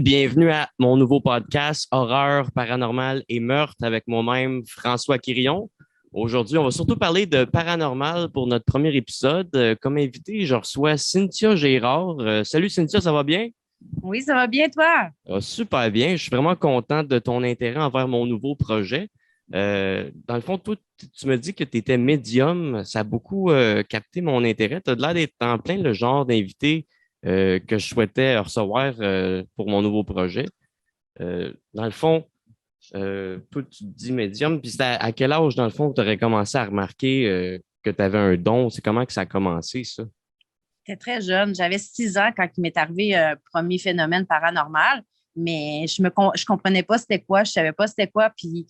bienvenue à mon nouveau podcast Horreur, paranormal et meurtre avec moi-même François Quirion. Aujourd'hui, on va surtout parler de paranormal pour notre premier épisode. Comme invité, je reçois Cynthia Gérard. Salut Cynthia, ça va bien? Oui, ça va bien, toi? Super bien. Je suis vraiment content de ton intérêt envers mon nouveau projet. Dans le fond, toi, tu me dis que tu étais médium. Ça a beaucoup capté mon intérêt. Tu as l'air d'être en plein le genre d'invité que je souhaitais recevoir pour mon nouveau projet. Dans le fond, toi, tu te dis médium, puis c'est à quel âge, dans le fond, tu aurais commencé à remarquer que tu avais un don? C'est comment que ça a commencé, ça? J'étais très jeune. J'avais 6 ans quand il m'est arrivé un premier phénomène paranormal, mais je comprenais pas c'était quoi, je savais pas c'était quoi. Puis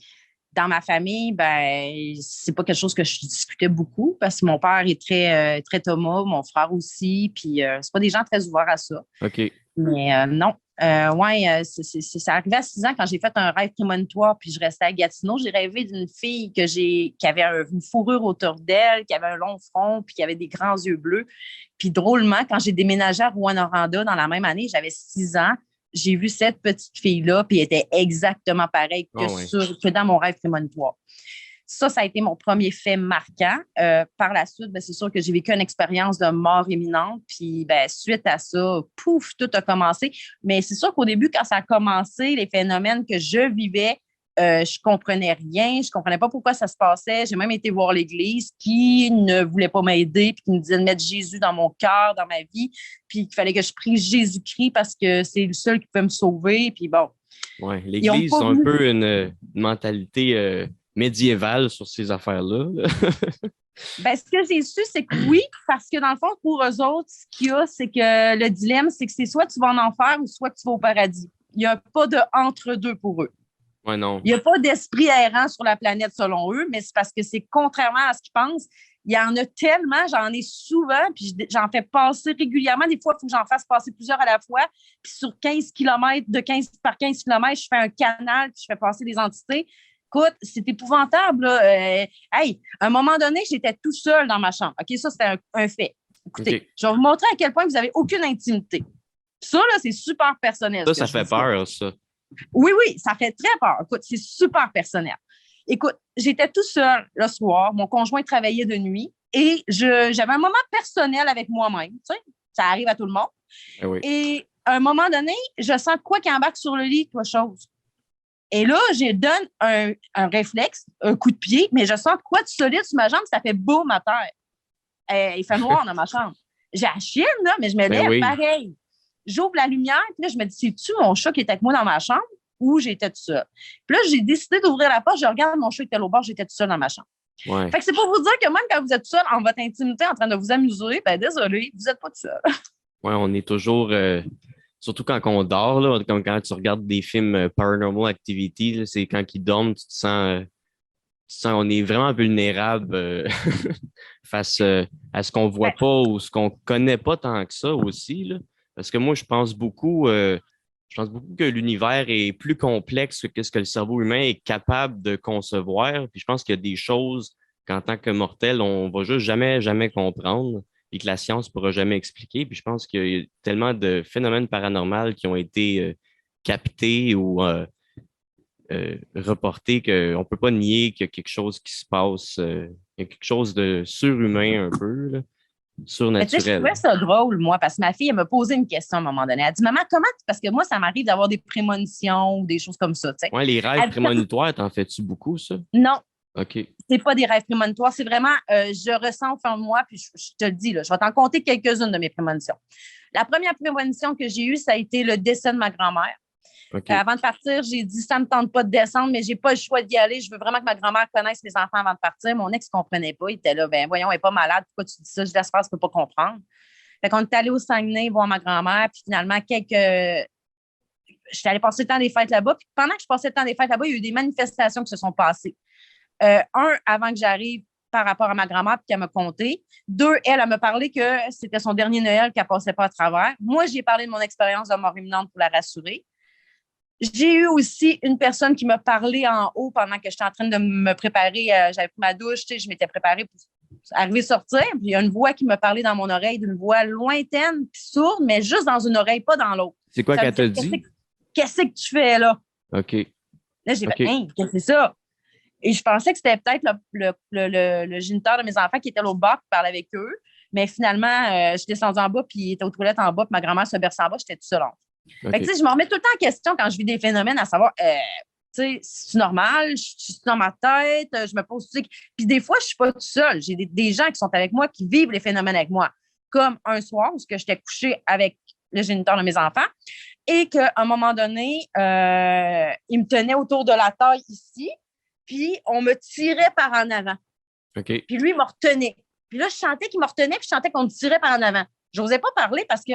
dans ma famille, ben c'est pas quelque chose que je discutais beaucoup parce que mon père est très Thomas, mon frère aussi, puis c'est pas des gens très ouverts à ça. OK. Mais non. Ouais, c'est arrivé à 6 ans quand j'ai fait un rêve prémonitoire, puis je restais à Gatineau. J'ai rêvé d'une fille qui avait une fourrure autour d'elle, qui avait un long front, puis qui avait des grands yeux bleus. Puis drôlement, quand j'ai déménagé à Rouyn-Noranda dans la même année, j'avais 6 ans, j'ai vu cette petite fille-là, puis elle était exactement pareille Ah ouais. que dans mon rêve prémonitoire. Ça a été mon premier fait marquant. Par la suite, ben, c'est sûr que j'ai vécu une expérience de mort imminente. Puis, ben, suite à ça, pouf, tout a commencé. Mais c'est sûr qu'au début, quand ça a commencé, les phénomènes que je vivais, je comprenais rien. Je comprenais pas pourquoi ça se passait. J'ai même été voir l'Église qui ne voulait pas m'aider puis qui me disait de mettre Jésus dans mon cœur, dans ma vie, puis qu'il fallait que je prie Jésus-Christ parce que c'est le seul qui peut me sauver. Puis bon, Ouais. ils ont L'Église pas a un voulu. peu une mentalité médiévale sur ces affaires-là. Ben, ce que j'ai su, c'est que oui, parce que dans le fond, pour eux autres, ce qu'il y a, c'est que le dilemme, c'est que c'est soit tu vas en enfer ou soit tu vas au paradis. Il n'y a pas de entre-deux pour eux. Ouais, non. Il n'y a pas d'esprit errant sur la planète selon eux, mais c'est parce que c'est contrairement à ce qu'ils pensent. Il y en a tellement, j'en ai souvent, puis j'en fais passer régulièrement. Des fois, il faut que j'en fasse passer plusieurs à la fois. Puis sur 15 kilomètres, de 15 par 15 kilomètres, je fais un canal, puis je fais passer des entités. Écoute, c'est épouvantable, là. Hey, à un moment donné, j'étais tout seul dans ma chambre. OK, ça, c'était un fait. Écoutez, OK. je vais vous montrer à quel point vous n'avez aucune intimité. Ça, là, c'est super personnel, ce que Ça je vous fait dis là. peur, ça. Oui, oui, ça fait très peur. Écoute, c'est super personnel. Écoute, j'étais tout seul le soir. Mon conjoint travaillait de nuit et j'avais un moment personnel avec moi-même. Tu sais, ça arrive à tout le monde. Ah oui. Et à un moment donné, je sens quoi qui embarque sur le lit, quelque chose. Et là, je donne un réflexe, un coup de pied, mais je sens quoi de solide sur ma jambe, ça fait boum à terre. Il fait noir dans ma chambre. J'ai la chienne, là, mais je me Ben lève oui. pareil. J'ouvre la lumière, puis là, je me dis, c'est-tu mon chat qui était avec moi dans ma chambre ou j'étais tout seul? Puis là, j'ai décidé d'ouvrir la porte, je regarde mon chat qui était au bord, j'étais tout seul dans ma chambre. Ouais. Fait que c'est pour vous dire que même quand vous êtes tout seul en votre intimité, en train de vous amuser, ben désolé, vous n'êtes pas tout seul. Ouais, on est toujours, surtout quand on dort, là, comme quand tu regardes des films Paranormal Activity, là, c'est quand ils dorment, on est vraiment vulnérable face à ce qu'on voit pas ou ce qu'on connaît pas tant que ça aussi, là. Parce que moi, je pense beaucoup que l'univers est plus complexe que ce que le cerveau humain est capable de concevoir. Puis je pense qu'il y a des choses qu'en tant que mortel, on va juste jamais comprendre et que la science pourra jamais expliquer. Puis je pense qu'il y a tellement de phénomènes paranormaux qui ont été captés ou reportés qu'on ne peut pas nier qu'il y a quelque chose qui se passe. Il y a quelque chose de surhumain un peu, là, Mais tu sais, je surnaturel. trouvais ça drôle, moi, parce que ma fille, elle m'a posé une question à un moment donné. Elle dit, Maman, comment, parce que moi, ça m'arrive d'avoir des prémonitions ou des choses comme ça, tu sais. Ouais, les rêves Elle dit, prémonitoires, t'en fais-tu beaucoup, ça? non, OK. c'est pas des rêves prémonitoires, c'est vraiment, je ressens au fond de moi, puis je te le dis, là, je vais t'en compter quelques-unes de mes prémonitions. La première prémonition que j'ai eue, ça a été le décès de ma grand-mère. OK. Avant de partir, j'ai dit, ça ne me tente pas de descendre, mais j'ai pas le choix d'y aller. Je veux vraiment que ma grand-mère connaisse mes enfants avant de partir. Mon ex ne comprenait pas. Il était là, ben voyons, elle n'est pas malade. Pourquoi tu dis ça? Je laisse faire, je ne peux pas comprendre. Fait qu'on est allé au Saguenay voir ma grand-mère, puis finalement, j'étais allée passer le temps des fêtes là-bas. Puis pendant que je passais le temps des fêtes là-bas, il y a eu des manifestations qui se sont passées. Avant que j'arrive par rapport à ma grand-mère, puis qu'elle me conté. Deux, elle me parlé que c'était son dernier Noël qu'elle passait pas à travers. Moi, j'ai parlé de mon expérience de mort imminente pour la rassurer. J'ai eu aussi une personne qui m'a parlé en haut pendant que j'étais en train de me préparer. J'avais pris ma douche, tu sais, je m'étais préparée pour arriver à sortir. Puis il y a une voix qui me parlait dans mon oreille, d'une voix lointaine puis sourde, mais juste dans une oreille, pas dans l'autre. C'est quoi Ça veut qu'elle dire t'a que dit? qu'est-ce que tu fais là? OK. Là, j'ai OK. fait, hein, qu'est-ce que c'est ça? Et je pensais que c'était peut-être le géniteur de mes enfants qui était l'autre bas qui parlait avec eux. Mais finalement, je suis descendue en bas, puis il était aux toilettes en bas, puis ma grand-mère se berçait en bas, j'étais toute seule. Fait que, tu sais, je me remets tout le temps en question quand je vis des phénomènes, à savoir, tu sais, c'est normal, je suis dans ma tête, je me pose, tu sais. Puis des fois, je suis pas toute seule. J'ai des gens qui sont avec moi, qui vivent les phénomènes avec moi. Comme un soir où j'étais couchée avec le géniteur de mes enfants et qu'à un moment donné, il me tenait autour de la taille ici, puis on me tirait par en avant. OK. Puis lui, il me retenait. Puis là, je sentais qu'il me retenait, puis je sentais qu'on me tirait par en avant. Je n'osais pas parler parce que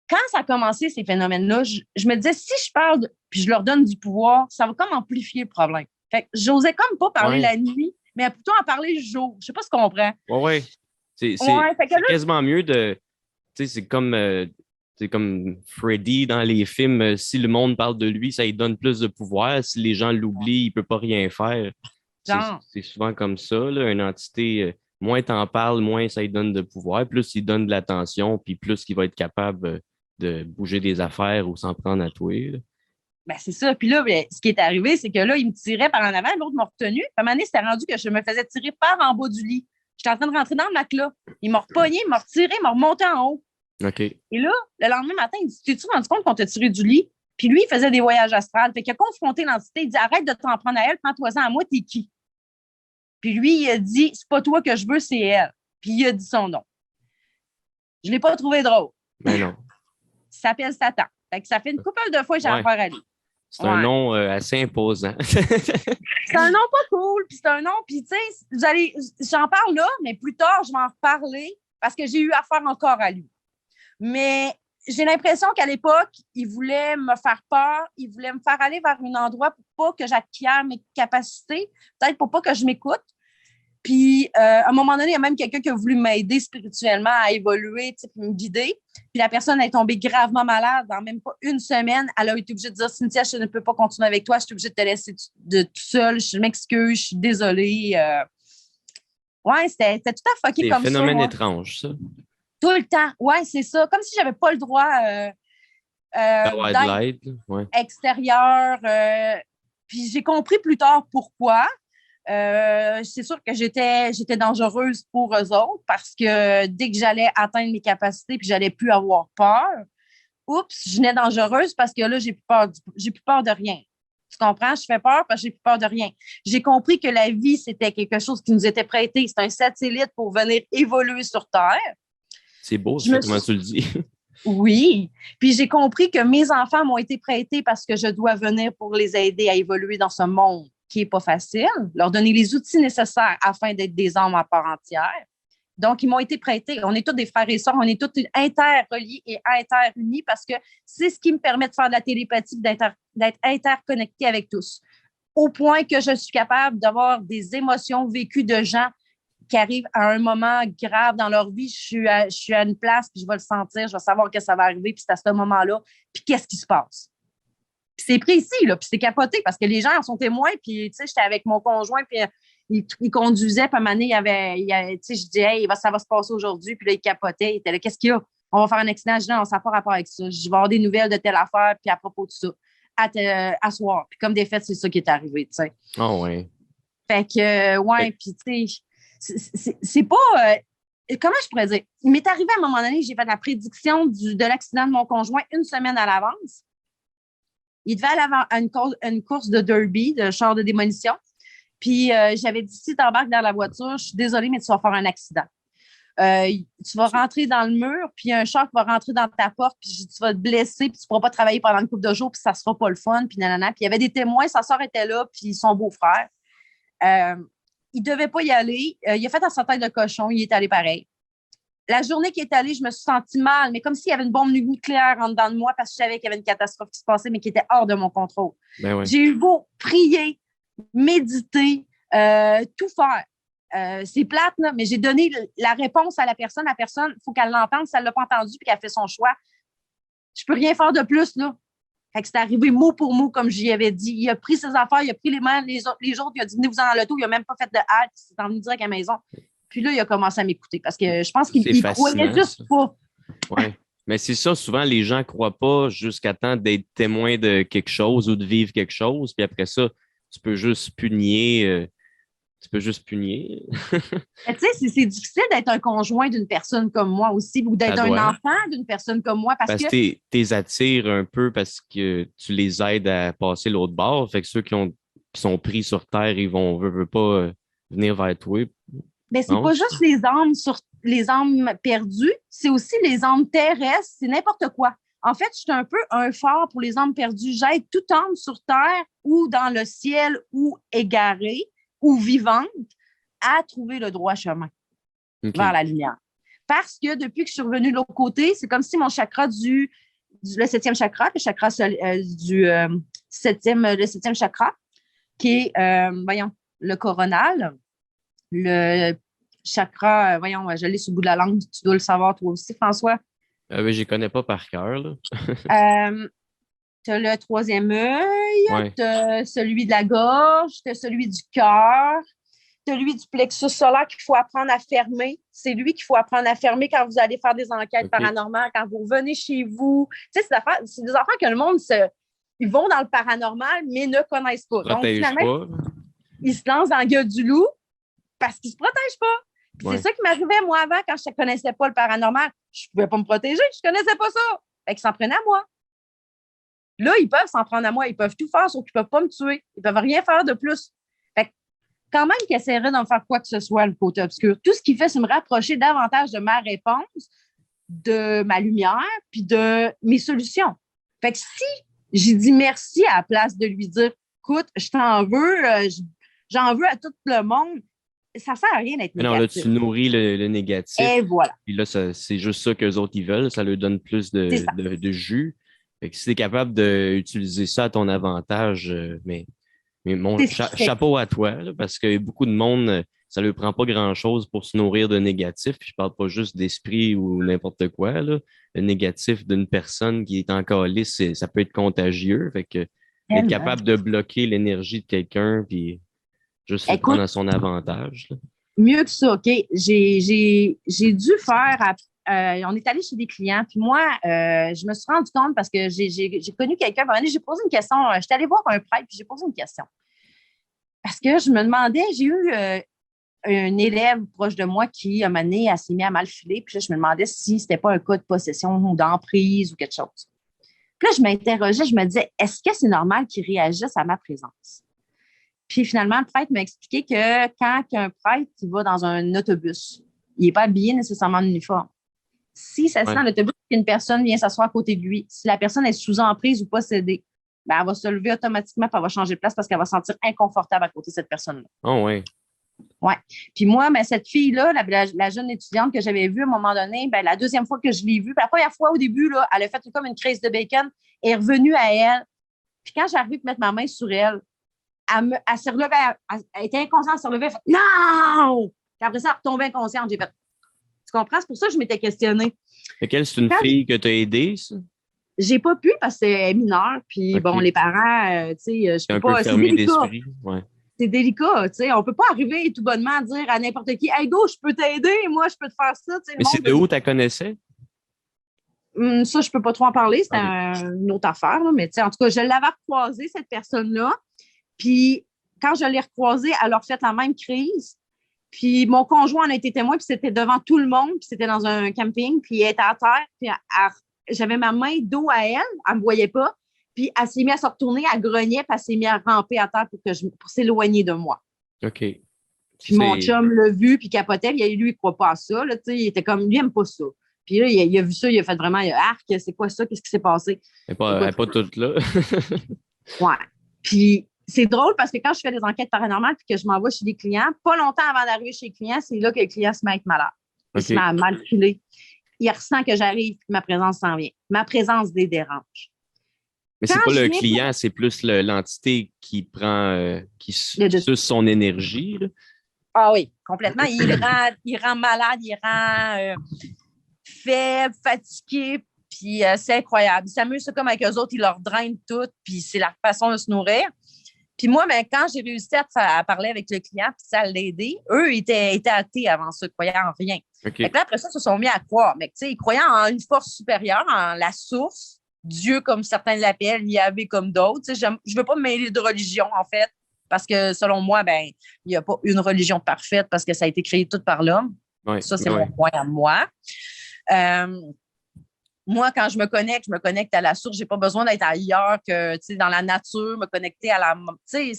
quand ça a commencé, ces phénomènes-là, je me disais, si je parle, puis je leur donne du pouvoir, ça va comme amplifier le problème. Fait que j'osais comme pas parler la nuit, mais plutôt en parler le jour. Je sais pas si tu comprends. Ouais. C'est quasiment mieux de... Tu sais, c'est comme Freddy dans les films. Si le monde parle de lui, ça lui donne plus de pouvoir. Si les gens l'oublient, il ne peut pas rien faire. C'est souvent comme ça, là, une entité, moins t'en parles, moins ça lui donne de pouvoir, plus il donne de l'attention, puis plus il va être capable de bouger des affaires ou s'en prendre à toi. Là. Ben, c'est ça. Puis là, ce qui est arrivé, c'est que là, il me tirait par en avant, l'autre m'a retenu. À un moment donné, c'était rendu que je me faisais tirer par en bas du lit. J'étais en train de rentrer dans le matelas. Il m'a repogné, il m'a retiré, il m'a remonté en haut. OK. Et là, le lendemain matin, il dit, t'es-tu rendu compte qu'on t'a tiré du lit? Puis lui, il faisait des voyages astrales. Fait qu'il a confronté l'entité. Il dit, arrête de t'en prendre à elle, prends-toi-en à moi, t'es qui? Puis lui, il a dit, c'est pas toi que je veux, c'est elle. Puis il a dit son nom. Je l'ai pas trouvé drôle. Ben non. Il s'appelle Satan. Fait que ça fait une couple de fois que j'ai affaire à lui. C'est un nom assez imposant. C'est un nom pas cool, puis c'est un nom, puis tu sais, j'en parle là, mais plus tard, je vais en reparler parce que j'ai eu affaire encore à lui. Mais j'ai l'impression qu'à l'époque, il voulait me faire peur, il voulait me faire aller vers un endroit pour pas que j'acquière mes capacités, peut-être pour pas que je m'écoute. Puis, à un moment donné, il y a même quelqu'un qui a voulu m'aider spirituellement à évoluer, me guider. Puis, la personne est tombée gravement malade. Dans même pas une semaine, elle a été obligée de dire, Cynthia, je ne peux pas continuer avec toi. Je suis obligée de te laisser tout seul. Je m'excuse, je suis désolée. Ouais, c'était tout à fucké comme ça. C'est un phénomène étrange, ça. Tout le temps. Ouais, c'est ça. Comme si j'avais pas le droit d'être extérieur. Puis, j'ai compris plus tard pourquoi. C'est sûr que j'étais dangereuse pour eux autres parce que dès que j'allais atteindre mes capacités puis j'allais plus avoir peur, je venais dangereuse parce que là, j'ai plus peur de rien. Tu comprends? Je fais peur parce que j'ai plus peur de rien. J'ai compris que la vie, c'était quelque chose qui nous était prêté. C'est un satellite pour venir évoluer sur Terre. C'est beau, ça, comment tu le dis. Oui. Puis j'ai compris que mes enfants m'ont été prêtés parce que je dois venir pour les aider à évoluer dans ce monde qui n'est pas facile, leur donner les outils nécessaires afin d'être des âmes à part entière. Donc, ils m'ont été prêtés. On est tous des frères et sœurs, on est tous interreliés et interunis parce que c'est ce qui me permet de faire de la télépathie, d'être interconnecté avec tous. Au point que je suis capable d'avoir des émotions vécues de gens qui arrivent à un moment grave dans leur vie. Je suis à une place, puis je vais le sentir, je vais savoir que ça va arriver, puis c'est à ce moment-là, puis qu'est-ce qui se passe? Puis c'est précis, là, puis c'est capoté parce que les gens en sont témoins. Puis, tu sais, j'étais avec mon conjoint, puis il conduisait, puis à un moment donné, tu sais, je dis, hey, ça va se passer aujourd'hui. Puis là, il capotait. Il était là, qu'est-ce qu'il y a? On va faire un accident. Je dis, non, ça n'a pas rapport avec ça. Je vais avoir des nouvelles de telle affaire, puis à propos de ça, à soir. Puis comme des faits, c'est ça qui est arrivé, tu sais. Ah, ouais. Fait que, ouais, puis, tu sais, c'est pas. Comment je pourrais dire? Il m'est arrivé à un moment donné, j'ai fait la prédiction de l'accident de mon conjoint une semaine à l'avance. Il devait aller à une course de derby, de char de démolition. Puis, j'avais dit, si tu embarques dans la voiture, je suis désolée, mais tu vas faire un accident. Tu vas rentrer dans le mur, puis un char va rentrer dans ta porte, puis tu vas te blesser, puis tu ne pourras pas travailler pendant une couple de jours, puis ça ne sera pas le fun, puis nanana. Puis, il y avait des témoins, sa soeur était là, puis son beau-frère. Il ne devait pas y aller. Il a fait sa tête de cochon, il est allé pareil. La journée qu'il est allé, je me suis sentie mal, mais comme s'il y avait une bombe nucléaire en dedans de moi parce que je savais qu'il y avait une catastrophe qui se passait, mais qui était hors de mon contrôle. Ben ouais. J'ai eu beau prier, méditer, tout faire. C'est plate, là, mais j'ai donné la réponse à la personne. La personne, il faut qu'elle l'entende. Si elle ne l'a pas entendu et qu'elle fait son choix, je ne peux rien faire de plus, là. Fait que c'est arrivé mot pour mot, comme j'y avais dit. Il a pris ses affaires, il a pris les mains, les autres, il a dit venez-vous en dans l'auto, il n'a même pas fait de halte, il s'est emmené direct à la maison. Puis là, il a commencé à m'écouter parce que je pense qu'il croyait juste pas. Ouais. Mais c'est ça, souvent, les gens ne croient pas jusqu'à temps d'être témoin de quelque chose ou de vivre quelque chose. Puis après ça, tu peux juste punir. Tu peux juste punir. Mais tu sais, c'est difficile d'être un conjoint d'une personne comme moi aussi, ou Ça d'être un doit. enfant d'une personne comme moi, parce que Parce que t'es attires un peu parce que tu les aides à passer l'autre bord. Fait que ceux qui sont pris sur terre, ils vont, veulent pas venir vers toi. ben, c'est Non? pas juste les âmes perdues, c'est aussi les âmes terrestres, c'est n'importe quoi. En fait, je suis un peu un phare pour les âmes perdues. J'aide toute âme sur terre ou dans le ciel ou égarée ou vivante à trouver le droit chemin vers OK. la lumière. Parce que depuis que je suis revenue de l'autre côté, c'est comme si mon chakra le septième chakra, le chakra du le septième chakra, qui est, voyons, le coronal, le chakra, voyons, je l'ai sur le bout de la langue, tu dois le savoir toi aussi, François. Oui, je les connais pas par cœur, là. Tu as le troisième œil, Ouais. tu as celui de la gorge, tu as celui du cœur, celui du plexus solaire qu'il faut apprendre à fermer. C'est lui qu'il faut apprendre à fermer quand vous allez faire des enquêtes OK. paranormales, quand vous revenez chez vous. Tu sais, c'est des affaires que le monde ils vont dans le paranormal, mais ne connaissent pas. Donc, Protège finalement, pas. ils se lancent dans la gueule du loup parce qu'ils ne se protègent pas. Puis c'est Ouais. ça qui m'arrivait, moi, avant, quand je ne connaissais pas le paranormal. Je ne pouvais pas me protéger, je ne connaissais pas ça. Fait qu'ils s'en prenaient à moi. Là, ils peuvent s'en prendre à moi. Ils peuvent tout faire, sauf qu'ils ne peuvent pas me tuer. Ils ne peuvent rien faire de plus. Fait que, quand même qu'ils essaieraient d'en faire quoi que ce soit, le côté obscur. Tout ce qu'il fait, c'est me rapprocher davantage de ma réponse, de ma lumière, puis de mes solutions. Fait que si j'ai dit merci à la place de lui dire, écoute, je t'en veux, j'en veux à tout le monde, ça ne sert à rien d'être Mais non, là, négatif. tu nourris le négatif. Et voilà, Puis là, c'est juste ça qu'eux autres, ils veulent. Ça leur donne plus c'est ça. de jus. Fait que si tu es capable d'utiliser ça à ton avantage, mais C'est ce qui fait. chapeau à toi, là, parce que beaucoup de monde, ça ne leur prend pas grand-chose pour se nourrir de négatif. Puis je parle pas juste d'esprit ou n'importe quoi, là. Le négatif d'une personne qui est en calice, ça peut être contagieux. Fait que d'être Tellement. capable de bloquer l'énergie de quelqu'un, puis juste le prendre Écoute, à son avantage, là. mieux que ça, OK? J'ai dû faire. On est allé chez des clients, puis moi, je me suis rendu compte parce que j'ai connu quelqu'un. À un moment donné, j'ai posé une question. Je suis allée voir un prêtre, puis j'ai posé une question. Parce que je me demandais, j'ai eu un élève proche de moi qui, à un moment donné, s'est mis à mal filer, puis là, je me demandais si c'était pas un cas de possession ou d'emprise ou quelque chose. Puis là, je m'interrogeais, je me disais, est-ce que c'est normal qu'il réagisse à ma présence? Puis finalement, le prêtre m'a expliqué que quand un prêtre il va dans un autobus, il n'est pas habillé nécessairement en uniforme. Si ça se Ouais. dans l'autobus qu'une personne vient s'asseoir à côté de lui, si la personne est sous emprise ou possédée, ben, elle va se lever automatiquement et elle va changer de place parce qu'elle va se sentir inconfortable à côté de cette personne-là. Oh, ouais. Ouais. Puis moi, ben, cette fille-là, la jeune étudiante que j'avais vue à un moment donné, ben, la deuxième fois que je l'ai vue, la première fois au début, là, elle a fait comme une crise de bacon, elle est revenue à elle. Puis quand j'ai arrivé à mettre ma main sur elle, elle s'est relevée, elle était inconsciente, elle s'est relevée, elle fait non! Puis après ça, elle retombait inconsciente. J'ai fait, tu comprends? C'est pour ça que je m'étais questionnée. Fait qu'elle, c'est une Quand fille que tu as aidée, ça? j'ai pas pu parce que c'est mineur, puis bon, OK. les parents, tu sais, je C'est peux un peu pas, c'est fermé délicat. d'esprit. Ouais. C'est délicat, tu sais. On peut pas arriver tout bonnement à dire à n'importe qui, hey, go, je peux t'aider, moi, je peux te faire ça, tu sais, le Mais c'est de monde. où tu la connaissais? Ça, je peux pas trop en parler, c'est OK. une autre affaire, là, mais tu sais, en tout cas, je l'avais recroisée, cette personne-là. Puis quand je l'ai recroisée, elle a fait la même crise. Puis mon conjoint en a été témoin, puis c'était devant tout le monde, puis c'était dans un camping, puis elle était à terre, puis j'avais ma main dos à elle, elle me voyait pas, puis elle s'est mise à se retourner, elle grognait, puis elle s'est mise à ramper à terre pour s'éloigner de moi. OK. Puis mon C'est. chum l'a vu, puis capotait, puis lui, il croit pas à ça, là, tu sais, il était comme, lui, il aime pas ça. Puis là, il a vu ça, il a fait vraiment, arc, c'est quoi ça, qu'est-ce qui s'est passé? Elle est Écoute, pas toute là. ouais. Puis c'est drôle parce que quand je fais des enquêtes paranormales puis que je m'envoie chez des clients, pas longtemps avant d'arriver chez les clients, c'est là que le client se met à être malade. Il se met OK. à mal filer. Il ressent que j'arrive que ma présence s'en vient. Ma présence les dérange. Mais c'est Quand pas je le viens pour client, c'est plus l'entité qui prend, le qui dessus. suce son énergie, là. Ah oui, complètement. Il rend malade, il rend faible, fatigué, puis c'est incroyable. Il s'amuse comme avec eux autres, il leur draine tout, puis c'est la façon de se nourrir. Puis moi, ben, quand j'ai réussi à parler avec le client, puis ça l'a aidé, eux étaient athées avant ça, croyaient en rien. OK. Fait que là, après ça, ils se sont mis à croire. Mais tu sais, ils croyaient en une force supérieure, en la source, Dieu comme certains l'appellent, Yahvé comme d'autres. Tu sais, je ne veux pas me mêler de religion, en fait, parce que selon moi, ben, il n'y a pas une religion parfaite parce que ça a été créé tout par l'homme. Ouais, Ça, c'est ouais. mon point à moi. Moi, quand je me connecte à la source. Je n'ai pas besoin d'être ailleurs que dans la nature, me connecter à la.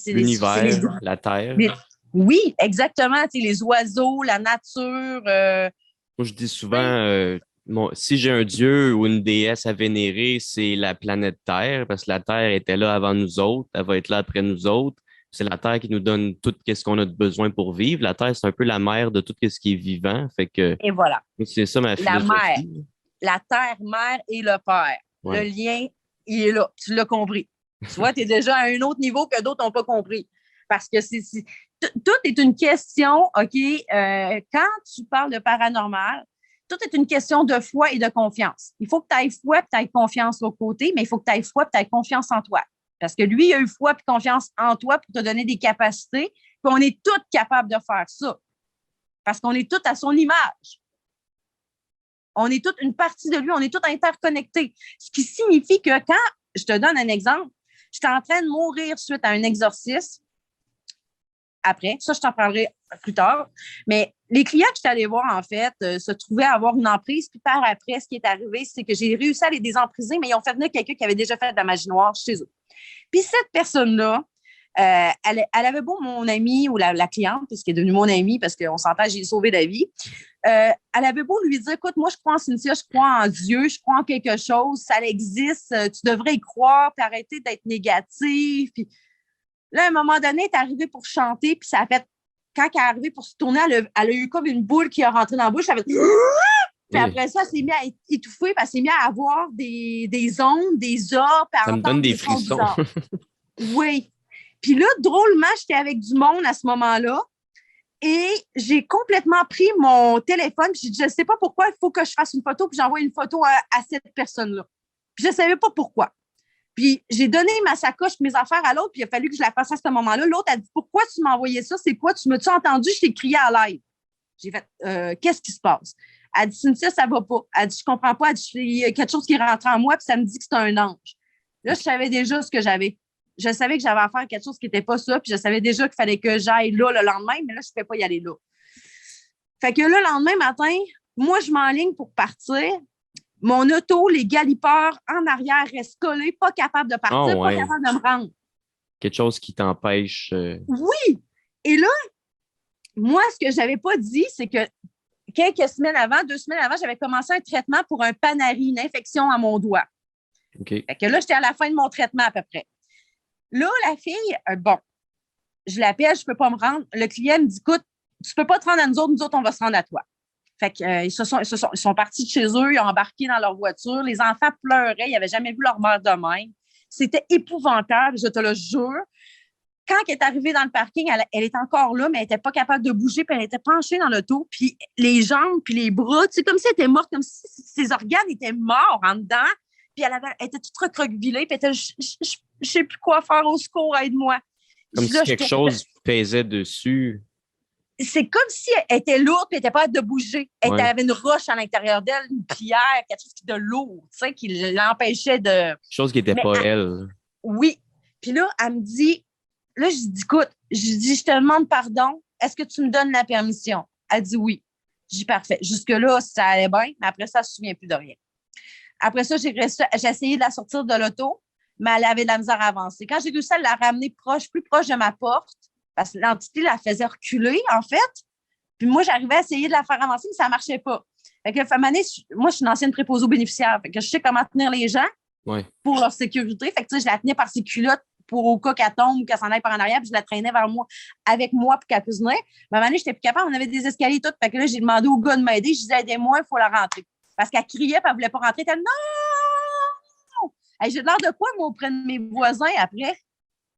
L'univers, la Terre. Oui, exactement. Les oiseaux, la nature. Moi, je dis souvent, si j'ai un dieu ou une déesse à vénérer, c'est la planète Terre, parce que la Terre était là avant nous autres, elle va être là après nous autres. C'est la Terre qui nous donne tout ce qu'on a besoin pour vivre. La Terre, c'est un peu la mère de tout ce qui est vivant. Fait que Et voilà. c'est ça ma La philosophie. mère, la terre, mère et le père. Ouais. Le lien, il est là. Tu l'as compris. Tu vois, tu es déjà à un autre niveau que d'autres n'ont pas compris. Parce que tout est une question, OK, quand tu parles de paranormal, tout est une question de foi et de confiance. Il faut que tu aies foi et tu aies confiance au côté, mais il faut que tu aies foi et tu aies confiance en toi. Parce que lui, il a eu foi et confiance en toi pour te donner des capacités, puis on est tous capables de faire ça. Parce qu'on est tous à son image. On est toute une partie de lui, on est tous interconnectés. Ce qui signifie que quand, je te donne un exemple, j'étais en train de mourir suite à un exorcisme. Après, ça, je t'en parlerai plus tard. Mais les clients que j'étais allée voir, en fait, se trouvaient avoir une emprise. Puis par après, ce qui est arrivé, c'est que j'ai réussi à les désempriser, mais ils ont fait venir quelqu'un qui avait déjà fait de la magie noire chez eux. Puis cette personne-là, elle avait beau mon amie ou la cliente, puisqu'elle est devenue mon amie parce qu'on s'entend, j'ai sauvé la vie. Elle avait beau lui dire, écoute, moi, je crois en Cynthia, je crois en Dieu, je crois en quelque chose, ça existe, tu devrais y croire, puis arrêter d'être négative. Puis là, à un moment donné, elle est arrivée pour chanter, puis ça a fait, quand elle est arrivée pour se tourner, elle a eu comme une boule qui est rentrée dans la bouche, ça a fait... Puis après ça, elle s'est mise à étouffer, puis elle s'est mise à avoir des ondes, des orbes. Ça me donne des frissons. Oui. Puis là, drôlement, j'étais avec du monde à ce moment-là et j'ai complètement pris mon téléphone. Puis j'ai dit, je ne sais pas pourquoi, il faut que je fasse une photo. Puis j'envoie une photo à cette personne-là. Puis je ne savais pas pourquoi. Puis j'ai donné ma sacoche, mes affaires à l'autre, puis il a fallu que je la fasse à ce moment-là. L'autre a dit, pourquoi tu m'as envoyé ça? C'est quoi? Tu m'as-tu entendu? Je t'ai crié à l'aide. J'ai fait, qu'est-ce qui se passe? Elle dit, Cynthia, ça ne va pas. Elle dit, je ne comprends pas. Elle dit, il y a quelque chose qui rentre en moi, puis ça me dit que c'est un ange. Là, je savais déjà ce que j'avais. Je savais que j'avais à faire quelque chose qui n'était pas ça, puis je savais déjà qu'il fallait que j'aille là le lendemain, mais là, je ne pouvais pas y aller là. Fait que là, le lendemain matin, moi, je m'enligne pour partir. Mon auto, les galipeurs en arrière restent collés, pas capable de partir, pas capable de me rendre. Quelque chose qui t'empêche. Oui! Et là, moi, ce que je n'avais pas dit, c'est que quelques semaines avant, 2 semaines avant, j'avais commencé un traitement pour un panari, une infection à mon doigt. Okay. Fait que là, j'étais à la fin de mon traitement à peu près. Là, la fille, bon, je l'appelle, je ne peux pas me rendre. Le client me dit, écoute, tu ne peux pas te rendre à nous autres, on va se rendre à toi. Fait que, ils sont partis de chez eux, ils ont embarqué dans leur voiture. Les enfants pleuraient, ils n'avaient jamais vu leur mère de même. C'était épouvantable, je te le jure. Quand elle est arrivée dans le parking, elle était encore là, mais elle n'était pas capable de bouger, puis elle était penchée dans l'auto, puis les jambes, puis les bras, tu sais, comme si elle était morte, comme si ses organes étaient morts en dedans. Puis elle était toute recroquevillée, puis elle était, je ne sais plus quoi faire, au secours, aide-moi. Comme si quelque chose pesait dessus. C'est comme si elle était lourde, puis elle n'était pas capable de bouger. Elle avait une roche à l'intérieur d'elle, une pierre, quelque chose de lourd, tu sais, qui l'empêchait de... Quelque chose qui n'était pas elle. Oui. Puis là, elle me dit, là, je dis, écoute, je te demande pardon, est-ce que tu me donnes la permission? Elle dit oui. Je dis parfait. Jusque-là, ça allait bien, mais après ça, je ne me souviens plus de rien. Après ça, j'ai essayé de la sortir de l'auto, mais elle avait de la misère à avancer. Quand j'ai réussi à la ramener plus proche de ma porte, parce que l'entité la faisait reculer, en fait, puis moi, j'arrivais à essayer de la faire avancer, mais ça ne marchait pas. Fait que, moi, je suis une ancienne préposée aux bénéficiaires. Fait que je sais comment tenir les gens pour leur sécurité. Fait que, je la tenais par ses culottes pour au cas qu'elle tombe ou qu'elle s'en aille par en arrière, puis je la traînais vers moi, avec moi pour qu'elle puisse venir. Mais à un moment donné, je n'étais plus capable. On avait des escaliers toutes. Fait que là, j'ai demandé au gars de m'aider. Je disais, aidez-moi, il faut la rentrer. Parce qu'elle criait, puis elle ne voulait pas rentrer. Elle disait, non! Hey, j'ai l'air de quoi, moi, auprès de mes voisins après?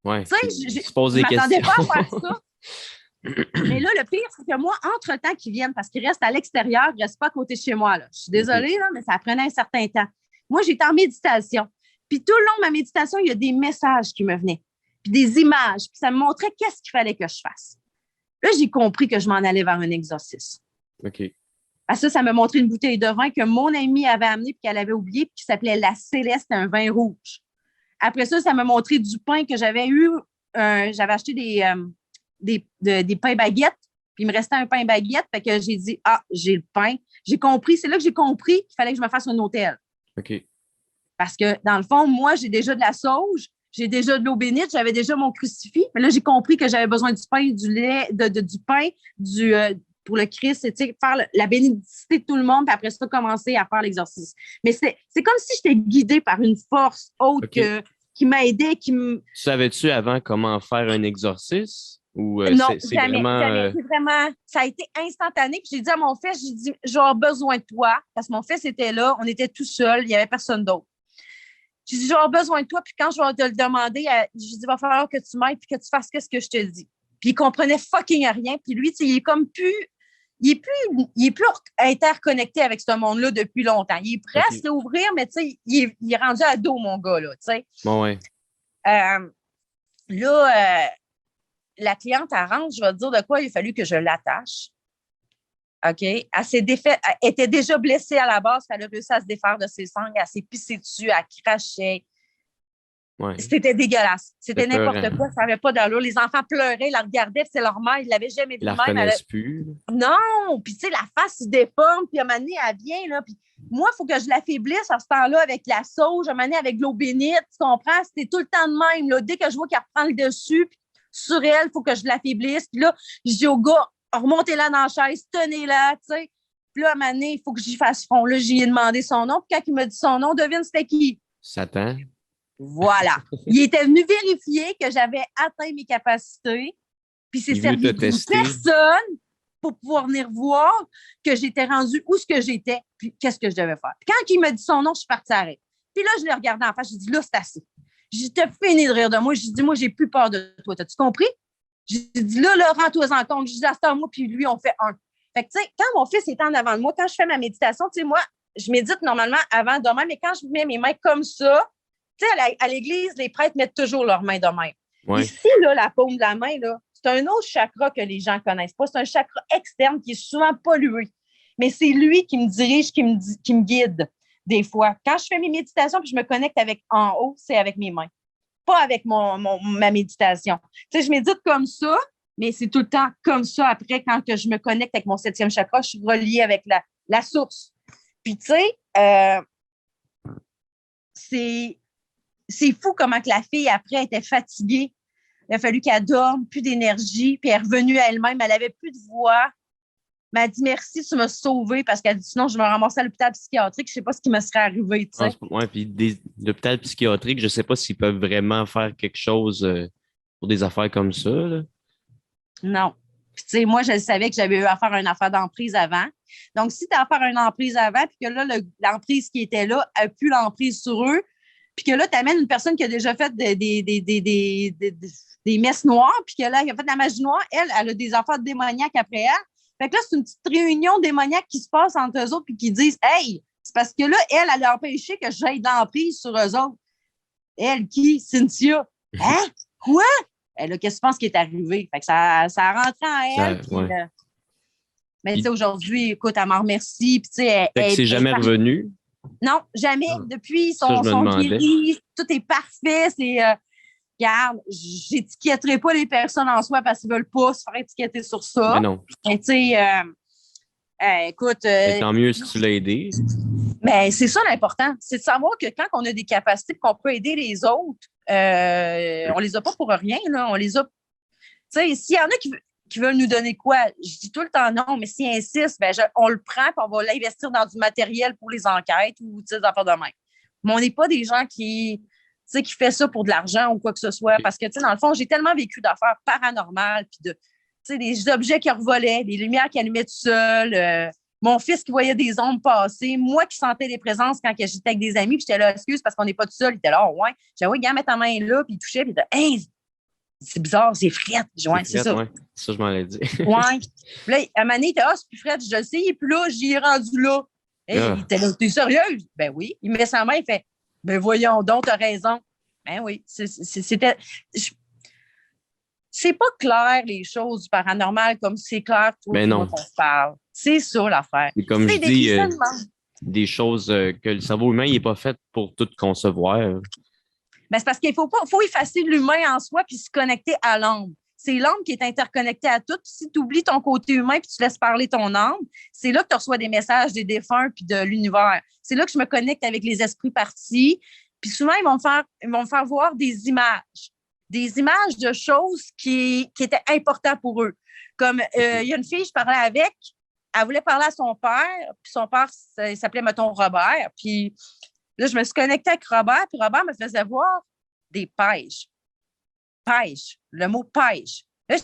Oui. Tu sais, je ne m'attendais pas à faire ça. Mais là, le pire, c'est que moi, entre-temps qu'ils viennent, parce qu'ils restent à l'extérieur, ils ne restent pas à côté de chez moi. Là. Je suis désolée, là, mais ça prenait un certain temps. Moi, j'étais en méditation. Puis tout le long de ma méditation, il y a des messages qui me venaient. puis des images, puis ça me montrait qu'est-ce qu'il fallait que je fasse. Là, j'ai compris que je m'en allais vers un exorcisme. OK. À ça m'a montré une bouteille de vin que mon amie avait amenée puis qu'elle avait oublié, puis qui s'appelait La Céleste, un vin rouge. Après ça m'a montré du pain que j'avais eu. J'avais acheté des pains baguettes, puis il me restait un pain baguette. Fait que j'ai dit, j'ai le pain. J'ai compris, c'est là que j'ai compris qu'il fallait que je me fasse un hôtel. OK. Parce que, dans le fond, moi, j'ai déjà de la sauge, j'ai déjà de l'eau bénite, j'avais déjà mon crucifix. Mais là, j'ai compris que j'avais besoin du pain, du lait, du pain, pour le Christ, c'est faire la bénédicité de tout le monde, puis après ça, commencer à faire l'exorcisme. Mais c'est comme si j'étais guidée par une force autre qui m'aidait, Tu savais-tu avant comment faire un exorcisme? Ou non, c'est jamais, vraiment... jamais. C'est vraiment, ça a été instantané. Puis j'ai dit à mon fils, j'ai dit, j'aurai besoin de toi. Parce que mon fils était là, on était tout seul, il n'y avait personne d'autre. J'ai dit, j'aurai besoin de toi. Puis quand je vais te le demander, j'ai dit, il va falloir que tu m'aides puis que tu fasses ce que je te dis. Puis il comprenait fucking rien. Puis lui, il est comme plus... Il est plus interconnecté avec ce monde-là depuis longtemps. Il est prêt à s'ouvrir, mais tu sais, il est rendu ado, mon gars, là, tu sais. Bon, ouais. La cliente, elle rentre, je vais te dire de quoi il a fallu que je l'attache. OK? Elle était déjà blessée à la base, elle a réussi à se défaire de ses sangles, elle s'est pissée dessus, elle crachait. Ouais. C'était dégueulasse. C'était n'importe peurant. quoi, ça n'avait pas d'allure. Les enfants pleuraient, ils la regardaient, c'est leur mère, ils ne l'avaient jamais vu Ils la même. reconnaissent plus. Non! Puis tu sais, la face se déforme, puis à un moment donné, elle vient, là, puis moi, il faut que je l'affaiblisse à ce temps-là avec la sauge, à un moment donné, avec l'eau bénite, tu comprends? C'était tout le temps de même, là. Dès que je vois qu'elle reprend le dessus, puis sur elle, il faut que je l'affaiblisse. Puis là, je dis au gars, remontez-la dans la chaise, tenez-la, tu sais. Puis là, à un moment donné, il faut que j'y fasse front. Là, j'y ai demandé son nom, puis quand il m'a dit son nom, devine c'était qui? Satan. Voilà. Il était venu vérifier que j'avais atteint mes capacités, puis il s'est servi de personne pour pouvoir venir voir que j'étais rendue où ce que j'étais, puis qu'est-ce que je devais faire. Puis quand il m'a dit son nom, je suis partie à l'arrêt. Puis là, je l'ai regardé en face, j'ai dit, là, c'est assez. J'ai dit, fini de rire de moi. J'ai dit, moi, j'ai plus peur de toi. T'as-tu compris? J'ai dit, là, rends-toi en compte. J'ai dit, à ce moi, puis lui, on fait un. Fait que, tu sais, quand mon fils est en avant de moi, quand je fais ma méditation, tu sais, moi, je médite normalement avant demain, mais quand je mets mes mains comme ça, tu sais, à l'église, les prêtres mettent toujours leurs mains de même. Ouais. Ici, là, la paume de la main, là, c'est un autre chakra que les gens ne connaissent pas. C'est un chakra externe qui est souvent pollué. Mais c'est lui qui me dirige, qui me guide des fois. Quand je fais mes méditations puis je me connecte avec en haut, c'est avec mes mains, pas avec ma méditation. Tu sais, je médite comme ça, mais c'est tout le temps comme ça. Après, quand que je me connecte avec mon 7e chakra, je suis reliée avec la source. Puis, tu sais, c'est fou comment que la fille, après, était fatiguée. Il a fallu qu'elle dorme, plus d'énergie, puis elle est revenue à elle-même. Elle n'avait plus de voix. Mais elle dit merci, tu m'as sauvée parce qu'elle dit sinon, je me ramassais à l'hôpital psychiatrique. Je ne sais pas ce qui me serait arrivé. Tu sais. Oui, puis l'hôpital psychiatrique, je ne sais pas s'ils peuvent vraiment faire quelque chose pour des affaires comme ça. Là. Non. Puis, tu sais, moi, je savais que j'avais eu à faire une affaire d'emprise avant. Donc, si tu as à faire une emprise avant, puis que là, l'emprise qui était là a plus l'emprise sur eux, puis que là, tu amènes une personne qui a déjà fait des messes noires, puis que là, elle a fait de la magie noire, elle a des affaires démoniaques après elle. Fait que là, c'est une petite réunion démoniaque qui se passe entre eux autres, puis qui disent hey, c'est parce que là, elle a empêché que j'aille de l'emprise sur eux autres. Elle, qui? Cynthia. Hein? Quoi? Elle, qu'est-ce que tu penses qui est arrivé? Fait que ça a rentré en elle. Puis, ouais. Mais tu sais, aujourd'hui, écoute, elle m'en remercie. Puis, tu sais, c'est jamais revenu? Non, jamais. Depuis, ils sont guéris. Tout est parfait. C'est. Regarde, j'étiquetterai pas les personnes en soi parce qu'ils veulent pas se faire étiqueter sur ça. Mais non. Mais tu sais, écoute. Tant mieux si tu l'as aidé. Mais c'est ça l'important. C'est de savoir que quand on a des capacités qu'on peut aider les autres, on les a pas pour rien. Là. On les a. Tu sais, s'il y en a qui veulent nous donner quoi, je dis tout le temps non, mais s'ils insistent, ben on le prend et on va l'investir dans du matériel pour les enquêtes ou des affaires de même. Mais on n'est pas des gens qui fait ça pour de l'argent ou quoi que ce soit. Parce que, tu sais, dans le fond, j'ai tellement vécu d'affaires paranormales, puis des objets qui revolaient, des lumières qui allumaient tout seul, mon fils qui voyait des ombres passer, moi qui sentais des présences quand j'étais avec des amis, puis j'étais là, excuse, parce qu'on n'est pas tout seul. Il était là, oh, ouais. J'ai dit, ouais, gars, mets ta main là, puis il touchait, puis il était, hey, c'est bizarre, c'est frette. Ouais, c'est ça. Ouais. Ça, je m'en l'ai dit. Ouais. Puis là, à un moment donné, il était, c'est plus frette, je le sais, puis là, j'y ai rendu là. Hey, il était là, t'es sérieuse? Ben oui. Il met sa main, il fait, ben voyons donc, t'as raison. Ben oui. C'était. c'est pas clair, les choses du paranormal, comme c'est clair, toi, Ben moi, non. qu'on se parle. C'est ça, l'affaire. C'est comme je C'est des dis, questionnements. des choses que le cerveau humain n'est pas fait pour tout concevoir. Ben, c'est parce qu'il faut effacer l'humain en soi puis se connecter à l'âme. C'est l'âme qui est interconnectée à tout. Si tu oublies ton côté humain puis tu laisses parler ton âme, c'est là que tu reçois des messages des défunts puis de l'univers. C'est là que je me connecte avec les esprits partis. Puis souvent, ils vont me faire voir des images de choses qui étaient importantes pour eux. Comme il y a une fille, je parlais avec, elle voulait parler à son père, puis son père, il s'appelait, mettons, Robert. Puis là, je me suis connectée avec Robert, puis Robert me faisait voir des pêches. Pêche, le mot pêche. Là,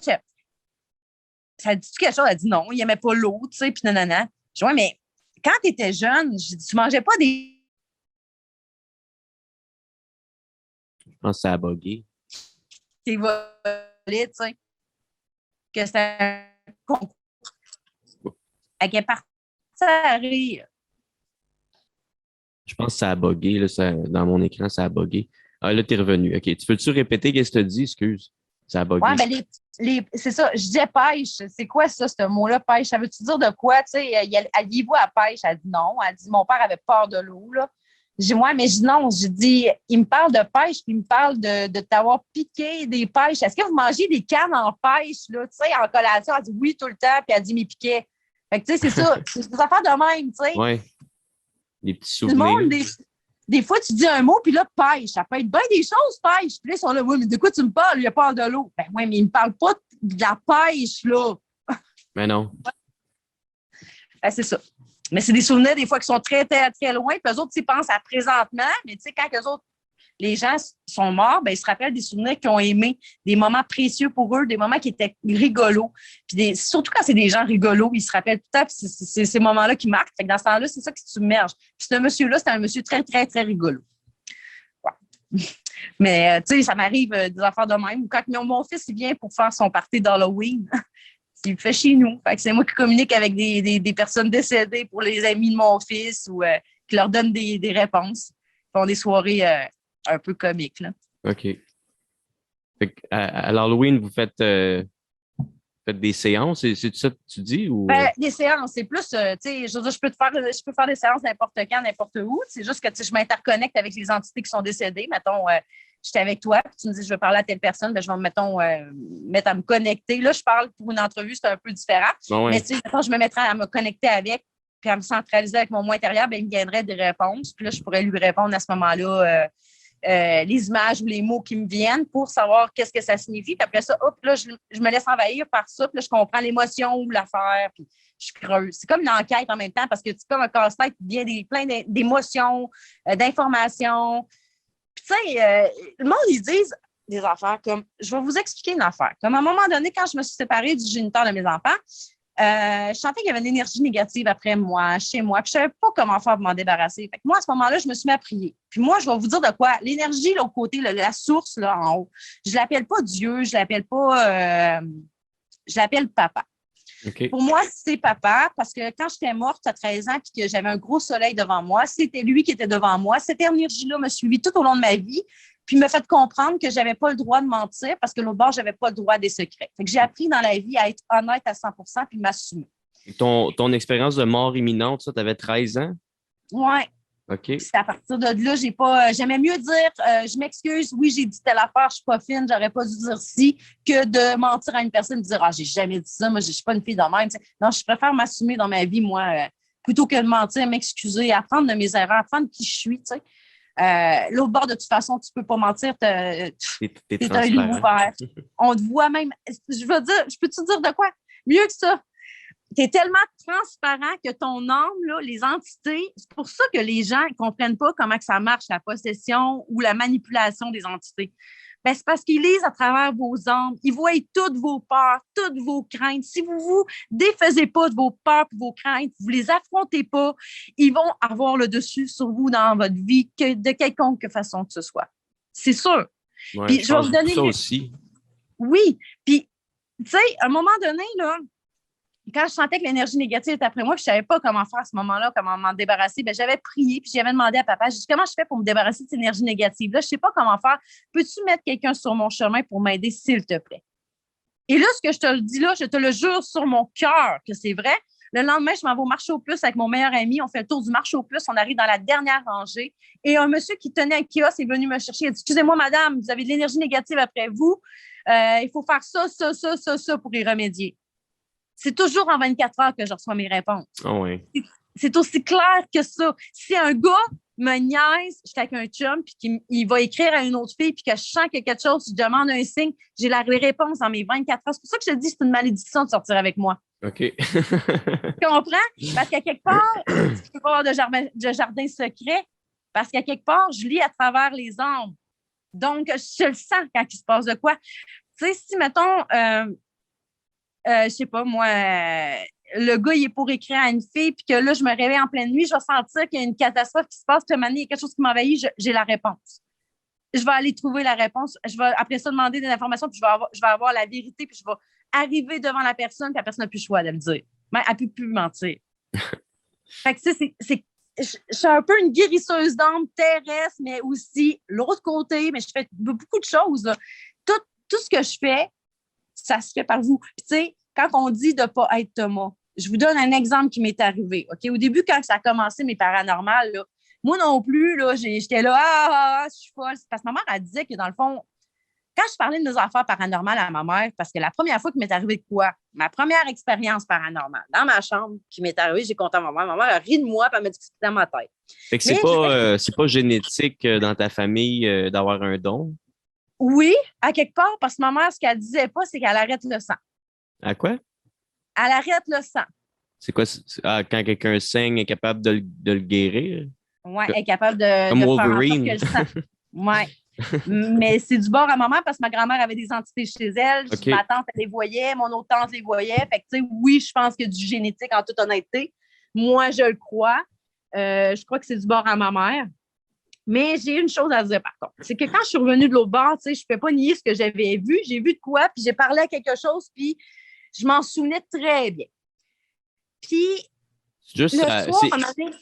ça dit-tu quelque chose? Elle dit non, il n'aimait pas l'eau, tu sais, puis nanana. Je dis, ouais, mais quand tu étais jeune, tu ne mangeais pas Je pense que ça a bugué. des volets, tu sais, que c'était un concours. Elle est partie à rire. Je pense que ça a bugué. Là, dans mon écran, ça a bugué. Ah, là, t'es revenu. OK. Tu peux-tu répéter qu'est-ce que tu as dit? Excuse. Ça a bugué. Ouais, ben c'est ça. Je disais pêche. C'est quoi ça, ce mot-là, pêche? Ça veut-tu dire de quoi? Tu sais, elle y voit à pêche. Elle dit non. Elle dit mon père avait peur de l'eau, là. Je dis, ouais, mais je dis non. Je dis, il me parle de pêche, puis il me parle de t'avoir piqué des pêches. Est-ce que vous mangez des cannes en pêche, là? Tu sais, en collation? Elle dit oui, tout le temps, puis elle dit mes piquets. Fait que, tu sais, c'est ça. C'est des affaires de même, tu sais. Ouais. Des petits Le monde, souvenirs. des fois, tu dis un mot, puis là, pêche. Ça peut être bien des choses, pêche. Puis là, ils sont là, oui, mais de quoi tu me parles? Il a peur de l'eau. Ben oui, mais il ne me parle pas de la pêche, là. Mais non. Ben, c'est ça. Mais c'est des souvenirs, des fois, qui sont très, très, très loin. Puis eux autres, ils pensent à présentement, mais tu sais, quand eux autres, les gens sont morts, ben, ils se rappellent des souvenirs qu'ils ont aimés, des moments précieux pour eux, des moments qui étaient rigolos. Puis surtout quand c'est des gens rigolos, ils se rappellent tout le temps, puis c'est ces moments-là qui marquent. Fait que dans ce temps-là, c'est ça qui se submerge. Puis ce monsieur-là, c'était un monsieur très, très, très rigolo. Ouais. Mais, tu sais, ça m'arrive des affaires de même. Quand mon fils, il vient pour faire son party d'Halloween, il le fait chez nous. Fait que c'est moi qui communique avec des personnes décédées pour les amis de mon fils ou qui leur donne des réponses. Ils font des soirées un peu comiques, là. OK. Fait à l'Halloween, vous faites des séances, c'est ça que tu dis? Ou... Des séances, c'est plus, tu sais, je veux dire, je peux faire des séances n'importe quand, n'importe où. C'est juste que je m'interconnecte avec les entités qui sont décédées. Mettons, j'étais avec toi, puis tu me dis, je veux parler à telle personne, ben, je vais, mettons, mettre à me connecter. Là, je parle pour une entrevue, c'est un peu différent. Ouais. Mais, tu sais, mettons, je me mettrais à me connecter avec, puis à me centraliser avec mon moi intérieur, ben, il me viendrait des réponses. Puis là, je pourrais lui répondre à ce moment-là. Les images ou les mots qui me viennent pour savoir qu'est-ce que ça signifie. Puis après ça, hop, là, je me laisse envahir par ça. Puis là, je comprends l'émotion ou l'affaire. Puis je creuse. C'est comme une enquête en même temps parce que c'est comme un casse-tête qui vient plein d'émotions, d'informations. Puis tu sais, le monde, ils disent des affaires comme, je vais vous expliquer une affaire. Comme à un moment donné, quand je me suis séparée du géniteur de mes enfants, je sentais qu'il y avait une énergie négative après moi, chez moi, puis je ne savais pas comment faire pour m'en débarrasser. Fait que moi, à ce moment-là, je me suis mis à prier. Puis moi, je vais vous dire de quoi. L'énergie, l'autre côté, la source, là, en haut, je ne l'appelle pas Dieu, je ne l'appelle pas... je l'appelle papa. Okay. Pour moi, c'est papa, parce que quand j'étais morte à 13 ans et que j'avais un gros soleil devant moi, c'était lui qui était devant moi. Cette énergie-là me suivit tout au long de ma vie, puis me fait comprendre que je n'avais pas le droit de mentir parce que l'autre bord, je n'avais pas le droit des secrets. Fait que j'ai appris dans la vie à être honnête à 100 puis m'assumer. Ton expérience de mort imminente, ça, tu avais 13 ans? Oui. OK. C'est à partir de là, j'aimais mieux dire je m'excuse, oui, j'ai dit telle affaire, je suis pas fine, j'aurais pas dû dire ci, que de mentir à une personne et dire j'ai jamais dit ça, moi, je suis pas une fille de même. T'sais. Non, je préfère m'assumer dans ma vie, moi, plutôt que de mentir, m'excuser, apprendre de mes erreurs, apprendre qui je suis. L'autre bord, de toute façon, tu peux pas mentir, t'es un livre ouvert. On te voit même, je veux dire, je peux te dire de quoi? Mieux que ça. Tu es tellement transparent que ton âme, là, les entités, c'est pour ça que les gens ne comprennent pas comment que ça marche, la possession ou la manipulation des entités. Ben, c'est parce qu'ils lisent à travers vos âmes, ils voient toutes vos peurs, toutes vos craintes. Si vous ne vous défaisez pas de vos peurs et vos craintes, vous ne les affrontez pas, ils vont avoir le dessus sur vous dans votre vie de quelconque façon que ce soit. C'est sûr. Ouais, puis, je vais vous donner ça aussi. Oui. Puis, tu sais, à un moment donné, là, quand je sentais que l'énergie négative était après moi, puis je ne savais pas comment faire à ce moment-là, comment m'en débarrasser, bien, j'avais prié, puis j'avais demandé à papa, j'ai dit, comment je fais pour me débarrasser de cette énergie négative-là? Je ne sais pas comment faire. Peux-tu mettre quelqu'un sur mon chemin pour m'aider, s'il te plaît? Et là, ce que je te le dis là, je te le jure sur mon cœur que c'est vrai. Le lendemain, je m'en vais au marché aux puces avec mon meilleur ami. On fait le tour du marché aux puces. On arrive dans la dernière rangée. Et un monsieur qui tenait un kiosque est venu me chercher. Il a dit, excusez-moi, madame, vous avez de l'énergie négative après vous. Il faut faire ça pour y remédier. C'est toujours en 24 heures que je reçois mes réponses. Ah ouais. C'est aussi clair que ça. Si un gars me niaise, je suis avec un chum, puis qu'il va écrire à une autre fille, puis que je sens qu'il y a quelque chose, je demande un signe, j'ai la réponse dans mes 24 heures. C'est pour ça que je te dis que c'est une malédiction de sortir avec moi. OK. Tu comprends? Parce qu'à quelque part, tu peux pas avoir de jardin secret, parce qu'à quelque part, je lis à travers les ombres. Donc, je le sens quand il se passe de quoi. Tu sais, si, mettons, je sais pas, moi, le gars, il est pour écrire à une fille, puis que là, je me réveille en pleine nuit, je vais sentir qu'il y a une catastrophe qui se passe, puis à un moment donné, il y a quelque chose qui m'envahit, j'ai la réponse. Je vais aller trouver la réponse. Je vais après ça demander des informations, puis je vais avoir la vérité, puis je vais arriver devant la personne, puis la personne n'a plus le choix de me dire. Mais elle ne peut plus mentir. Fait que, tu sais, je suis un peu une guérisseuse d'âme terrestre, mais aussi l'autre côté, mais je fais beaucoup de choses. Là. Tout ce que je fais, ça se fait par vous. Puis, tu sais, quand on dit de ne pas être Thomas, je vous donne un exemple qui m'est arrivé. OK? Au début, quand ça a commencé, mes paranormales, là, moi non plus, là, j'étais là, je suis folle. Parce que ma mère, elle disait que dans le fond, quand je parlais de mes affaires paranormales à ma mère, parce que la première fois qu'il m'est arrivé de quoi? Ma première expérience paranormale, dans ma chambre, qui m'est arrivée, j'ai compté à ma mère. Ma mère a ri de moi, puis elle m'a dit que c'était dans ma tête. Fait que Mais c'est pas génétique dans ta famille d'avoir un don. oui, à quelque part, parce que ma mère, ce qu'elle disait pas, c'est qu'elle arrête le sang. À quoi? Elle arrête le sang. C'est quoi? Quand quelqu'un saigne, est capable de le guérir? Oui, Co- elle est capable Comme de faire en sorte que Wolverine. le sang. Oui. Mais c'est du bord à maman parce que ma grand-mère avait des entités chez elle. OK. Ma tante, elle les voyait. Mon autre tante les voyait. Fait que, tu sais, oui, je pense qu'il y a du génétique en toute honnêteté. Moi, je le crois. Je crois que c'est du bord à ma mère. Mais j'ai une chose à dire, par contre. C'est que quand je suis revenue de l'autre bord, tu sais, je ne peux pas nier ce que j'avais vu. J'ai vu de quoi, puis j'ai parlé à quelque chose, puis je m'en souvenais très bien. Puis, Juste, le soir, à un moment donné,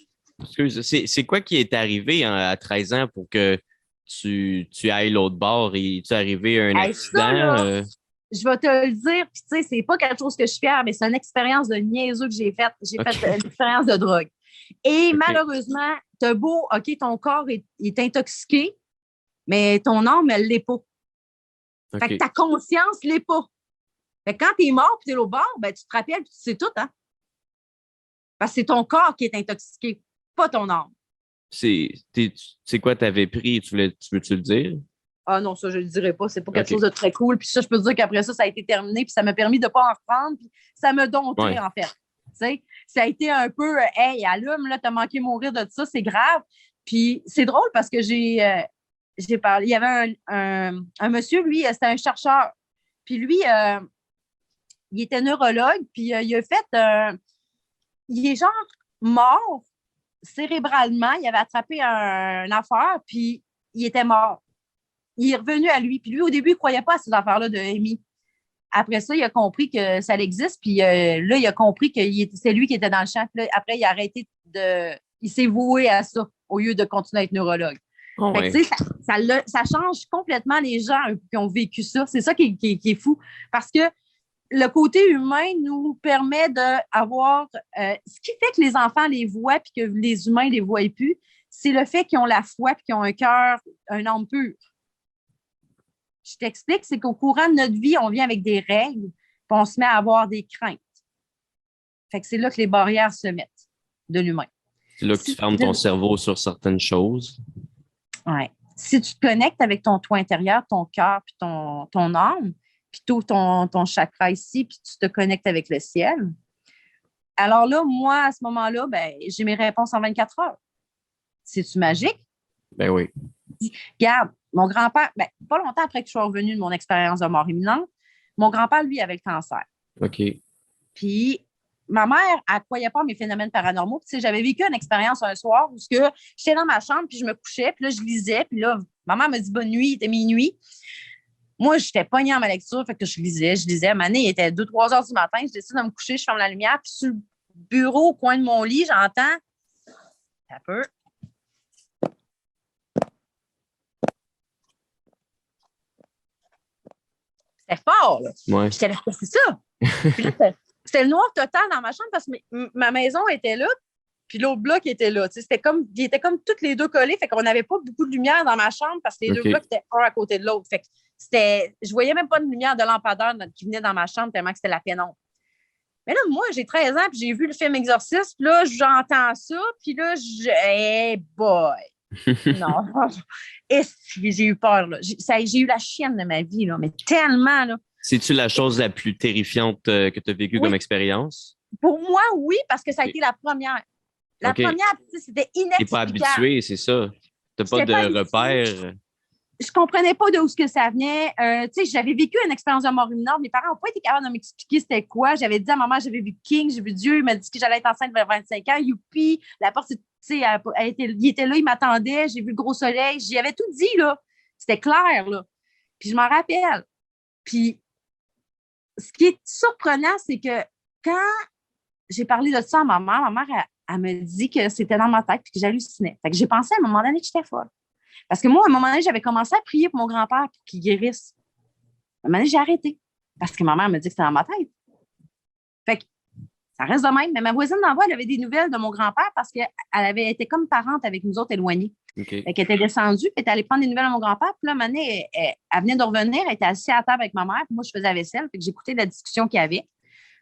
excuse, c'est quoi qui est arrivé à 13 ans pour que tu ailles l'autre bord et tu es arrivé à un hey, ça, accident? là, je vais te le dire, puis tu sais, c'est pas quelque chose que je suis fière, mais c'est une expérience de niaiseux que j'ai faite. J'ai fait OK. une expérience de drogue. Et OK. malheureusement, t'as beau, OK, ton corps est intoxiqué, mais ton âme, elle l'est pas. Fait que OK. ta conscience l'est pas. Fait que quand t'es mort puis t'es au bord, ben, tu te rappelles puis tu sais tout, hein? Parce que c'est ton corps qui est intoxiqué, pas ton âme. C'est quoi t'avais pris? Tu veux-tu le dire? Ah non, ça, je ne le dirai pas. C'est pas quelque chose OK. de très cool. Puis ça, je peux te dire qu'après ça, ça a été terminé. Puis ça m'a permis de ne pas en reprendre. Puis ça m'a dompté, Ouais. en fait. Tu sais, ça a été un peu, hey, allume, là, t'as manqué mourir de ça, c'est grave. Puis c'est drôle parce que j'ai parlé. Il y avait un monsieur, lui, c'était un chercheur. Puis lui, il était neurologue. Puis il a fait, il est genre mort cérébralement. Il avait attrapé une affaire. Puis il était mort. Il est revenu à lui. Puis lui, au début, il ne croyait pas à ces affaires-là de Amy. Après ça, il a compris que ça existe. Puis là, il a compris que c'est lui qui était dans le champ. Puis là, après, il a arrêté de. Il s'est voué à ça au lieu de continuer à être neurologue. Oh, Fait que, ouais. tu sais, ça change complètement les gens qui ont vécu ça. C'est ça qui est fou. Parce que le côté humain nous permet d'avoir. Ce qui fait que les enfants les voient puis que les humains ne les voient plus, c'est le fait qu'ils ont la foi puis qu'ils ont un cœur, un âme pur. Je t'explique, c'est qu'au courant de notre vie, on vient avec des règles, puis on se met à avoir des craintes. Fait que c'est là que les barrières se mettent de l'humain. C'est là que tu fermes ton cerveau sur certaines choses. Ouais. Si tu te connectes avec ton toi intérieur, ton cœur, puis ton âme, puis tout ton chakra ici, puis tu te connectes avec le ciel, alors là, moi, à ce moment-là, ben, j'ai mes réponses en 24 heures. C'est-tu magique? Ben oui. Regarde, mon grand-père, ben, pas longtemps après que je sois revenue de mon expérience de mort imminente, mon grand-père, lui, avait le cancer. OK. Puis, ma mère, elle ne croyait pas à mes phénomènes paranormaux. Puis, j'avais vécu une expérience un soir où j'étais dans ma chambre, puis je me couchais, puis là, je lisais, puis là, ma mère me dit bonne nuit, il était minuit. Moi, j'étais pognée en ma lecture, fait que je lisais. À un moment donné, il était 2-3 heures du matin, je décide de me coucher, je ferme la lumière, puis sur le bureau, au coin de mon lit, j'entends un peu. C'était fort, là. Ouais. J'étais là, c'est ça. Puis là, c'était le noir total dans ma chambre parce que ma maison était là, puis l'autre bloc était là. Tu sais, ils étaient comme tous les deux collés, fait qu'on n'avait pas beaucoup de lumière dans ma chambre parce que les deux blocs étaient un à côté de l'autre. Fait que je voyais même pas de lumière de lampadaire qui venait dans ma chambre tellement que c'était la pénombre. Mais là, moi, j'ai 13 ans, puis j'ai vu le film Exorciste, puis là, j'entends ça, puis là, hey boy! Non. Et j'ai eu peur, là. J'ai eu la chienne de ma vie, là, mais tellement, là. C'est-tu la chose la plus terrifiante que tu as vécue comme expérience? Pour moi, oui, parce que ça a été la première. La première, c'était inexplicable. Tu n'es pas habitué, c'est ça. Tu n'as pas de repères. Je comprenais pas d'où que ça venait. J'avais vécu une expérience de mort imminente. Mes parents n'ont pas été capables de m'expliquer c'était quoi. J'avais dit à maman, j'avais vu King, j'ai vu Dieu. Il m'a dit que j'allais être enceinte vers 25 ans. Youpi! La porte, il était là, il m'attendait. J'ai vu le gros soleil. J'y avais tout dit, là. C'était clair, là. Puis je m'en rappelle. Puis ce qui est surprenant, c'est que quand j'ai parlé de ça à ma mère, elle me dit que c'était dans ma tête et que j'hallucinais. Fait que j'ai pensé à un moment donné que j'étais folle. Parce que moi, à un moment donné, j'avais commencé à prier pour mon grand-père pour qu'il guérisse. À un moment donné, j'ai arrêté. Parce que ma mère me dit que c'était dans ma tête. Fait que ça reste de même. Mais ma voisine d'en bas, elle avait des nouvelles de mon grand-père parce qu'elle avait été comme parente avec nous autres éloignés. Okay. Fait qu'elle était descendue, puis elle était allée prendre des nouvelles de mon grand-père. Puis là, à un moment donné, elle venait de revenir, elle était assise à la table avec ma mère, puis moi, je faisais la vaisselle, puis j'écoutais la discussion qu'il y avait.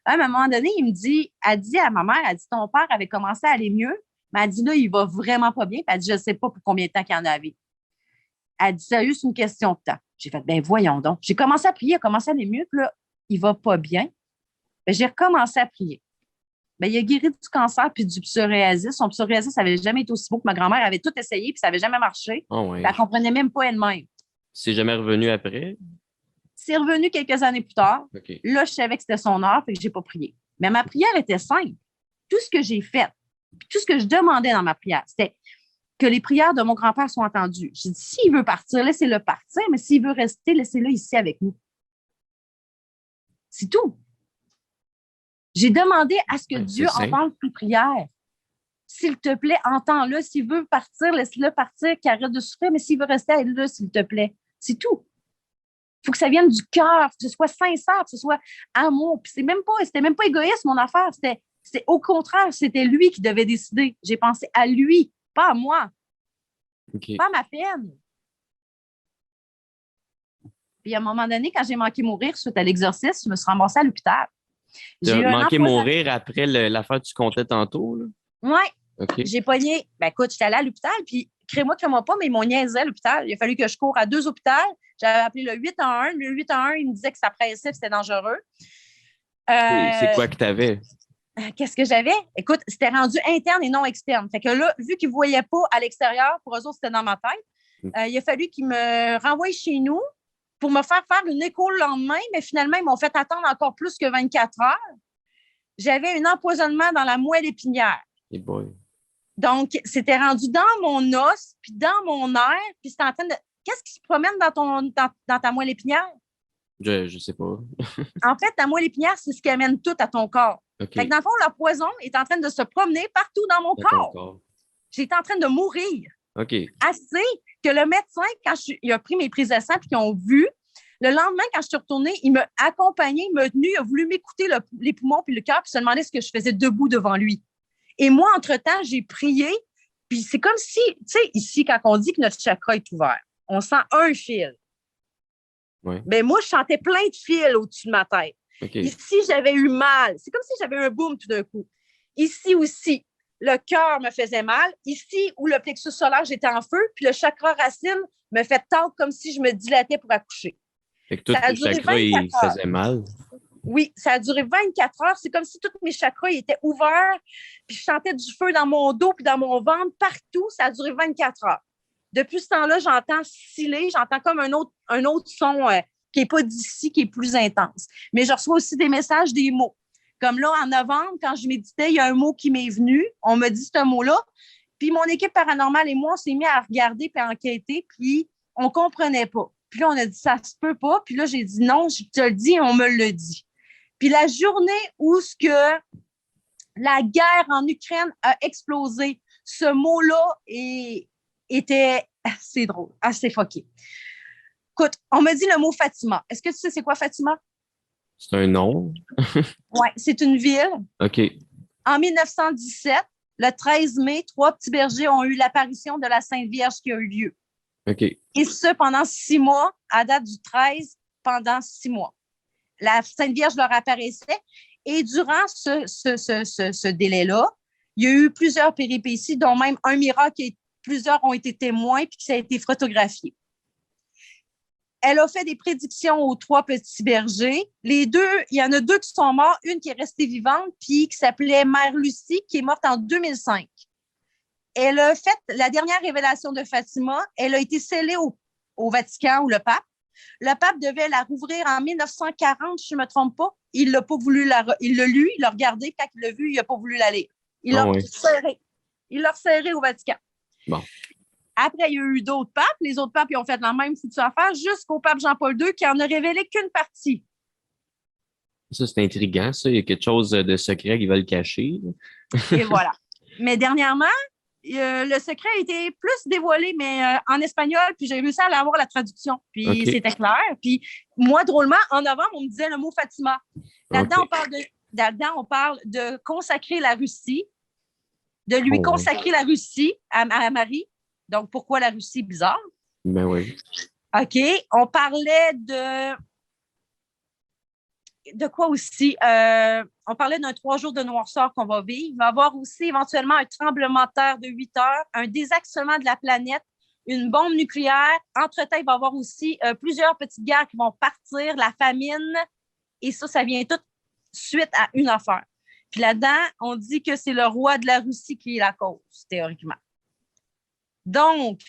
À un moment donné, elle dit à ma mère, elle dit, ton père avait commencé à aller mieux, mais elle dit, là, il va vraiment pas bien. Puis elle dit, je ne sais pas pour combien de temps qu'il en avait. Elle dit, sérieux, c'est une question de temps. J'ai fait, ben voyons donc. J'ai commencé à prier, il a commencé à aller mieux, puis là, il va pas bien. Ben, j'ai recommencé à prier. Ben, il a guéri du cancer puis du psoriasis. Son psoriasis, ça n'avait jamais été aussi beau que ma grand-mère avait tout essayé, puis ça n'avait jamais marché. Oh, ouais. Elle ne comprenait même pas elle-même. C'est jamais revenu après? C'est revenu quelques années plus tard. Okay. Là, je savais que c'était son heure, fait que je n'ai pas prié. Mais ma prière était simple. Tout ce que j'ai fait, tout ce que je demandais dans ma prière, c'était que les prières de mon grand-père soient entendues. J'ai dit, s'il veut partir, laissez-le partir, mais s'il veut rester, laissez-le ici avec nous. C'est tout. J'ai demandé à ce que Dieu entende tes prières. S'il te plaît, entends-le. S'il veut partir, laisse-le partir, qu'il arrête de souffrir, mais s'il veut rester, aide-le, s'il te plaît. C'est tout. Il faut que ça vienne du cœur, que ce soit sincère, que ce soit amour. Puis c'était même pas égoïste, mon affaire. C'était au contraire, c'était lui qui devait décider. J'ai pensé à lui, pas à moi. Okay. Pas à ma peine. Puis à un moment donné, quand j'ai manqué mourir suite à l'exorcisme, je me suis ramassée à l'hôpital. Tu as manqué mourir après l'affaire que tu comptais tantôt? Oui. Okay. J'ai pogné. Ben écoute, j'étais allée à l'hôpital, puis crée-moi pas, mais ils m'ont niaisé à l'hôpital. Il a fallu que je cours à 2 hôpitaux. J'avais appelé le 811. Le 811, il me disait que ça pressait, que c'était dangereux. C'est quoi que tu avais? Qu'est-ce que j'avais? Écoute, c'était rendu interne et non externe. Fait que là, vu qu'ils ne voyaient pas à l'extérieur, pour eux autres, c'était dans ma tête. Il a fallu qu'ils me renvoient chez nous pour me faire une écho le lendemain, mais finalement, ils m'ont fait attendre encore plus que 24 heures. J'avais un empoisonnement dans la moelle épinière. Hey boy. Donc, c'était rendu dans mon os, puis dans mon air, puis c'était en train de... Qu'est-ce qui se promène dans ta moelle épinière? Je sais pas. En fait, ta moelle épinière, c'est ce qui amène tout à ton corps. Okay. Fait que dans le fond, le poison est en train de se promener partout dans mon corps. J'étais en train de mourir. Okay. Assez que le médecin, quand il a pris mes prises de sang et qu'ils ont vu, le lendemain, quand je suis retournée, il m'a accompagnée, il m'a tenue, il a voulu m'écouter les poumons puis le cœur puis se demander ce que je faisais debout devant lui. Et moi, entre-temps, j'ai prié, puis c'est comme si, tu sais, ici, quand on dit que notre chakra est ouvert, on sent un fil. Ouais. Mais moi, je sentais plein de fils au-dessus de ma tête. Okay. Ici, j'avais eu mal. C'est comme si j'avais un boom tout d'un coup. Ici aussi, le cœur me faisait mal. Ici, où le plexus solaire, j'étais en feu, puis le chakra racine me fait tendre comme si je me dilatais pour accoucher. Fait que tout le chakra, il faisait mal. Oui, ça a duré 24 heures. C'est comme si tous mes chakras étaient ouverts, puis je sentais du feu dans mon dos puis dans mon ventre, partout. Ça a duré 24 heures. Depuis ce temps-là, j'entends sciller, j'entends comme un autre son qui n'est pas d'ici, qui est plus intense. Mais je reçois aussi des messages, des mots. Comme là, en novembre, quand je méditais, il y a un mot qui m'est venu. On me dit ce mot-là. Puis mon équipe paranormale et moi, on s'est mis à regarder puis à enquêter, puis on ne comprenait pas. Puis là, on a dit, ça se peut pas. Puis là, j'ai dit, non, je te le dis et on me le dit. Puis la journée où la guerre en Ukraine a explosé, ce mot-là était assez drôle, assez fucké. Écoute, on m'a dit le mot Fatima. Est-ce que tu sais c'est quoi Fatima? C'est un nom? Oui, c'est une ville. OK. En 1917, le 13 mai, 3 petits bergers ont eu l'apparition de la Sainte Vierge qui a eu lieu. OK. Et ce, pendant 6 mois, à date du 13, pendant 6 mois. La Sainte Vierge leur apparaissait. Et durant ce délai-là, il y a eu plusieurs péripéties, dont même un miracle et plusieurs ont été témoins puis que ça a été photographié. Elle a fait des prédictions aux 3 petits bergers. Les deux, il y en a 2 qui sont morts, une qui est restée vivante, puis qui s'appelait Mère Lucie, qui est morte en 2005. Elle a fait la dernière révélation de Fatima. Elle a été scellée au Vatican, ou le pape. Le pape devait la rouvrir en 1940, si je ne me trompe pas. Il l'a pas voulu il l'a lu, il l'a regardé, quand il l'a vu, il n'a pas voulu la lire. Il l'a serré. Il l'a resserré au Vatican. Bon. Après, il y a eu d'autres papes. Les autres papes, ils ont fait la même foutue affaire jusqu'au pape Jean-Paul II qui en a révélé qu'une partie. Ça, c'est intriguant, ça. Il y a quelque chose de secret qu'ils veulent cacher. Et voilà. Mais dernièrement, le secret a été plus dévoilé, mais en espagnol, puis j'ai réussi à avoir la traduction. Puis c'était clair. Puis moi, drôlement, en novembre, on me disait le mot Fatima. Là-dedans, on parle de consacrer la Russie, de lui consacrer la Russie à Marie. Donc, pourquoi la Russie? Bizarre. Ben oui. OK. On parlait de quoi aussi? On parlait d'un 3 jours de noirceur qu'on va vivre. Il va y avoir aussi éventuellement un tremblement de terre de 8 heures, un désaxement de la planète, une bombe nucléaire. Entre-temps, il va y avoir aussi plusieurs petites guerres qui vont partir, la famine. Et ça vient tout suite à une affaire. Puis là-dedans, on dit que c'est le roi de la Russie qui est la cause, théoriquement. Donc,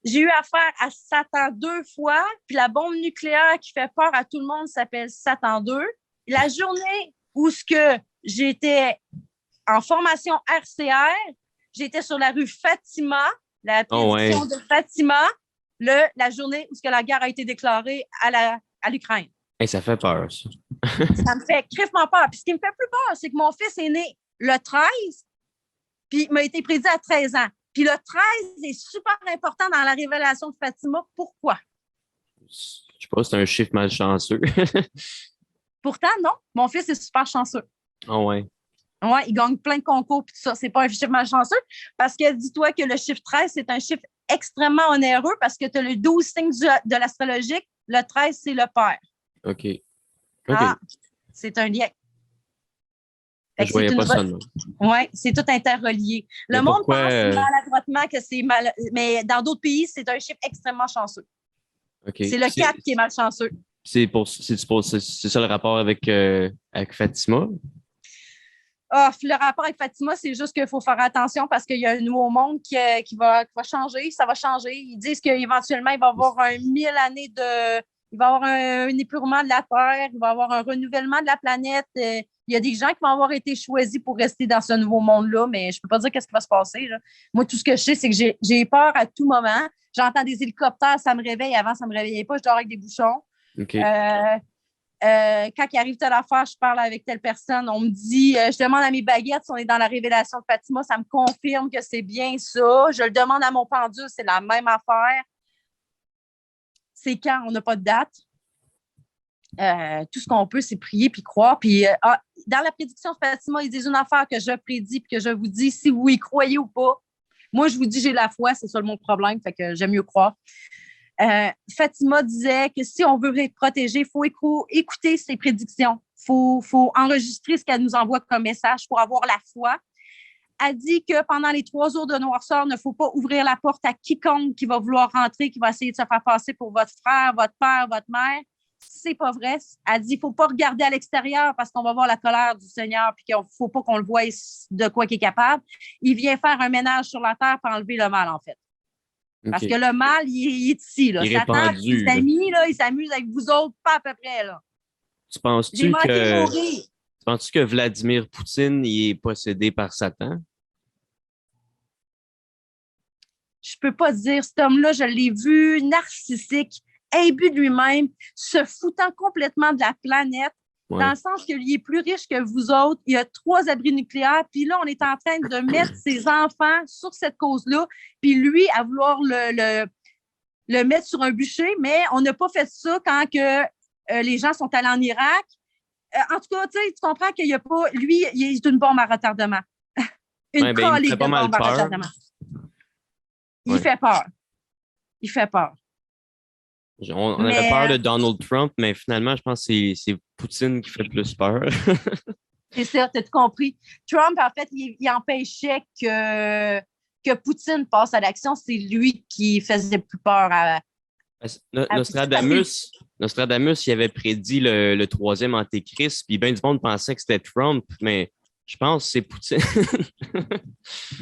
j'ai eu affaire à Satan 2 fois, puis la bombe nucléaire qui fait peur à tout le monde s'appelle Satan 2. La journée où j'étais en formation RCR, j'étais sur la rue Fatima, la prédiction de Fatima, la journée où la guerre a été déclarée à l'Ukraine. Hey, ça fait peur, ça. Ça me fait crèvement peur. Puis ce qui me fait plus peur, c'est que mon fils est né le 13, puis il m'a été prédit à 13 ans. Puis le 13 est super important dans la révélation de Fatima. Pourquoi? Je sais pas, c'est un chiffre malchanceux. Pourtant, non. Mon fils est super chanceux. Ah ouais. Ouais, il gagne plein de concours puis tout ça. C'est pas un chiffre malchanceux parce que dis-toi que le chiffre 13, c'est un chiffre extrêmement onéreux parce que tu as le 12 signes de l'astrologique. Le 13, c'est le père. OK. Ah, c'est un lien. Je voyais pas ça, non. Oui, c'est tout interrelié. Le monde pense maladroitement que c'est mal, mais dans d'autres pays, c'est un chiffre extrêmement chanceux. Okay. C'est le 4 qui est malchanceux. C'est ça le rapport avec Fatima? Le rapport avec Fatima, c'est juste qu'il faut faire attention parce qu'il y a un nouveau monde qui va changer. Ça va changer. Ils disent qu'éventuellement, il va y avoir 1000 années de... Il va y avoir un épurement de la Terre. Il va y avoir un renouvellement de la planète. Il y a des gens qui vont avoir été choisis pour rester dans ce nouveau monde-là, mais je ne peux pas dire qu'est-ce qui va se passer. Là. Moi, tout ce que je sais, c'est que j'ai peur à tout moment. J'entends des hélicoptères, ça me réveille. Avant, ça ne me réveillait pas. Je dors avec des bouchons. Okay. Quand il arrive telle affaire, je parle avec telle personne. On me dit, je demande à mes baguettes si on est dans la révélation de Fatima. Ça me confirme que c'est bien ça. Je le demande à mon pendule, c'est la même affaire. C'est quand on n'a pas de date. Tout ce qu'on peut, c'est prier puis croire. Puis, dans la prédiction de Fatima, ils disent une affaire que je prédis puis que je vous dis si vous y croyez ou pas. Moi, je vous dis j'ai la foi, c'est ça mon problème, fait que j'aime mieux croire. Fatima disait que si on veut être protégé, il faut écouter ses prédictions. Il faut enregistrer ce qu'elle nous envoie comme message pour avoir la foi. Elle dit que pendant les 3 jours de noirceur, il ne faut pas ouvrir la porte à quiconque qui va vouloir rentrer, qui va essayer de se faire passer pour votre frère, votre père, votre mère. C'est pas vrai. Elle dit qu'il ne faut pas regarder à l'extérieur parce qu'on va voir la colère du Seigneur et qu'il ne faut pas qu'on le voie de quoi qu'il est capable. Il vient faire un ménage sur la terre pour enlever le mal, en fait. Okay. Parce que le mal, il est ici. Là. Il est répandu. Ses amis, là, il s'amuse avec vous autres, pas à peu près. Là. Tu penses-tu que Vladimir Poutine il est possédé par Satan? Je peux pas dire. Cet homme-là, je l'ai vu narcissique, imbu de lui-même, se foutant complètement de la planète, dans le sens qu'il est plus riche que vous autres. Il y a 3 abris nucléaires. Puis là, on est en train de mettre ses enfants sur cette cause-là. Puis lui, à vouloir le mettre sur un bûcher, mais on n'a pas fait ça quand que, les gens sont allés en Irak. En tout cas, tu comprends qu'il n'y a pas. Lui, il est une bombe à retardement. Une Ben, il me fait colique pas de mal bombe à peur. retardement. Il Ouais. fait peur. Il fait peur. On avait peur Mais de Donald Trump, mais finalement, je pense que c'est Poutine qui fait le plus peur. c'est ça, tu as compris. Trump, en fait, il empêchait que Poutine passe à l'action. C'est lui qui faisait plus peur à Poutine. Nostradamus, il avait prédit le troisième antéchrist, puis bien du monde pensait que c'était Trump, mais je pense que c'est Poutine.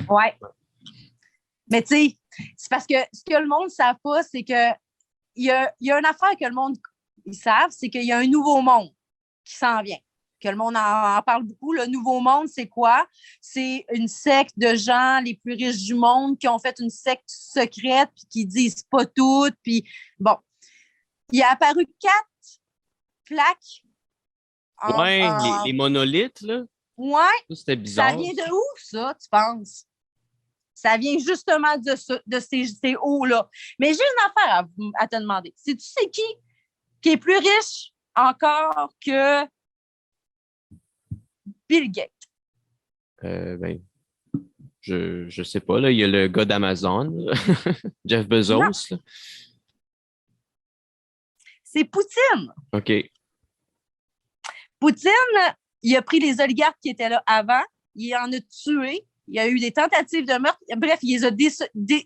Ouais. Mais tu sais, c'est parce que ce que le monde ne sait pas, c'est que il y a une affaire que le monde ils savent, c'est qu'il y a un nouveau monde qui s'en vient. Que le monde en parle beaucoup. Le nouveau monde, c'est quoi? C'est une secte de gens les plus riches du monde qui ont fait une secte secrète puis qui disent pas tout. Puis bon, il a apparu 4 plaques Ouais, les monolithes, là, Ouais, ça, c'était ça bizarre. vient de où, ça, tu penses? Ça vient justement de ces hauts-là. Mais j'ai une affaire à te demander. Sais-tu c'est qui est plus riche encore que Bill Gates? Ben, je sais pas, là, il y a le gars d'Amazon, là, Jeff Non, Bezos, là. c'est Poutine. OK. Poutine, il a pris les oligarques qui étaient là avant, il en a tué, il y a eu des tentatives de meurtre. Bref, il les a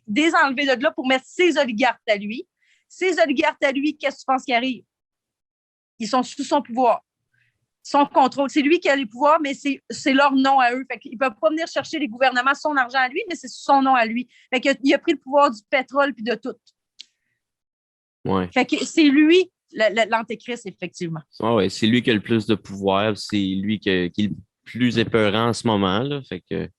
désenlevés de là pour mettre ses oligarques à lui. Ces oligarques à lui, qu'est-ce que tu penses qui arrive? Ils sont sous son pouvoir, son contrôle. C'est lui qui a les pouvoirs, mais c'est leur nom à eux. Fait qu'ils ne peuvent pas venir chercher les gouvernements son argent à lui, mais c'est son nom à lui. Fait qu'il a pris le pouvoir du pétrole puis de tout. Ouais. Fait que c'est lui l'antéchrist, effectivement. Ouais, c'est lui qui a le plus de pouvoir, c'est lui qui est le plus épeurant en ce moment, là. Fait que,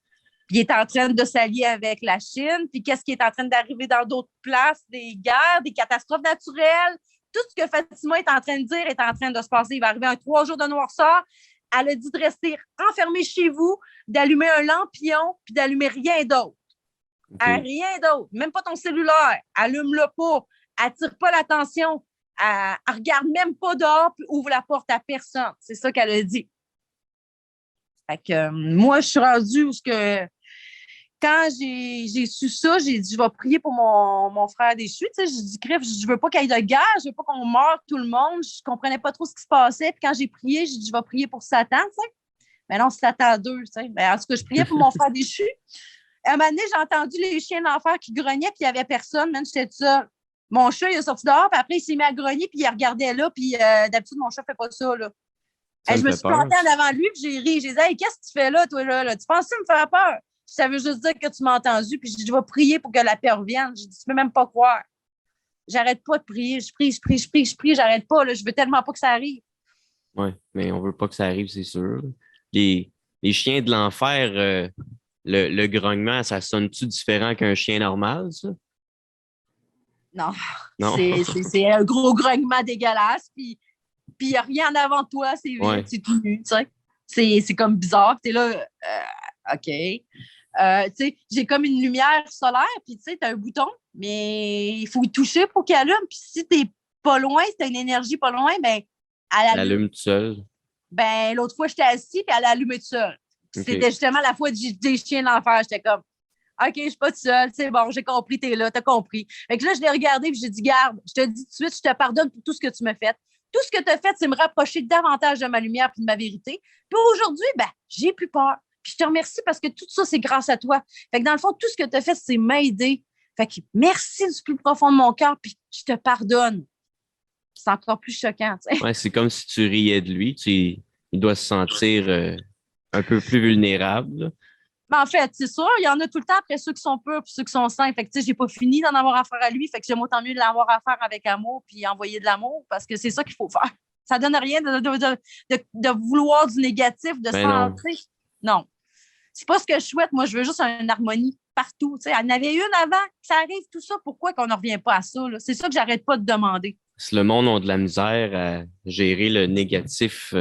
Puis il est en train de s'allier avec la Chine. Puis qu'est-ce qui est en train d'arriver dans d'autres places? Des guerres, des catastrophes naturelles. Tout ce que Fatima est en train de dire est en train de se passer. Il va arriver un 3 jours de noirceur. Elle a dit de rester enfermée chez vous, d'allumer un lampion, puis d'allumer rien d'autre. OK. Rien d'autre. Même pas ton cellulaire. Allume-le pas. Attire pas l'attention. Elle regarde même pas dehors, puis ouvre la porte à personne. C'est ça qu'elle a dit. Fait que moi, je suis rendue où que quand j'ai su ça, j'ai dit, je vais prier pour mon frère déchu. Tu sais, j'ai dit, Crif, je veux pas qu'il y ait de guerre, je veux pas qu'on meure tout le monde. Je comprenais pas trop ce qui se passait. Puis quand j'ai prié, j'ai dit, je vais prier pour Satan, tu sais. Mais non, c'est Satan 2, tu sais. Mais en tout cas, je priais pour mon frère déchu. À un moment donné, j'ai entendu les chiens d'enfer qui grognaient, puis il n'y avait personne. Même j'étais toute seule. Mon chat, il est sorti dehors, puis après, il s'est mis à grogner, puis il regardait là, puis d'habitude, mon chat ne fait pas ça, là. Ça Je me me fait suis peur. plantée en avant de lui, puis j'ai ri. J'ai dit, hey, qu'est-ce que tu fais là, toi, là? Tu penses me faire peur? Ça veut juste dire que tu m'as entendu, puis je vais prier pour que la paix revienne. J'ai dit, tu peux même pas croire. J'arrête pas de prier. Je prie, j'arrête pas. Là. Je veux tellement pas que ça arrive. Ouais, mais on veut pas que ça arrive, c'est sûr. Les chiens de l'enfer, le grognement, ça sonne-tu différent qu'un chien normal, ça? Non, Non? c'est un gros grognement dégueulasse, puis il n'y a rien en avant de toi, c'est vide, Ouais. c'est tout nu, tu sais. C'est comme bizarre, tu es là, OK. Tu sais, j'ai comme une lumière solaire, puis tu sais, tu as un bouton, mais il faut y toucher pour qu'il allume. Puis si tu n'es pas loin, si tu as une énergie pas loin, ben elle allume. L'allume tout seul. Ben, l'autre fois, j'étais assis, puis elle a allumé tout seul. OK. C'était justement la fois des chiens d'enfer. J'étais comme, OK, je suis pas toute seule, c'est bon, j'ai compris, t'es là, t'as compris. Fait que là, je l'ai regardé, puis j'ai dit, garde, je te dis tout de suite, je te pardonne pour tout ce que tu m'as fait. Tout ce que tu as fait, c'est me rapprocher davantage de ma lumière puis de ma vérité. Puis aujourd'hui, ben, j'ai plus peur. Puis je te remercie parce que tout ça, c'est grâce à toi. Fait que dans le fond, tout ce que tu as fait, c'est m'aider. Fait que merci du plus profond de mon cœur, puis je te pardonne. C'est encore plus choquant, tu sais. Ouais, c'est comme si tu riais de lui. Il doit se sentir un peu plus vulnérable, là. Mais en fait, c'est sûr, il y en a tout le temps après ceux qui sont purs puis ceux qui sont saints. Fait que, tu sais, j'ai pas fini d'en avoir affaire à lui. Fait que j'aime autant mieux de l'avoir affaire avec amour puis envoyer de l'amour parce que c'est ça qu'il faut faire. Ça donne rien de vouloir du négatif, de Ben non. sentir. Non. C'est pas ce que je souhaite. Moi, je veux juste une harmonie partout. Tu sais, il y en avait une avant, que ça arrive, tout ça. Pourquoi qu'on ne revient pas à ça? Là? C'est ça que j'arrête pas de demander. Si le monde a de la misère à gérer le négatif,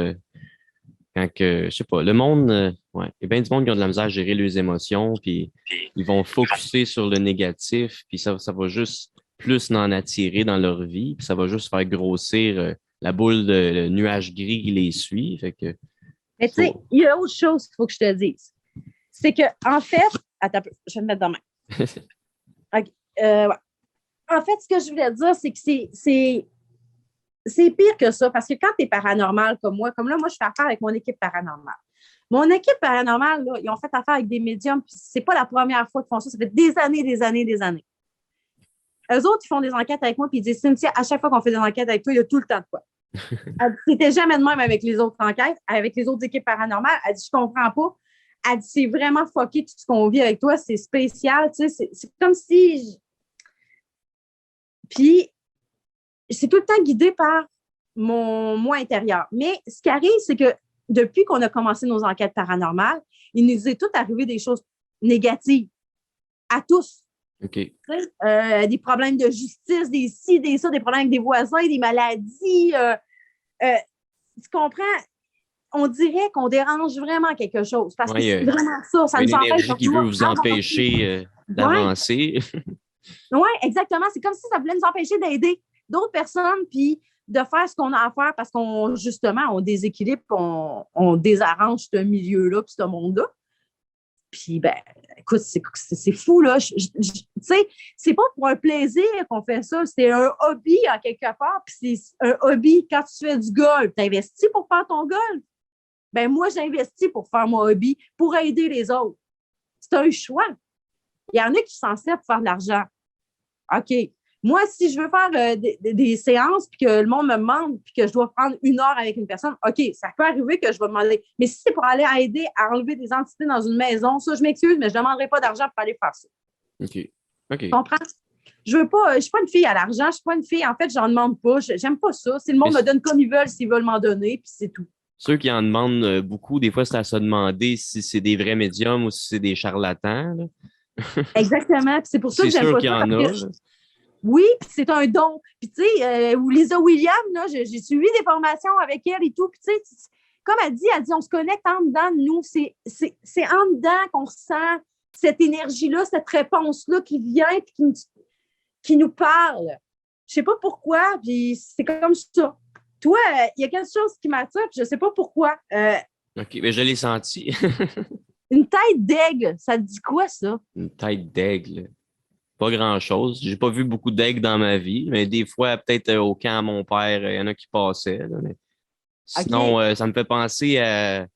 quand que, je sais pas, le monde, ouais, il y a bien du monde qui a de la misère à gérer leurs émotions, puis ils vont focuser sur le négatif, puis ça va juste plus en attirer dans leur vie, puis ça va juste faire grossir la boule de le nuage gris qui les suit. Fait que, Mais tu sais, il y a autre chose qu'il faut que je te dise. C'est que, en fait, attends un peu, je vais me mettre dans ma main. Okay. Ouais. En fait, ce que je voulais dire, c'est que c'est pire que ça, parce que quand tu es paranormal comme là, moi, je fais affaire avec mon équipe paranormale. Mon équipe paranormale, là, ils ont fait affaire avec des médiums, puis c'est pas la première fois qu'ils font ça, ça fait des années, des années, des années. Eux autres, ils font des enquêtes avec moi, puis ils disent, Cynthia, à chaque fois qu'on fait des enquêtes avec toi, il y a tout le temps de quoi. C'était jamais de même avec les autres enquêtes, avec les autres équipes paranormales. Elle dit, je comprends pas. Elle dit, c'est vraiment fucké tout ce qu'on vit avec toi, c'est spécial, tu sais, c'est comme si... Puis, c'est tout le temps guidé par mon moi intérieur. Mais ce qui arrive, c'est que depuis qu'on a commencé nos enquêtes paranormales, il nous est tout arrivé des choses négatives à tous. OK. Des problèmes de justice, des ci, des ça, des problèmes avec des voisins, des maladies. Tu comprends? On dirait qu'on dérange vraiment quelque chose parce que c'est vraiment ça. Ça nous empêche. Une énergie qui veut vous empêcher d'avancer. Oui, exactement. C'est comme si ça voulait nous empêcher d'aider d'autres personnes puis de faire ce qu'on a à faire parce qu'on, justement, on déséquilibre, on désarrange ce milieu-là puis ce monde-là. Puis, ben, écoute, c'est fou, là. Tu sais, c'est pas pour un plaisir qu'on fait ça. C'est un hobby, en quelque part. Puis c'est un hobby quand tu fais du golf. Tu investis pour faire ton golf. Ben moi, j'investis pour faire mon hobby, pour aider les autres. C'est un choix. Il y en a qui s'en servent pour faire de l'argent. OK. Moi, si je veux faire des séances puis que le monde me demande puis que je dois prendre 1 heure avec une personne, OK, ça peut arriver que je vais demander. Mais si c'est pour aller aider à enlever des entités dans une maison, ça, je m'excuse, mais je ne demanderai pas d'argent pour aller faire ça. OK. Tu comprends? Je ne suis pas une fille à l'argent, je ne suis pas une fille, en fait, je n'en demande pas. J'aime pas ça. Si le monde me donne comme ils veulent, s'ils veulent m'en donner, puis c'est tout. Ceux qui en demandent beaucoup, des fois, c'est à se demander si c'est des vrais médiums ou si c'est des charlatans. Là. Exactement. Puis c'est pour ça que j'aime pas ça. C'est sûr qu'il y en a. Oui, puis c'est un don. Puis tu sais, Lisa Williams, là, j'ai suivi des formations avec elle et tout. Puis tu sais, comme elle dit, on se connecte en dedans de nous. C'est en dedans qu'on sent cette énergie-là, cette réponse-là qui vient et qui nous parle. Je sais pas pourquoi, puis c'est comme ça. Toi, il y a quelque chose qui m'attire, puis je sais pas pourquoi. OK, mais je l'ai senti. Une tête d'aigle, ça te dit quoi, ça? Une tête d'aigle. Pas grand-chose. J'ai pas vu beaucoup d'aigles dans ma vie, mais des fois, peut-être au camp à mon père, il y en a qui passaient. Là, mais... Sinon, Okay. ça me fait penser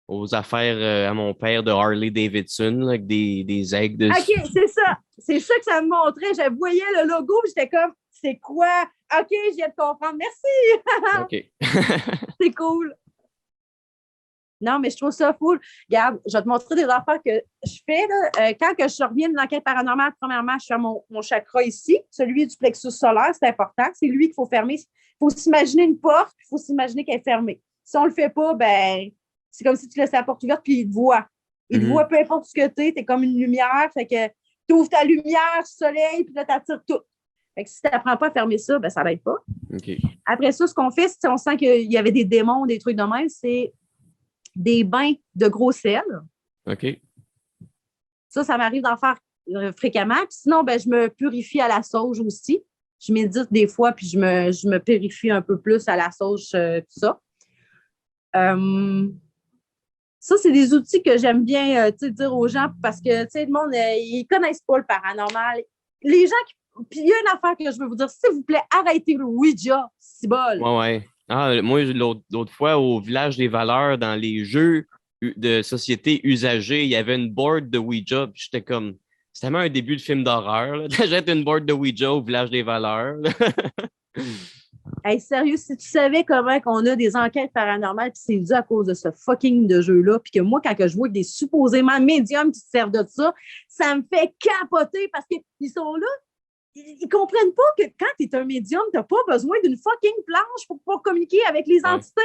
aux affaires à mon père de Harley Davidson, là, avec des aigles dessus. OK, c'est ça. C'est ça que ça me montrait. Je voyais le logo, j'étais comme, c'est quoi? OK, je viens de comprendre. Merci. OK. C'est cool. Non, mais je trouve ça cool. Regarde, je vais te montrer des affaires que je fais. Là. Quand que je reviens de l'enquête paranormale, premièrement, je fais mon chakra ici, celui du plexus solaire, c'est important. C'est lui qu'il faut fermer. Il faut s'imaginer une porte, il faut s'imaginer qu'elle est fermée. Si on ne le fait pas, ben c'est comme si tu laissais la porte ouverte, puis il te voit. Il te voit peu importe ce que tu es comme une lumière. Fait que tu ouvres ta lumière, soleil, puis là, tu attires tout. Fait que si tu n'apprends pas à fermer ça, ben ça n'aide pas. OK. Après ça, ce qu'on fait, si on sent qu'il y avait des démons, des trucs de même, c'est des bains de gros sel. OK. Ça m'arrive d'en faire fréquemment. Puis sinon, ben, je me purifie à la sauge aussi. Je médite des fois, puis je me purifie un peu plus à la sauge, tout ça. Ça, c'est des outils que j'aime bien dire aux gens parce que le monde, ils ne connaissent pas le paranormal. Les gens qui. Puis il y a une affaire que je veux vous dire, s'il vous plaît, arrêtez le Ouija, c'est bol. Ouais. Ah, moi, l'autre fois, au Village des Valeurs, dans les jeux de société usagés, il y avait une board de Ouija, puis j'étais comme... C'était tellement un début de film d'horreur. J'ai une board de Ouija au Village des Valeurs. Hey, sérieux, si tu savais comment qu'on a des enquêtes paranormales, puis c'est dû à cause de ce fucking de jeu-là, puis que moi, quand que je vois des supposément médiums qui se servent de ça, ça me fait capoter parce qu'ils sont là. Ils comprennent pas que quand tu es un médium, tu n'as pas besoin d'une fucking planche pour pouvoir communiquer avec les entités.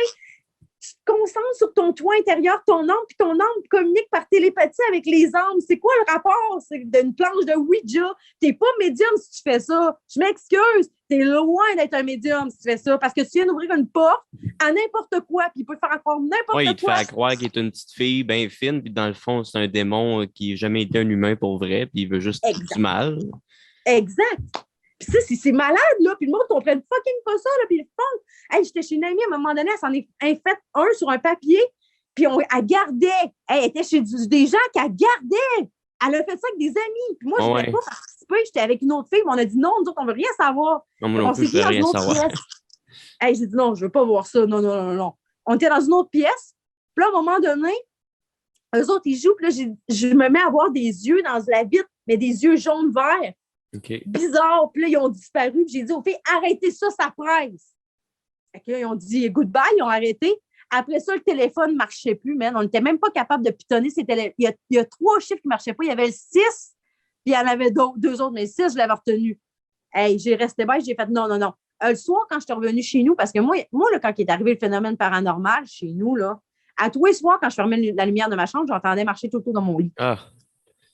Tu te concentres sur ton toit intérieur, ton âme, puis ton âme communique par télépathie avec les âmes. C'est quoi le rapport? C'est d'une planche de Ouija. Tu n'es pas médium si tu fais ça. Je m'excuse. Tu es loin d'être un médium si tu fais ça parce que tu viens d'ouvrir une porte à n'importe quoi, puis il peut te faire croire n'importe quoi. Il te fait croire qu'il est une petite fille bien fine, puis dans le fond, c'est un démon qui n'a jamais été un humain pour vrai, puis il veut juste du mal. Exact. Puis ça, c'est malade, là. Puis le monde ne comprenne fucking pas ça, là. Puis le fond, hey, j'étais chez une amie, à un moment donné, elle s'en est fait un sur un papier, puis elle gardait. Elle était chez des gens qu'elle gardait. Elle a fait ça avec des amis. Puis moi, je ne voulais pas participer. J'étais avec une autre fille, mais on a dit non, nous autres, on ne veut rien savoir. Non, moi non plus, je ne veux rien savoir. Hey, j'ai dit non, je ne veux pas voir ça. Non, non, non, non. On était dans une autre pièce. Puis là, à un moment donné, eux autres, ils jouent. Puis là, je me mets à voir des yeux dans la vitre, mais des yeux jaunes-verts. Okay. Bizarre. Puis là, ils ont disparu. Puis j'ai dit aux filles, arrêtez ça, ça presse. Fait que là, ils ont dit goodbye, ils ont arrêté. Après ça, le téléphone ne marchait plus, man. On n'était même pas capable de pitonner. Il y a 3 chiffres qui ne marchaient pas. Il y avait le 6, puis il y en avait 2 autres, mais le 6, je l'avais retenu. Hey, j'ai resté bête, j'ai fait non, non, non. Le soir, quand je suis revenue chez nous, parce que moi là, quand il est arrivé le phénomène paranormal chez nous, là, à tous les soirs, quand je fermais la lumière de ma chambre, j'entendais marcher tout autour de mon lit. Ah.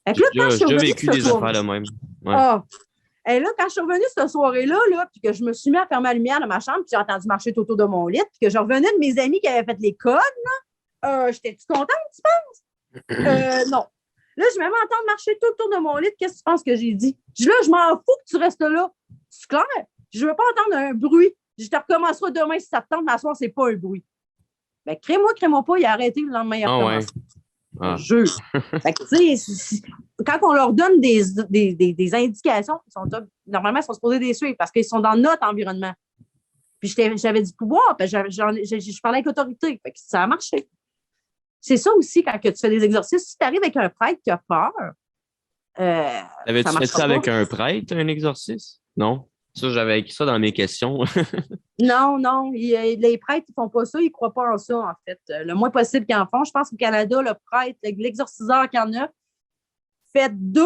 Fait que là, quand je suis revenue vécu des affaires de même. Ouais. Ah. Et là, quand je suis revenue cette soirée-là, là, puis que je me suis mis à fermer la lumière de ma chambre, puis j'ai entendu marcher tout autour de mon lit, puis que je revenais de mes amis qui avaient fait les codes, là, j'étais-tu contente, tu penses? Non. Là, je vais même entendre marcher tout autour de mon lit. Qu'est-ce que tu penses que j'ai dit? Là, je m'en fous que tu restes là. C'est clair? Je ne veux pas entendre un bruit. Je te recommencerai demain si ça te tente, mais à soir, c'est pas un bruit. Ben, crée-moi pas, il a arrêté le lendemain, il a recommencé. Ouais. Jeu. Fait que, tu sais, quand on leur donne des indications, normalement, ils sont supposés les suivre parce qu'ils sont dans notre environnement. Puis j'avais du pouvoir, puis je parlais avec l'autorité. Fait que ça a marché. C'est ça aussi, quand tu fais des exercices, si tu arrives avec un prêtre qui a peur, T'avais-tu fait ça avec un prêtre, un exorcisme? Non? Ça, j'avais écrit ça dans mes questions. Non. Les prêtres, ils ne font pas ça. Ils ne croient pas en ça, en fait. Le moins possible qu'ils en font. Je pense qu'au Canada, le prêtre, l'exorciseur qu'il y en a, fait 2.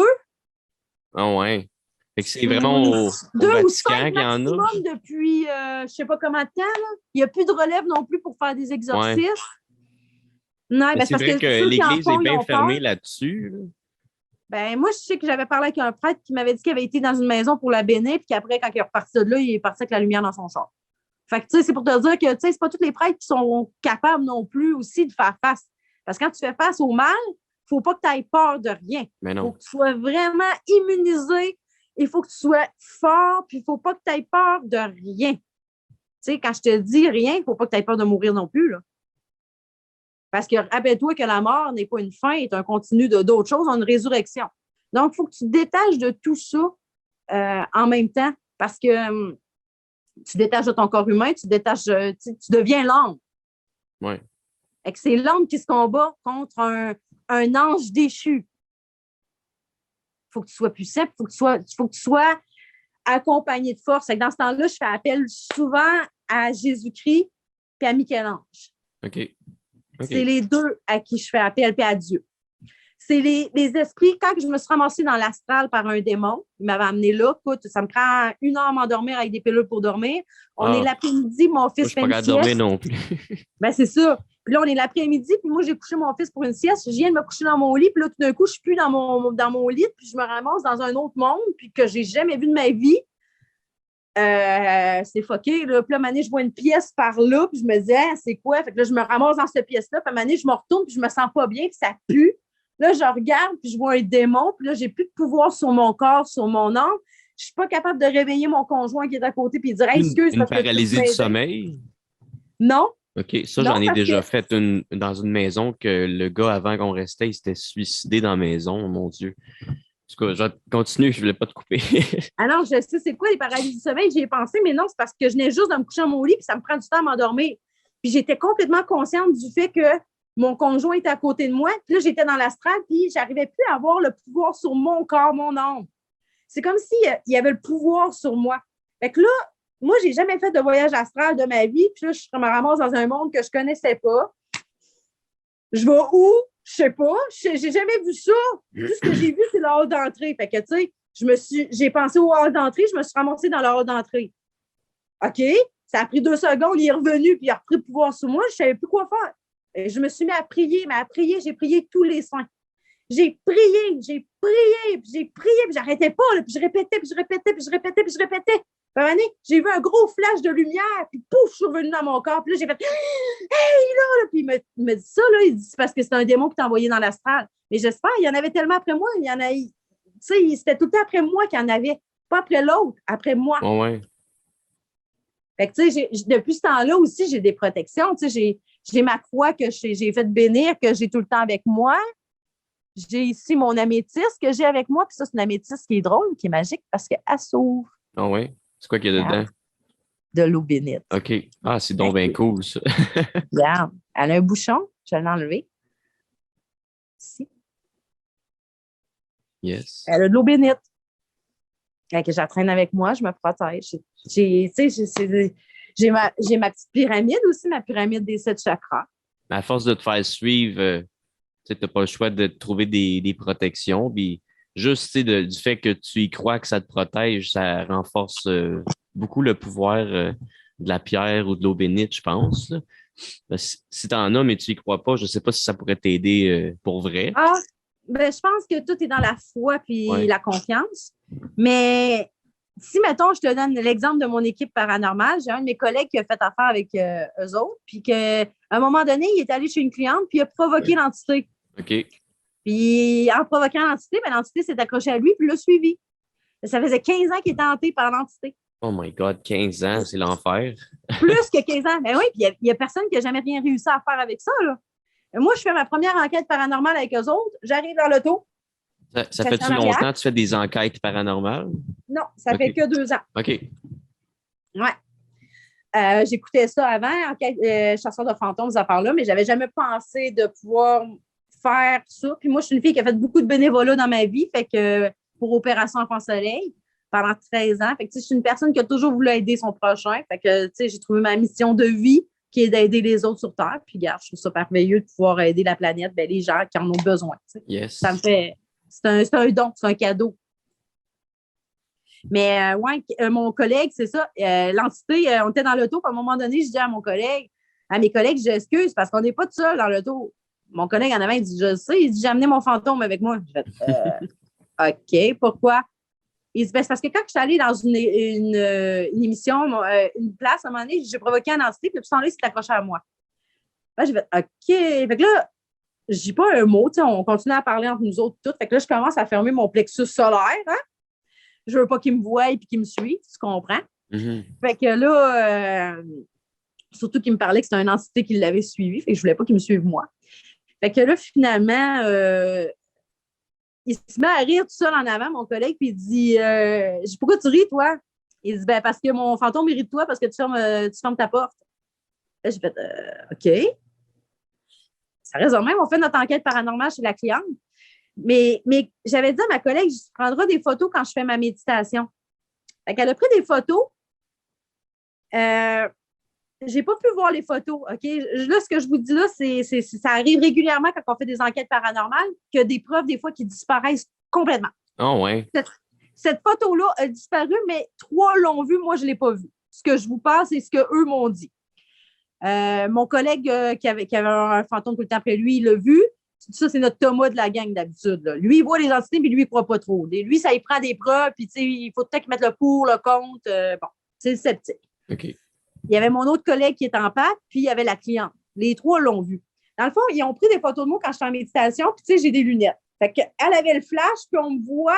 Ah ouais. Fait que c'est vraiment au Vatican qu'il y en a. Maximum depuis je ne sais pas comment de temps. Là. Il n'y a plus de relève non plus pour faire des exorcismes. Ouais. Non, ben, c'est vrai que l'Église est bien fermée là-dessus. Là. Ben, moi, je sais que j'avais parlé avec un prêtre qui m'avait dit qu'il avait été dans une maison pour la bénir, puis qu'après, quand il est reparti de là, il est parti avec la lumière dans son char. Fait que, tu sais, c'est pour te dire que, tu sais, c'est pas tous les prêtres qui sont capables non plus aussi de faire face. Parce que quand tu fais face au mal, il ne faut pas que tu aies peur de rien. Il faut que tu sois vraiment immunisé. Il faut que tu sois fort, puis il ne faut pas que tu aies peur de rien. Tu sais, quand je te dis rien, il ne faut pas que tu aies peur de mourir non plus, là. Parce que rappelle-toi que la mort n'est pas une fin, est un continu d'autres choses, une résurrection. Donc, il faut que tu te détaches de tout ça en même temps parce que tu te détaches de ton corps humain, tu deviens l'âme. Oui. Et que c'est l'âme qui se combat contre un ange déchu. Il faut que tu sois puissant, il faut que tu sois accompagné de force. Et dans ce temps-là, je fais appel souvent à Jésus-Christ et à Michel-Ange. OK. C'est les 2 à qui je fais appel, puis à Dieu. C'est les esprits, quand je me suis ramassée dans l'astral par un démon, il m'avait amené là, écoute, ça me prend 1 heure à m'endormir avec des pilules pour dormir. On est l'après-midi, mon fils fait une sieste. Je ne peux pas dormir non plus. Ben, c'est ça. Puis là, on est l'après-midi, puis moi, j'ai couché mon fils pour une sieste. Je viens de me coucher dans mon lit, puis là, tout d'un coup, je ne suis plus dans mon lit, puis je me ramasse dans un autre monde, puis que je n'ai jamais vu de ma vie. C'est fucké. Là. Puis là, à un moment donné, je vois une pièce par là, puis je me disais, c'est quoi? Fait que là, je me ramasse dans cette pièce-là, puis à un moment donné, je me retourne, puis je me sens pas bien, puis ça pue. Là, je regarde, puis je vois un démon, puis là, j'ai plus de pouvoir sur mon corps, sur mon âme. Je suis pas capable de réveiller mon conjoint qui est à côté, puis dire, hey, excuse. Une paralysie du sommeil? Non. OK, ça, j'en ai déjà fait dans une maison que le gars, avant qu'on restait, il s'était suicidé dans la maison, mon Dieu. En tout cas, je vais continuer, je ne voulais pas te couper. Alors, je sais c'est quoi les paralysies du sommeil, j'y ai pensé, mais non, c'est parce que je venais juste de me coucher dans mon lit, puis ça me prend du temps à m'endormir. Puis j'étais complètement consciente du fait que mon conjoint était à côté de moi, puis là, j'étais dans l'astral, puis j'arrivais plus à avoir le pouvoir sur mon corps, mon âme. C'est comme s'il y avait le pouvoir sur moi. Fait que là, moi, j'ai jamais fait de voyage astral de ma vie, puis là, je me ramasse dans un monde que je connaissais pas. Je vais où? Je sais pas. J'ai jamais vu ça. Tout ce que j'ai vu, c'est le hall d'entrée. Fait que, tu sais, j'ai pensé au hall d'entrée, je me suis ramassée dans le hall d'entrée. OK? Ça a pris 2 secondes, il est revenu, puis il a repris le pouvoir sur moi. Je ne savais plus quoi faire. Et je me suis mis à prier, j'ai prié tous les saints. J'ai prié, puis j'arrêtais pas, là, puis je répétais. J'ai vu un gros flash de lumière, puis pouf, je suis revenue dans mon corps. Puis là, j'ai fait hey, là! Puis il me dit ça, là. Il dit c'est parce que c'est un démon qui t'a envoyé dans l'astral. Mais j'espère, il y en avait tellement après moi. Il y en a, tu sais, c'était tout le temps après moi qu'il y en avait. pas après l'autre, après moi. Ouais, ouais. Fait que, tu sais, depuis ce temps-là aussi, j'ai des protections. Tu sais, j'ai ma croix que j'ai fait bénir, que j'ai tout le temps avec moi. J'ai ici mon améthyste que j'ai avec moi. Puis ça, c'est une améthyste qui est drôle, qui est magique parce qu'elle s'ouvre. Ah ouais? C'est quoi qu'il y a dedans? Regarde, de l'eau bénite. OK. Ah, c'est Fait donc bien que, cool, ça. regarde, elle a un bouchon. Je vais l'enlever. Ici. Yes. Elle a de l'eau bénite. Fait que je la traîne avec moi, je me protège. J'ai ma petite pyramide aussi, ma pyramide des 7 chakras. Mais à force de te faire suivre, tu n'as pas le choix de te trouver des protections. Puis juste tu sais, du fait que tu y crois que ça te protège, ça renforce beaucoup le pouvoir de la pierre ou de l'eau bénite, je pense, là. Si tu en as, mais tu y crois pas, je ne sais pas si ça pourrait t'aider pour vrai. Ah, ben, je pense que tout est dans la foi puis Ouais. la confiance. Mais si, mettons, je te donne l'exemple de mon équipe paranormale, j'ai un de mes collègues qui a fait affaire avec eux autres, puis qu'à un moment donné, il est allé chez une cliente, puis il a provoqué l'entité. OK. Puis en provoquant l'entité, ben, l'entité s'est accrochée à lui, puis l'a suivi. Ça faisait 15 ans qu'il était hanté par l'entité. Oh my God, 15 ans, c'est l'enfer. Plus que 15 ans. Ben oui, puis il n'y a personne qui n'a jamais rien réussi à faire avec ça, là. Moi, je fais ma première enquête paranormale avec eux autres. J'arrive dans l'auto. Ça fait-tu longtemps que tu fais des enquêtes paranormales? Non, ça OK. fait que 2 ans. OK. Ouais. J'écoutais ça avant, Chasseur de fantômes, ces affaires-là, mais je n'avais jamais pensé de pouvoir faire ça. Puis moi, je suis une fille qui a fait beaucoup de bénévolat dans ma vie, fait que pour Opération Enfant Soleil, pendant 13 ans. Fait que, je suis une personne qui a toujours voulu aider son prochain. Fait que, j'ai trouvé ma mission de vie qui est d'aider les autres sur Terre. Puis, regarde, je trouve ça merveilleux de pouvoir aider la planète, ben, les gens qui en ont besoin. Yes. Ça me fait. C'est un don, c'est un cadeau. Mais ouais, mon collègue, c'est ça. L'entité, on était dans l'auto, puis à un moment donné, je dis à mes collègues, j'excuse parce qu'on n'est pas tout seul dans l'auto. Mon collègue en avant, il dit, je le sais, il dit, j'ai amené mon fantôme avec moi. Je fais, OK, pourquoi? Il dit, ben, c'est parce que quand je suis allée dans une émission, une place, à un moment donné, j'ai provoqué une entité, puis tout ça, il s'est accroché à moi. Là, j'ai fait, OK. Fait que là, je dis pas un mot, on continue à parler entre nous autres toutes. Fait que là, je commence à fermer mon plexus solaire, hein? Je veux pas qu'il me voie et qu'il me suive, tu comprends? Mm-hmm. Fait que là, surtout qu'il me parlait que c'était une entité qui l'avait suivi, fait que je voulais pas qu'il me suive moi. Fait que là, finalement, il se met à rire tout seul en avant, mon collègue, puis il dit je dis, pourquoi tu ris, toi? Il dit, ben, parce que mon fantôme rit de toi parce que tu fermes ta porte. Là, j'ai fait OK. Ça reste même, on fait notre enquête paranormale chez la cliente. Mais j'avais dit à ma collègue, je prendrai des photos quand je fais ma méditation. Fait qu'elle a pris des photos. J'ai pas pu voir les photos, OK? Là, ce que je vous dis là, ça arrive régulièrement quand on fait des enquêtes paranormales, qu'il y a des preuves, des fois, qui disparaissent complètement. Oh, ouais. Cette photo-là a disparu, mais 3 l'ont vue, moi, je ne l'ai pas vue. Ce que je vous parle, c'est ce qu'eux m'ont dit. Mon collègue qui avait un fantôme tout le temps après lui, il l'a vu. Ça, c'est notre Thomas de la gang d'habitude. Là. Lui, il voit les entités, mais lui, il ne croit pas trop. Et lui, ça, il prend des preuves, puis il faut peut-être qu'il mette le pour, le contre. Bon, c'est le sceptique. OK. Il y avait mon autre collègue qui est en pâte, puis il y avait la cliente. Les 3 l'ont vu. Dans le fond, ils ont pris des photos de moi quand je suis en méditation, puis j'ai des lunettes. Fait qu'elle avait le flash, puis on me voit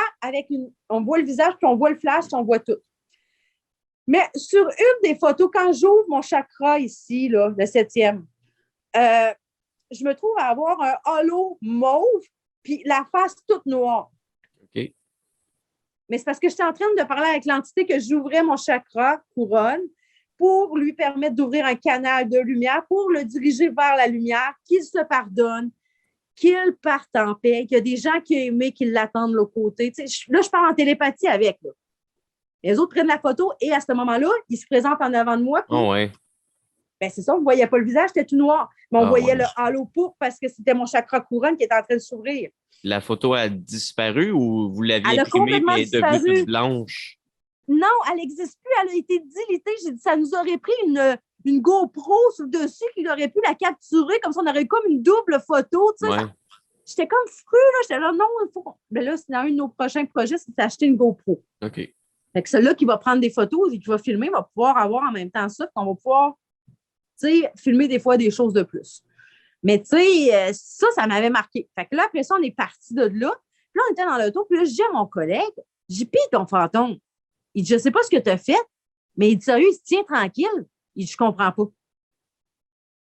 on voit le visage, puis on voit le flash, puis on voit tout. Mais sur une des photos, quand j'ouvre mon chakra ici, là, le 7e, je me trouve à avoir un halo mauve, puis la face toute noire. OK. Mais c'est parce que j'étais en train de parler avec l'entité que j'ouvrais mon chakra couronne pour lui permettre d'ouvrir un canal de lumière, pour le diriger vers la lumière, qu'il se pardonne, qu'il parte en paix, qu'il y a des gens qui ont aimé, qui l'attendent de l'autre côté. Là, je parle en télépathie avec. Là. Les autres prennent la photo et à ce moment-là, ils se présentent en avant de moi. Puis, oh, ouais. Ben, c'est ça, on ne voyait pas le visage, c'était tout noir. Mais on voyait ouais. le halo pourpre parce que c'était mon chakra couronne qui était en train de s'ouvrir. La photo a disparu ou vous l'aviez Elle a imprimée complètement et est devenue disparu. toute blanche? Non, elle n'existe plus. Elle a été dilitée. J'ai dit, ça nous aurait pris une GoPro sur le dessus qui aurait pu la capturer. Comme ça, on aurait eu comme une double photo. Tu sais, Ouais. J'étais comme fru, là. J'étais là, non, il faut. Mais là, c'est dans un de nos prochains projets, c'est d'acheter une GoPro. OK. Fait que celui-là qui va prendre des photos et qui va filmer va pouvoir avoir en même temps ça. Puis on va pouvoir, filmer des fois des choses de plus. Mais, ça m'avait marqué. Fait que là, après ça, on est parti de là. Puis là, on était dans l'auto. Puis là, je dis à mon collègue, j'ai pis ton fantôme. Il dit, je sais pas ce que tu as fait, mais il dit, sérieux, il se tient tranquille. Il dit, je comprends pas.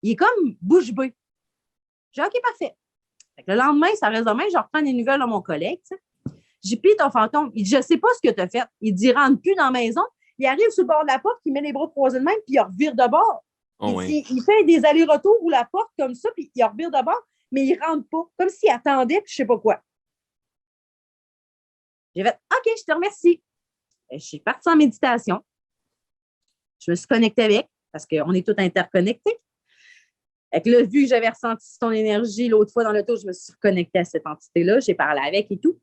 Il est comme bouche bée. J'ai dit, OK, parfait. Fait que le lendemain, ça reste demain, je reprends des nouvelles à mon collègue. T'sais. J'ai pris ton fantôme. Il dit, je sais pas ce que tu as fait. Il dit, il rentre plus dans la maison. Il arrive sur le bord de la porte, il met les bras croisés de même, puis il revire de bord. Il fait des allers-retours ou la porte comme ça, puis il revire de bord, mais il rentre pas. Comme s'il attendait, puis je sais pas quoi. J'ai fait, OK, je te remercie. Je suis partie en méditation. Je me suis connectée avec, parce qu'on est tous interconnectés. Fait que là, vu que j'avais ressenti son énergie l'autre fois dans l'auto, je me suis reconnectée à cette entité-là. J'ai parlé avec et tout.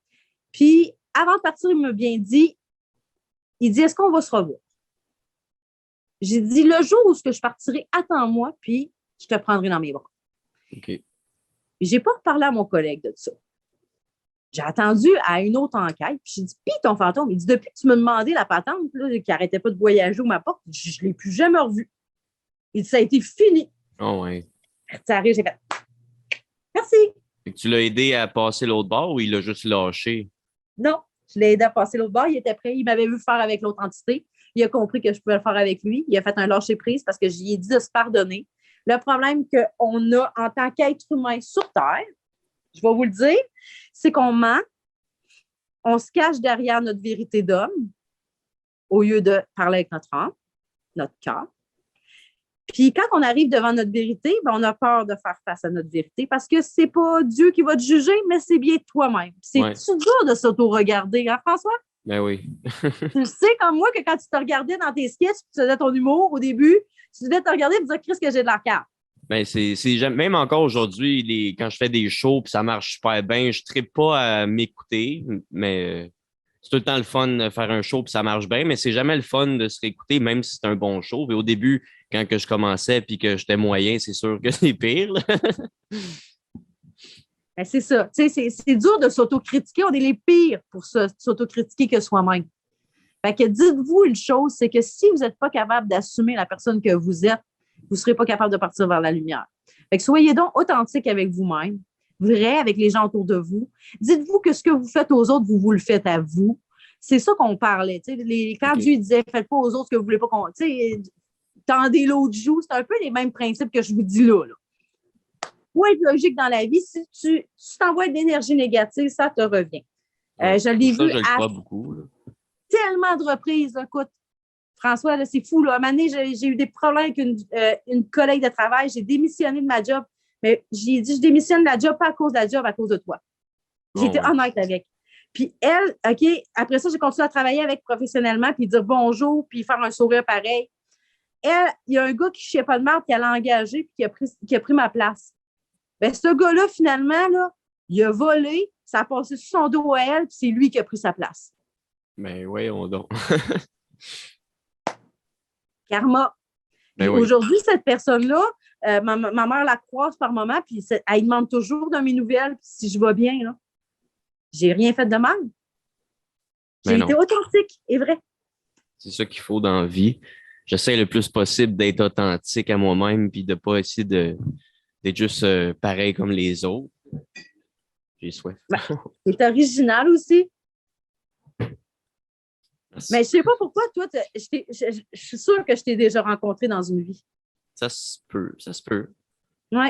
Puis, avant de partir, il m'a bien dit, il dit, est-ce qu'on va se revoir? J'ai dit, le jour où je partirai, attends-moi, puis je te prendrai dans mes bras. OK. J'ai pas reparlé à mon collègue de ça. J'ai attendu à une autre enquête, puis j'ai dit, pis ton fantôme, il dit, depuis que tu m'as demandé la patente, là, qui n'arrêtait pas de voyager ou ma porte, je ne l'ai plus jamais revu. Il dit, ça a été fini. Oh, ouais. Ça arrive, j'ai fait, merci. Fait que tu l'as aidé à passer l'autre bord ou il l'a juste lâché? Non, je l'ai aidé à passer l'autre bord. Il était prêt. Il m'avait vu faire avec l'autre entité. Il a compris que je pouvais le faire avec lui. Il a fait un lâcher-prise parce que j'y ai dit de se pardonner. Le problème qu'on a en tant qu'être humain sur Terre, je vais vous le dire, c'est qu'on ment, on se cache derrière notre vérité d'homme au lieu de parler avec notre âme, notre cœur. Puis quand on arrive devant notre vérité, ben on a peur de faire face à notre vérité parce que c'est pas Dieu qui va te juger, mais c'est bien toi-même. C'est-tu dur de s'auto-regarder, hein, François? Ben oui. Tu sais, comme moi, que quand tu te regardais dans tes sketchs, tu faisais ton humour au début, tu devais te regarder et te dire, Chris, que j'ai de la carte. Ben même encore aujourd'hui, quand je fais des shows et ça marche super bien, je ne trippe pas à m'écouter, mais c'est tout le temps le fun de faire un show et ça marche bien, mais c'est jamais le fun de se réécouter, même si c'est un bon show. Et au début, quand que je commençais et que j'étais moyen, c'est sûr que c'est pire. Ben, c'est ça. C'est dur de s'autocritiquer. On est les pires pour s'autocritiquer que soi-même. Fait que dites-vous une chose, c'est que si vous n'êtes pas capable d'assumer la personne que vous êtes, vous ne serez pas capable de partir vers la lumière. Fait que soyez donc authentique avec vous-même, vrai avec les gens autour de vous. Dites-vous que ce que vous faites aux autres, vous le faites à vous. C'est ça qu'on parlait. Quand Dieu disait « Faites pas aux autres ce que vous ne voulez pas qu'on... » Tendez l'autre joue, c'est un peu les mêmes principes que je vous dis là. Pour être logique dans la vie, si tu t'envoies de l'énergie négative, ça te revient. Je l'ai vu je le crois beaucoup. Là. Tellement de reprises. Écoute, François, là, c'est fou. Là. À un moment donné, j'ai eu des problèmes avec une collègue de travail. J'ai démissionné de ma job. Mais j'ai dit, je démissionne de la job, pas à cause de la job, à cause de toi. J'ai été honnête avec. Puis elle, OK, après ça, j'ai continué à travailler avec professionnellement, puis dire bonjour, puis faire un sourire pareil. Elle, il y a un gars qui ne chiait pas de marde, qui allait engager, puis qui a pris ma place. Bien, ce gars-là, finalement, là, il a volé, ça a passé sur son dos à elle, puis c'est lui qui a pris sa place. Ben oui, on donc. Karma. Ben aujourd'hui, cette personne-là, ma mère la croise par moment, puis elle demande toujours de mes nouvelles, puis si je vais bien, là. J'ai rien fait de mal. J'ai été authentique et vrai. C'est ça qu'il faut dans la vie. J'essaie le plus possible d'être authentique à moi-même, puis de ne pas essayer d'être juste pareil comme les autres. J'ai soif. C'est original aussi. Merci. Mais je ne sais pas pourquoi, toi, je suis sûre que je t'ai déjà rencontré dans une vie. Ça se peut. Oui.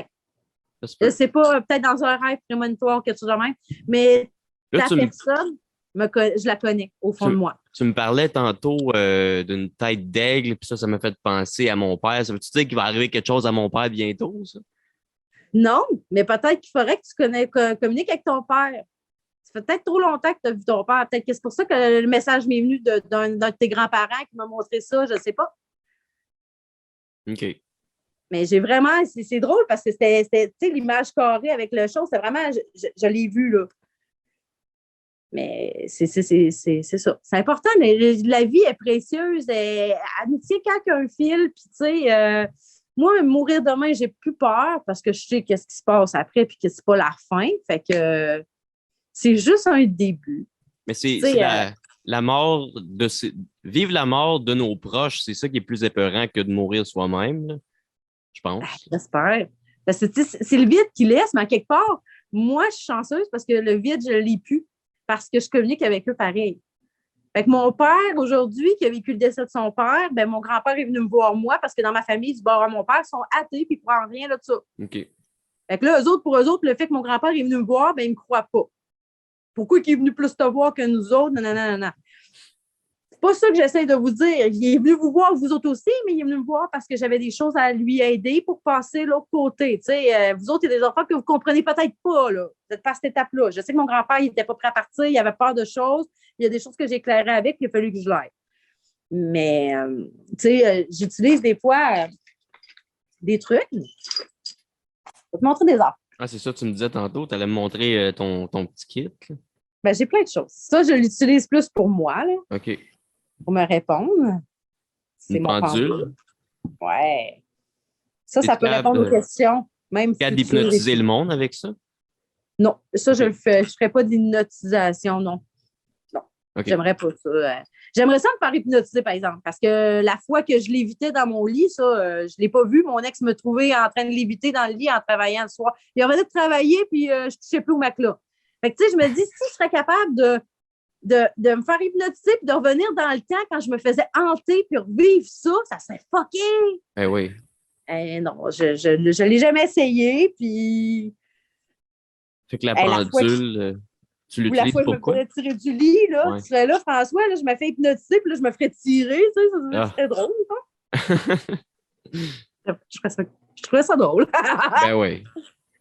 C'est pas peut-être dans un rêve prémonitoire, quelque chose de même, mais là, ta personne, je la connais au fond de moi. Tu me parlais tantôt d'une tête d'aigle, puis ça m'a fait penser à mon père. Ça veut-tu dire qu'il va arriver quelque chose à mon père bientôt, ça? Non, mais peut-être qu'il faudrait que tu communiques avec ton père. Ça fait peut-être trop longtemps que tu as vu ton père. Peut-être que c'est pour ça que le message m'est venu d'un de tes grands-parents qui m'a montré ça, je ne sais pas. OK. Mais j'ai vraiment, c'est drôle parce que c'était l'image carrée avec le show, c'est vraiment, je l'ai vu, là. Mais c'est ça. C'est important, mais la vie est précieuse. Elle nous tient quand un fil, puis tu sais, moi, mourir demain, j'ai plus peur parce que je sais qu'est-ce qui se passe après, puis que c'est pas la fin. Fait que c'est juste un début. Mais c'est la mort vivre la mort de nos proches, c'est ça qui est plus épeurant que de mourir soi-même, là, je pense. J'espère. Parce que c'est le vide qui laisse, mais à quelque part, moi, je suis chanceuse parce que le vide, je ne l'ai plus parce que je communique avec eux pareil. Fait que mon père, aujourd'hui, qui a vécu le décès de son père, ben, mon grand-père est venu me voir moi parce que dans ma famille, du bord à mon père, ils sont athées puis ils ne croient en rien là, de ça. OK. Fait que là, pour eux autres, le fait que mon grand-père est venu me voir, ben, ils ne me croient pas. Pourquoi il est venu plus te voir que nous autres? Non, non, non, non. C'est pas ça que j'essaie de vous dire. Il est venu vous voir, vous autres aussi, mais il est venu me voir parce que j'avais des choses à lui aider pour passer l'autre côté. Vous autres, il y a des enfants que vous ne comprenez peut-être pas. Là. Vous n'êtes pas à cette étape-là. Je sais que mon grand-père, il n'était pas prêt à partir, il avait peur de choses. Il y a des choses que j'ai éclairées avec, puis il a fallu que je l'aide. Mais, j'utilise des fois des trucs. Je vais te montrer des arbres. Ah, c'est ça, tu me disais tantôt, tu allais me montrer ton petit kit. Là. Ben, j'ai plein de choses. Ça, je l'utilise plus pour moi, là, OK. pour me répondre. C'est Une mon pendule. pendule. Ouais. Ça Es-tu peut répondre aux questions. Même capable futures. d'hypnotiser le monde avec ça? Non, ça, OK. je le fais. Je ne ferais pas d'hypnotisation, non. Non. OK. J'aimerais pas ça. J'aimerais ça me faire hypnotiser, par exemple, parce que la fois que je l'évitais dans mon lit, ça, je ne l'ai pas vu. Mon ex me trouvait en train de l'éviter dans le lit en travaillant le soir. Il revenait de travailler, puis je ne touchais plus au matelas. Fait que, tu sais, je me dis, si je serais capable de me faire hypnotiser puis de revenir dans le temps quand je me faisais hanter puis revivre ça serait fucké. Ben oui. Non, je l'ai jamais essayé, puis Fait que la la fois pendule, tu ou la l'utilises fois que je me pourquoi? ferais tirer du lit, là, Ouais. tu serais là, François, là, je me fais hypnotiser, puis là, je me ferais tirer, tu sais, ça Ah. serait drôle, hein? Je trouverais ça drôle. Ben oui.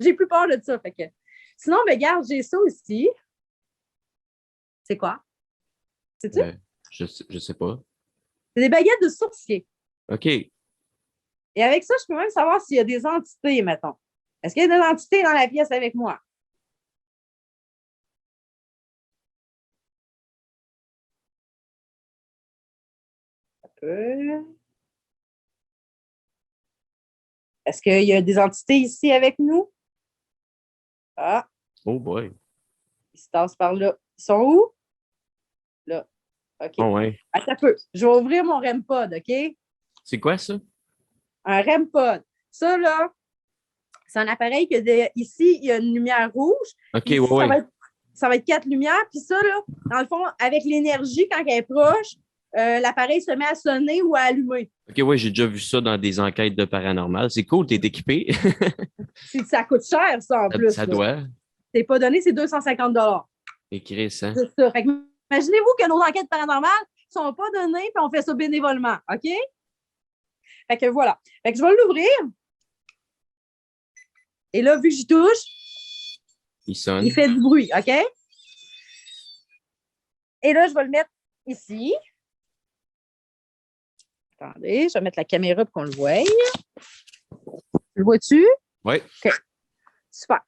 J'ai plus peur de ça, fait que... Sinon, mais regarde, j'ai ça aussi. C'est quoi? C'est-tu? Je sais pas. C'est des baguettes de sourcier. OK. Et avec ça, je peux même savoir s'il y a des entités, mettons. Est-ce qu'il y a des entités dans la pièce avec moi? Ça peut. Est-ce qu'il y a des entités ici avec nous? Ah, Oh boy. ils se tassent par là. Ils sont où? Là. OK. Oh ouais. Attends un peu. Je vais ouvrir mon REM pod, OK? C'est quoi ça? Un REM pod. Ça, là, c'est un appareil que ici, il y a une lumière rouge. OK, Ici, ouais. ça va être 4 lumières. Puis ça, là, dans le fond, avec l'énergie, quand elle est proche, l'appareil se met à sonner ou à allumer. OK, ouais, j'ai déjà vu ça dans des enquêtes de paranormal. C'est cool, t'es équipé. Ça coûte cher, ça, en plus. Ça là. doit. C'est pas donné, c'est 250 Écrire ça. C'est ça. Fait que, imaginez-vous que nos enquêtes paranormales ne sont pas données puis on fait ça bénévolement. OK? Fait que voilà. Fait que je vais l'ouvrir. Et là, vu que j'y touche, Il sonne. il fait du bruit. OK? Et là, je vais le mettre ici. Attendez, je vais mettre la caméra pour qu'on le voie. Le vois-tu? Oui. OK. Super.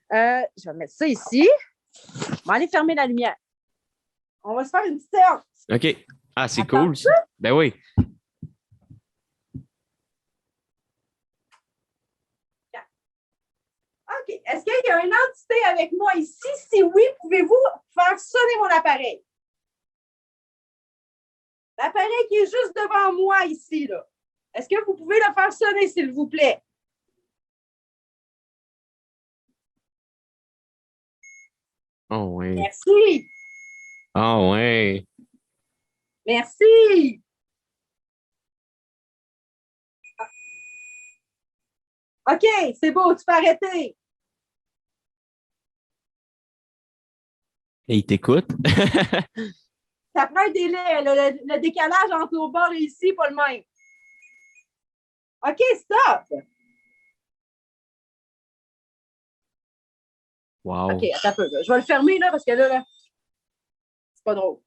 Je vais mettre ça ici. On va aller fermer la lumière. On va se faire une petite séance. OK. Ah, c'est Attends. cool, ça. Ben oui. OK. Est-ce qu'il y a une entité avec moi ici? Si oui, pouvez-vous faire sonner mon appareil? L'appareil qui est juste devant moi ici, là. Est-ce que vous pouvez le faire sonner, s'il vous plaît? Oh, ouais. Merci. Oh, ouais. Merci. OK, c'est beau, tu peux arrêter. Et il t'écoute. Ça prend un délai. Le décalage entre nos bords et ici, pas le même. OK, stop. Wow. OK, attends un peu. Là. Je vais le fermer là, parce que là, c'est pas drôle.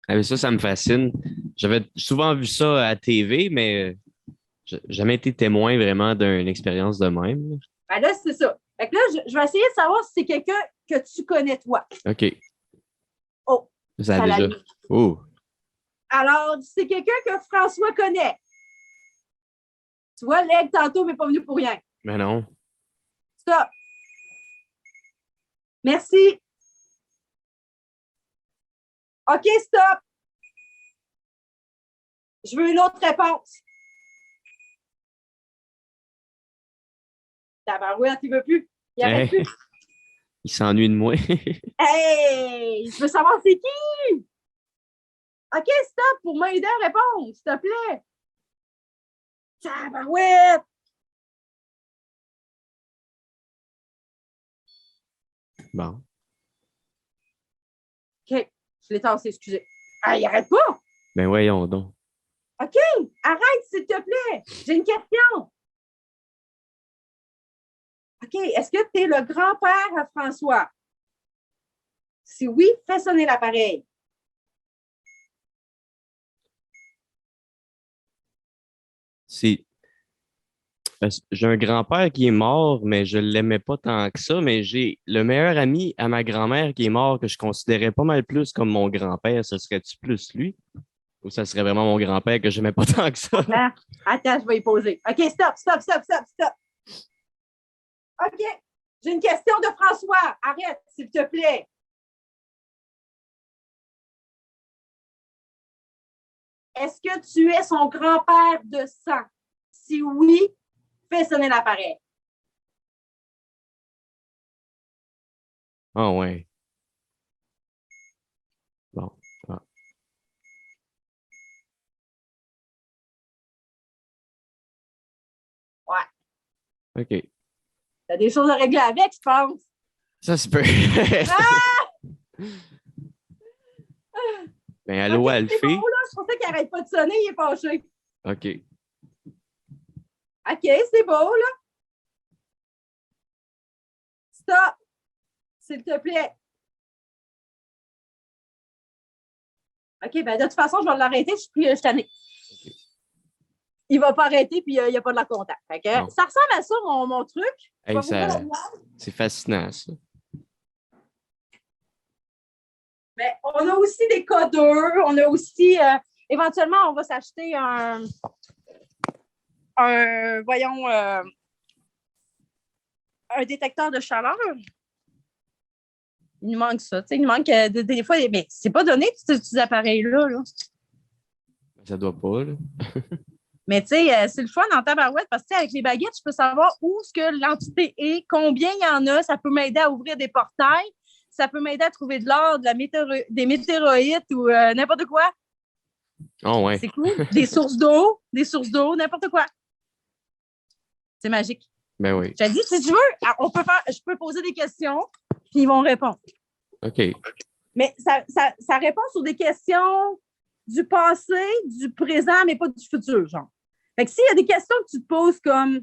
Ah, mais ça me fascine. J'avais souvent vu ça à la TV, mais j'ai jamais été témoin vraiment d'une expérience de même. Là. Ben là, c'est ça. Fait que là, je vais essayer de savoir si c'est quelqu'un que tu connais, toi. OK. Oh, Ça a ça déjà. l'allume. Oh. Alors, c'est quelqu'un que François connaît. Tu vois, l'aigle, tantôt, mais pas venu pour rien. Mais non. Stop. Merci. OK, stop. Je veux une autre réponse. Tabarouette, il veut plus. Il arrête plus. Il s'ennuie de moi. Hey! Je veux savoir c'est qui? OK, stop pour m'aider à répondre, s'il te plaît. Tabarouette! Bon. OK, je l'ai tassé, excusez. Ah, il arrête pas! Ben voyons donc. OK, arrête, s'il te plaît. J'ai une question. OK, est-ce que tu es le grand-père à François? Si oui, fais sonner l'appareil. C'est J'ai un grand-père qui est mort, mais je l'aimais pas tant que ça. Mais j'ai le meilleur ami à ma grand-mère qui est mort, que je considérais pas mal plus comme mon grand-père. Ce serait-tu plus lui? Ou ça serait vraiment mon grand-père que j'aimais pas tant que ça? Attends, je vais y poser. OK, stop. OK, j'ai une question de François. Arrête, s'il te plaît. Est-ce que tu es son grand-père de sang? Si oui, fais sonner l'appareil. Ah ouais. Bon. Ah, Ouais. OK. T'as des choses à régler avec, je pense. Ça se peut. Ben, allô, OK, c'est bon, Alfie? là. Je pensais qu'il n'arrête pas de sonner, il est fâché. OK. OK, c'est beau, là. Stop, s'il te plaît. OK, ben de toute façon, je vais l'arrêter, je suis tannée. OK. Il ne va pas arrêter, puis il n'y a pas de la contact. Fait que, Bon. ça ressemble à ça, mon truc. Je Hey, vais vous dire la ça, blague. c'est fascinant, ça. Mais on a aussi des codeurs, on a aussi, éventuellement, on va s'acheter voyons, un détecteur de chaleur. Il nous manque ça. Tu sais, il nous manque des fois, mais c'est pas donné, tous ces appareils-là. Là. Ça doit pas, là. Mais tu sais, c'est le fun en tabarouette parce que avec les baguettes, je peux savoir où ce que l'entité est, combien il y en a. Ça peut m'aider à ouvrir des portails. Ça peut m'aider à trouver de l'or, des météorites ou n'importe quoi. Ah ouais. C'est cool. Des sources d'eau, n'importe quoi. C'est magique. Ben oui. J'ai dit, si tu veux, je peux poser des questions, puis ils vont répondre. OK. Mais ça répond sur des questions du passé, du présent, mais pas du futur, genre. Fait que s'il y a des questions que tu te poses comme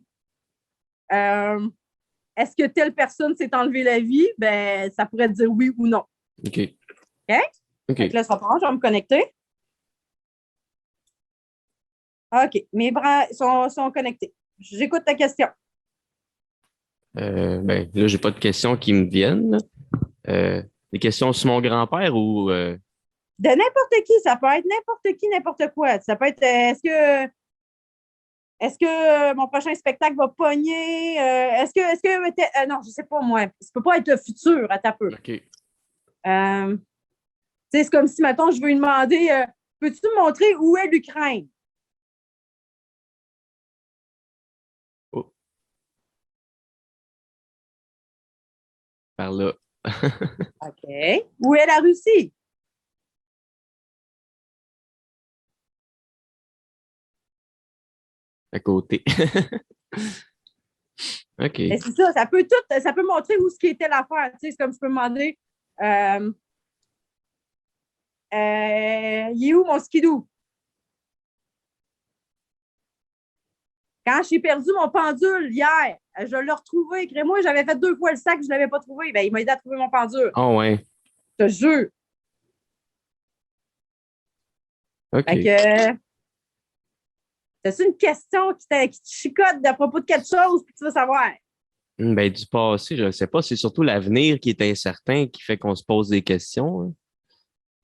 est-ce que telle personne s'est enlevée la vie, ben ça pourrait te dire oui ou non. OK. OK? OK. Fait que là, ça prend, je vais me connecter. OK, mes bras sont connectés. J'écoute ta question. Ben, là, j'ai pas de questions qui me viennent, là. Des questions sur mon grand-père ou De n'importe qui, ça peut être n'importe qui, n'importe quoi. Ça peut être est-ce que mon prochain spectacle va pogner? Non, je ne sais pas moi. Ça ne peut pas être le futur à ta peu. OK. C'est comme si, mettons, je veux lui demander peux-tu me montrer où est l'Ukraine? Oh, par là. OK. Où est la Russie? À côté. OK. Mais c'est ça, ça peut montrer où ce qui était l'affaire. C'est comme je peux demander il est où mon skidoo? Quand j'ai perdu mon pendule hier, je l'ai retrouvé. Crée-moi, j'avais fait 2 fois le sac, je ne l'avais pas trouvé. Ben, il m'a aidé à trouver mon pendule. Ah ouais. Je te jure. Fait OK. que, c'est une question qui te chicote à propos de quelque chose que tu veux savoir? Ben, du passé, je ne sais pas. C'est surtout l'avenir qui est incertain qui fait qu'on se pose des questions, hein.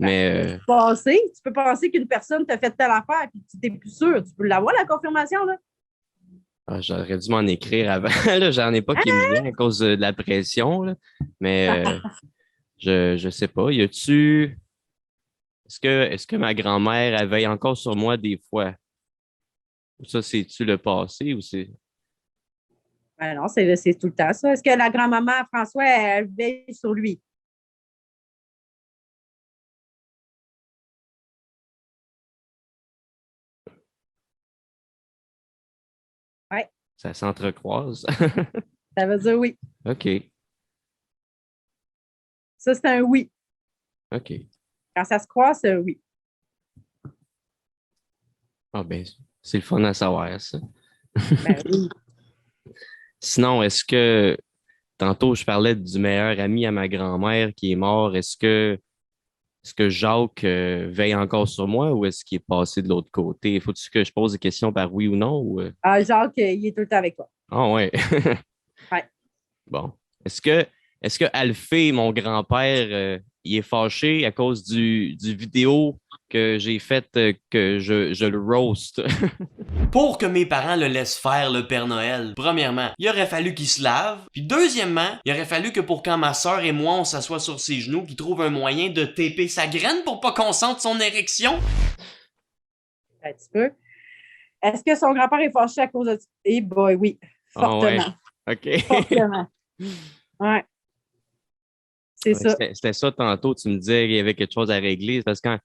Mais Du passé, tu peux penser qu'une personne t'a fait telle affaire et tu n'es plus sûr. Tu peux l'avoir, la confirmation, là? j'aurais dû m'en écrire avant. Là, j'en ai pas qui me vient à cause de la pression, là. Mais je sais pas. Est-ce que ma grand-mère elle veille encore sur moi des fois? Ou ça, c'est-tu le passé ou c'est. Ben non, c'est tout le temps ça. Est-ce que la grand-maman François, elle veille sur lui? Oui, Ça s'entrecroise. ça veut dire oui. OK. Ça, c'est un oui. OK. Quand ça se croise, c'est un oui. Ah ben, c'est le fun à savoir, ça. Ben oui. Sinon, tantôt, je parlais du meilleur ami à ma grand-mère qui est mort. Est-ce que Jacques veille encore sur moi ou est-ce qu'il est passé de l'autre côté? Faut-tu que je pose des questions par oui ou non? Ah, Jacques, il est tout le temps avec toi. Ah ouais. Ouais. Bon. Est-ce que Alphée, mon grand-père, il est fâché à cause du vidéo que j'ai fait que je le roast? Pour que mes parents le laissent faire le Père Noël, premièrement, il aurait fallu qu'il se lave. Puis deuxièmement, il aurait fallu que pour quand ma soeur et moi on s'assoit sur ses genoux, qu'il trouve un moyen de taper sa graine pour pas qu'on sente son érection. Un petit peu. Est-ce que son grand-père est fâché à cause de ça? Eh boy, oui. Ah ouais. Fortement. OK. Fortement. Ouais. C'est Ouais, ça. c'était ça tantôt, tu me disais qu'il y avait quelque chose à régler. C'est parce que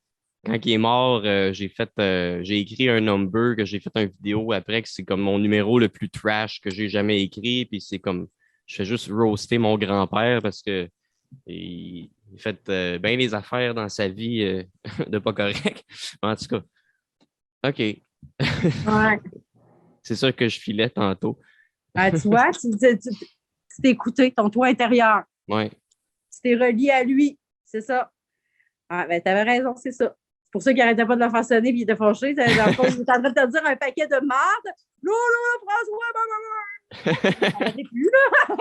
quand il est mort, j'ai écrit un number, que j'ai fait une vidéo après, que c'est comme mon numéro le plus trash que j'ai jamais écrit. Puis c'est comme, je fais juste roaster mon grand-père parce que il fait bien les affaires dans sa vie de pas correct. En tout cas, OK. Ouais. C'est ça que je filais tantôt. Ah, tu vois, tu t'es écouté, ton toi intérieur. Ouais. Tu t'es relié à lui. C'est ça. Ah, ben, t'avais raison, c'est ça. C'est pour ça qu'il n'arrêtait pas de le faire sonner et il était fâché. Dans le fond, il était en train de te dire un paquet de merde. Là, François, arrêtez plus, là.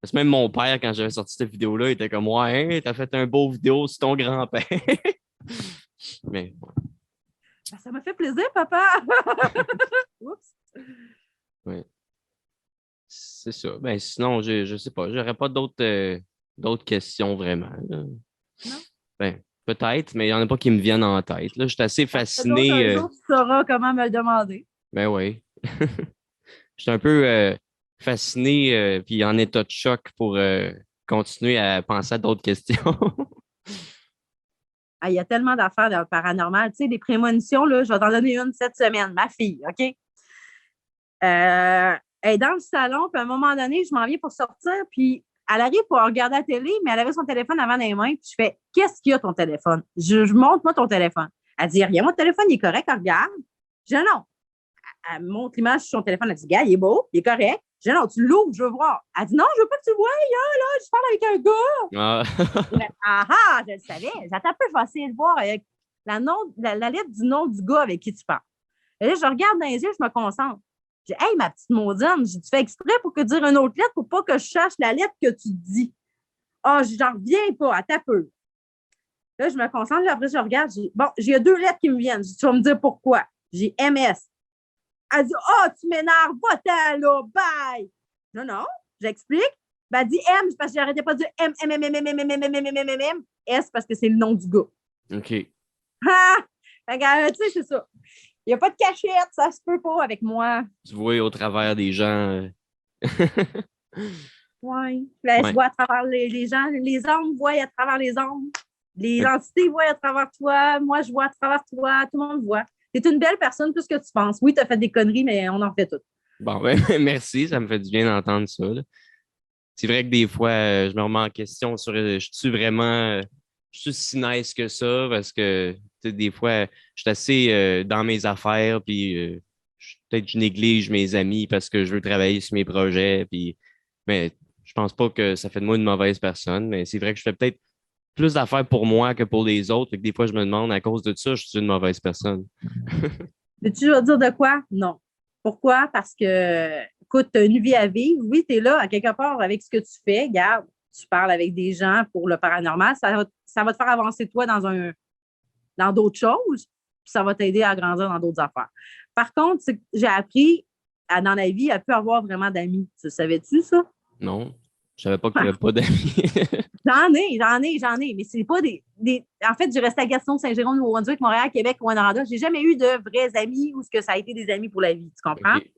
C'est même mon père, quand j'avais sorti cette vidéo-là, il était comme ouais, hein, t'as fait un beau vidéo sur ton grand-père. Mais Ben, ça m'a fait plaisir, papa. Oups. ouais, c'est ça. Ben, sinon, je sais pas, j'aurais pas d'autres questions vraiment, là. Non? Ben, peut-être, mais il n'y en a pas qui me viennent en tête. Là, je suis assez fasciné. Un jour, tu sauras comment me le demander. Ben oui. Je suis un peu fasciné puis en état de choc pour continuer à penser à d'autres questions. Ah, il y a tellement d'affaires de paranormales. Tu sais, des prémonitions, là, je vais t'en donner une cette semaine, ma fille, OK? Elle est dans le salon, puis à un moment donné, je m'en viens pour sortir, puis elle arrive pour regarder la télé, mais elle avait son téléphone avant les mains, puis je fais qu'est-ce qu'il y a ton téléphone? Je montre-moi ton téléphone. Elle dit rien, mon téléphone, il est correct, elle regarde. Je dis non. Elle me montre l'image sur son téléphone, elle dit gars, il est beau, il est correct. Je dis non, tu l'ouvres, je veux voir. Elle dit non, je veux pas que tu le vois, là, je parle avec un gars. Ah ah, je le savais. J'attends un peu, je vais essayer de voir avec la lettre du nom du gars avec qui tu parles. Et là, je regarde dans les yeux, je me concentre. Je dis, hey, ma petite maudine, tu fais exprès pour que dire une autre lettre pour pas que je cherche la lettre que tu dis. Ah, j'en reviens pas, à ta peu. Là, je me concentre, après, je regarde. Bon, j'ai deux lettres qui me viennent. Tu vas me dire pourquoi. J'ai MS. Elle dit, tu m'énerves, va-t'en, là, bye. Non, non, j'explique. Ben, elle dit M, parce que j'arrêtais pas de dire M, M, M, M, M, M, M, M, M, M, M, M, M, S, parce que c'est le nom du gars. OK. Ah! Tu sais, c'est ça. Il n'y a pas de cachette, ça se peut pas avec moi. Tu vois au travers des gens. Oui. Ben, je vois à travers les gens. Les hommes voient à travers les hommes. Les entités voient à travers toi. Moi, je vois à travers toi. Tout le monde voit. Tu es une belle personne, plus que tu penses. Oui, tu as fait des conneries, mais on en fait toutes. Bon, ben, merci, ça me fait du bien d'entendre ça, là. C'est vrai que des fois, je me remets en question sur je suis si nice que ça parce que tu sais, des fois, je suis assez dans mes affaires, puis peut-être je néglige mes amis parce que je veux travailler sur mes projets, puis mais je pense pas que ça fait de moi une mauvaise personne, mais c'est vrai que je fais peut-être plus d'affaires pour moi que pour les autres, et que des fois, je me demande à cause de ça, je suis une mauvaise personne. Veux-tu dire de quoi? Non. Pourquoi? Parce que, écoute, tu as une vie à vivre. Oui, tu es là, à quelque part, avec ce que tu fais. Regarde, tu parles avec des gens pour le paranormal. Ça va te faire avancer, toi, dans d'autres choses. Puis ça va t'aider à grandir dans d'autres affaires. Par contre, j'ai appris dans la vie à plus avoir vraiment d'amis. Tu savais-tu, ça? Non, je savais pas qu'il n'y avait pas d'amis. J'en ai. Mais c'est pas En fait, j'ai resté à Gaston, Saint-Jérôme, Nouveau-Brunswick, Montréal, Québec, Rwanda. J'ai jamais eu de vrais amis ou ce que ça a été des amis pour la vie. Tu comprends? Okay.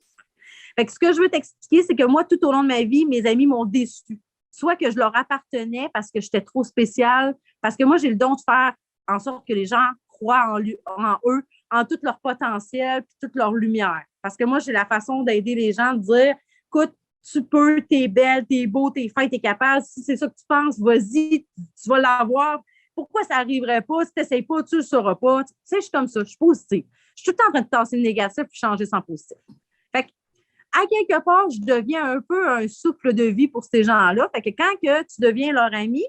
Fait que ce que je veux t'expliquer, c'est que moi, tout au long de ma vie, mes amis m'ont déçue. Soit que je leur appartenais parce que j'étais trop spéciale, parce que moi, j'ai le don de faire en sorte que les gens croient en eux, en tout leur potentiel puis toute leur lumière. Parce que moi, j'ai la façon d'aider les gens, de dire, écoute, tu peux, t'es belle, t'es beau, t'es fin, t'es capable. Si c'est ça que tu penses, vas-y, tu vas l'avoir. Pourquoi ça n'arriverait pas? Si tu n'essayes pas, tu ne le sauras pas. Tu sais, je suis comme ça, je suis positive. Je suis tout le temps en train de tasser le négatif et changer sans positif. Fait que, à quelque part, je deviens un peu un souffle de vie pour ces gens-là. Fait que quand que tu deviens leur ami,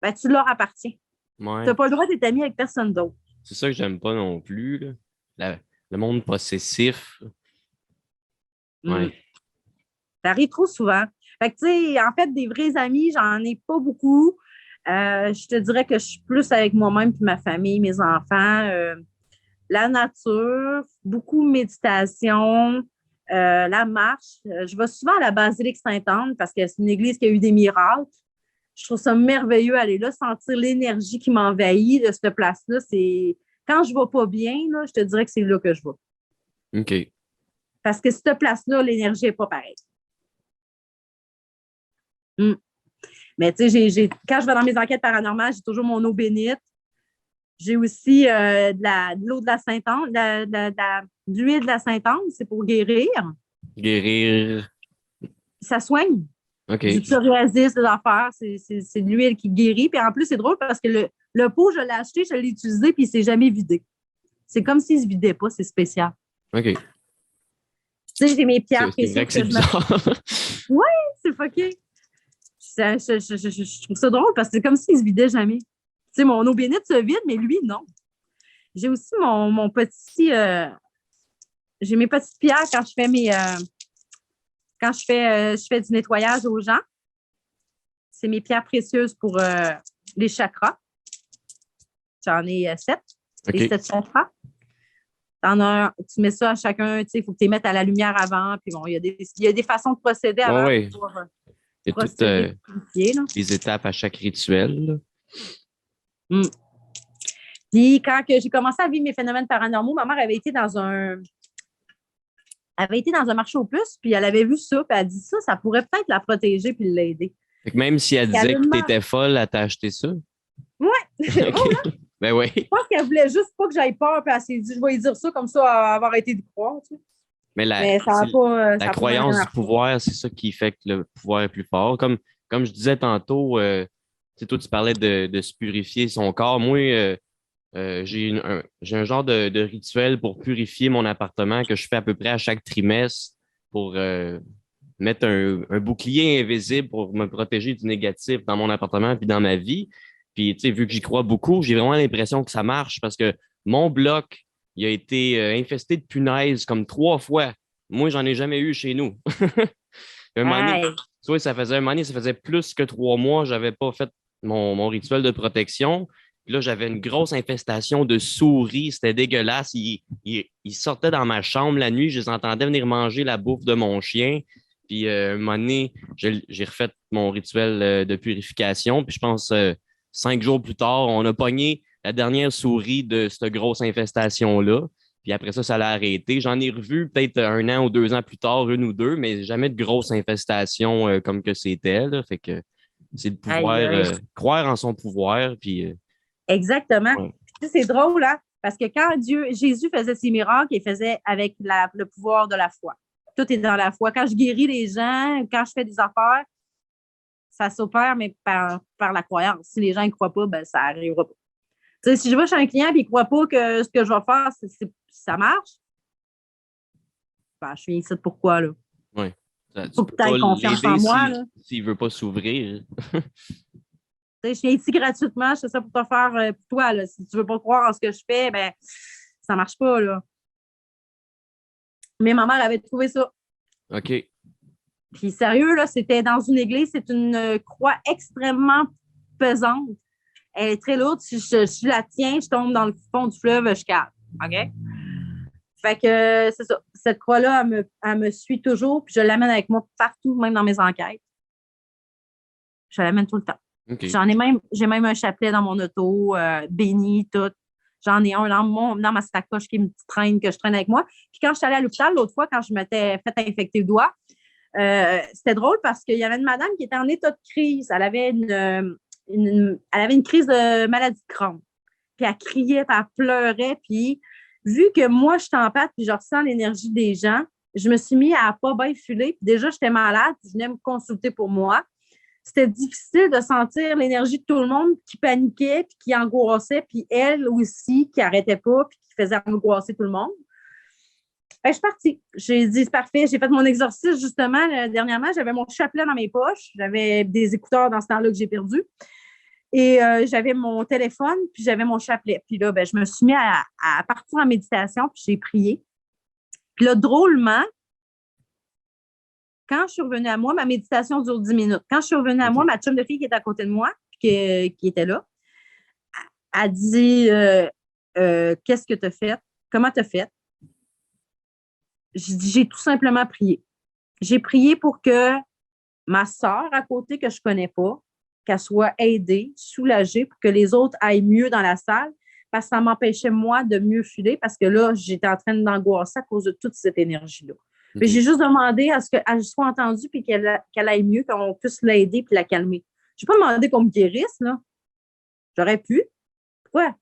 ben, tu leur appartiens. Ouais. Tu n'as pas le droit d'être ami avec personne d'autre. C'est ça que j'aime pas non plus, là. Le monde possessif. Ouais. Ça arrive trop souvent. Fait que, tu sais, en fait, des vrais amis, j'en ai pas beaucoup. Je te dirais que je suis plus avec moi-même puis ma famille, mes enfants. La nature, beaucoup de méditation, la marche. Je vais souvent à la Basilique Sainte-Anne parce que c'est une église qui a eu des miracles. Je trouve ça merveilleux aller là, sentir l'énergie qui m'envahit de cette place-là. C'est quand je ne vais pas bien, là, je te dirais que c'est là que je vais. OK. Parce que cette place-là, l'énergie n'est pas pareille. Mais tu sais, quand je vais dans mes enquêtes paranormales, j'ai toujours mon eau bénite. J'ai aussi de l'eau de la Sainte-Anne, de l'huile de la Sainte-Anne, c'est pour guérir. Guérir. Ça soigne. OK. Du psoriasis, des affaires, c'est de l'huile qui guérit. Puis en plus, c'est drôle parce que le pot, je l'ai acheté, je l'ai utilisé, puis il ne s'est jamais vidé. C'est comme s'il ne se vidait pas, c'est spécial. OK. Tu sais, j'ai mes pierres C'est vrai que c'est bizarre. Oui, c'est fucké. Je trouve ça drôle parce que c'est comme s'il ne se vidait jamais. Tu sais, mon eau bénite se vide, mais lui, non. J'ai aussi mon petit... j'ai mes petites pierres quand je fais quand je fais du nettoyage aux gens. C'est mes pierres précieuses pour les chakras. J'en ai 7. Okay. Les 7 chakras. Tu mets ça à chacun, tu sais, il faut que tu les mettes à la lumière avant. Puis bon, il y a des façons de procéder avant. Oui. Il y a toutes les étapes à chaque rituel. Puis quand j'ai commencé à vivre mes phénomènes paranormaux, ma mère avait été dans un marché aux puces, puis elle avait vu ça, puis elle a dit ça pourrait peut-être la protéger puis l'aider. Fait que même si elle disait que tu étais folle, elle t'a acheté ça? Oui. Okay. Ben oui. Je pense qu'elle voulait juste pas que j'aille peur, puis elle s'est dit, je vais lui dire ça, comme ça, elle va avoir arrêté de croire. Tu sais. Mais la croyance du pouvoir, c'est ça qui fait que le pouvoir est plus fort. Comme je disais tantôt, toi, tu parlais de se purifier son corps. Moi, j'ai un genre de rituel pour purifier mon appartement que je fais à peu près à chaque trimestre pour mettre un bouclier invisible pour me protéger du négatif dans mon appartement puis dans ma vie. Puis, tu sais, vu que j'y crois beaucoup, j'ai vraiment l'impression que ça marche parce que mon bloc, il a été infesté de punaises comme 3 fois. Moi, j'en ai jamais eu chez nous. Ça faisait plus que 3 mois, j'avais pas fait mon rituel de protection. Puis là, j'avais une grosse infestation de souris. C'était dégueulasse. Ils sortaient dans ma chambre la nuit. Je les entendais venir manger la bouffe de mon chien. Puis, un moment donné, j'ai refait mon rituel de purification. Puis, je pense, 5 jours plus tard, on a pogné la dernière souris de cette grosse infestation-là. Puis après ça l'a arrêté. J'en ai revu peut-être 1 an ou 2 ans plus tard, 1 ou 2, mais jamais de grosse infestation comme que c'était. Là. Fait que c'est de pouvoir croire en son pouvoir. Puis, exactement. Ouais. Puis, c'est drôle, hein? Parce que quand Jésus faisait ses miracles, il faisait avec le pouvoir de la foi. Tout est dans la foi. Quand je guéris les gens, quand je fais des affaires, ça s'opère, mais par la croyance. Si les gens ne croient pas, ben, ça n'arrivera pas. Tu sais, si je vais chez un client et il ne croit pas que ce que je vais faire, ça marche, ben, je suis ici pourquoi, là? Oui. Faut peut-être confiance en moi, là. S'il ne veut pas s'ouvrir. Je viens ici gratuitement, je fais ça pour te faire pour toi. Là. Si tu ne veux pas croire en ce que je fais, ben ça ne marche pas. Là. Mais ma mère avait trouvé ça. OK. Puis sérieux, là, c'était dans une église, c'est une croix extrêmement pesante. Elle est très lourde. Si je la tiens, je tombe dans le fond du fleuve, je cale. OK? Fait que c'est ça. Cette croix-là, elle me suit toujours, puis je l'amène avec moi partout, même dans mes enquêtes. Je l'amène tout le temps. Okay. J'ai même un chapelet dans mon auto, béni, tout. J'en ai un dans ma sacoche qui me traîne, que je traîne avec moi. Puis quand je suis allée à l'hôpital l'autre fois, quand je m'étais fait infecter le doigt, c'était drôle parce qu'il y avait une madame qui était en état de crise. Elle avait une crise de maladie de Crohn. Puis elle criait, puis elle pleurait, puis vu que moi, je suis en pâte puis je ressens l'énergie des gens, je me suis mis à pas bien filer. Puis déjà, j'étais malade, puis je venais me consulter pour moi. C'était difficile de sentir l'énergie de tout le monde qui paniquait, puis qui angoissait, puis elle aussi qui n'arrêtait pas, puis qui faisait angoisser tout le monde. Je suis partie. J'ai dit, c'est parfait. J'ai fait mon exercice, justement, dernièrement. J'avais mon chapelet dans mes poches. J'avais des écouteurs dans ce temps-là que j'ai perdu. Et j'avais mon téléphone, puis j'avais mon chapelet. Puis là, je me suis mis à partir en méditation, puis j'ai prié. Puis là, drôlement, quand je suis revenue à moi, ma méditation dure 10 minutes. Quand je suis revenue à moi, ma chum de fille qui était à côté de moi, qui était là, a dit qu'est-ce que tu as fait? Comment tu as fait? J'ai tout simplement prié. J'ai prié pour que ma sœur à côté, que je ne connais pas, qu'elle soit aidée, soulagée, pour que les autres aillent mieux dans la salle, parce que ça m'empêchait, moi, de mieux filer, parce que là, j'étais en train d'angoisser à cause de toute cette énergie-là. Okay. J'ai juste demandé à ce qu'elle soit entendue puis qu'elle aille mieux, qu'on puisse l'aider puis la calmer. Je n'ai pas demandé qu'on me guérisse, là. J'aurais pu. Pourquoi?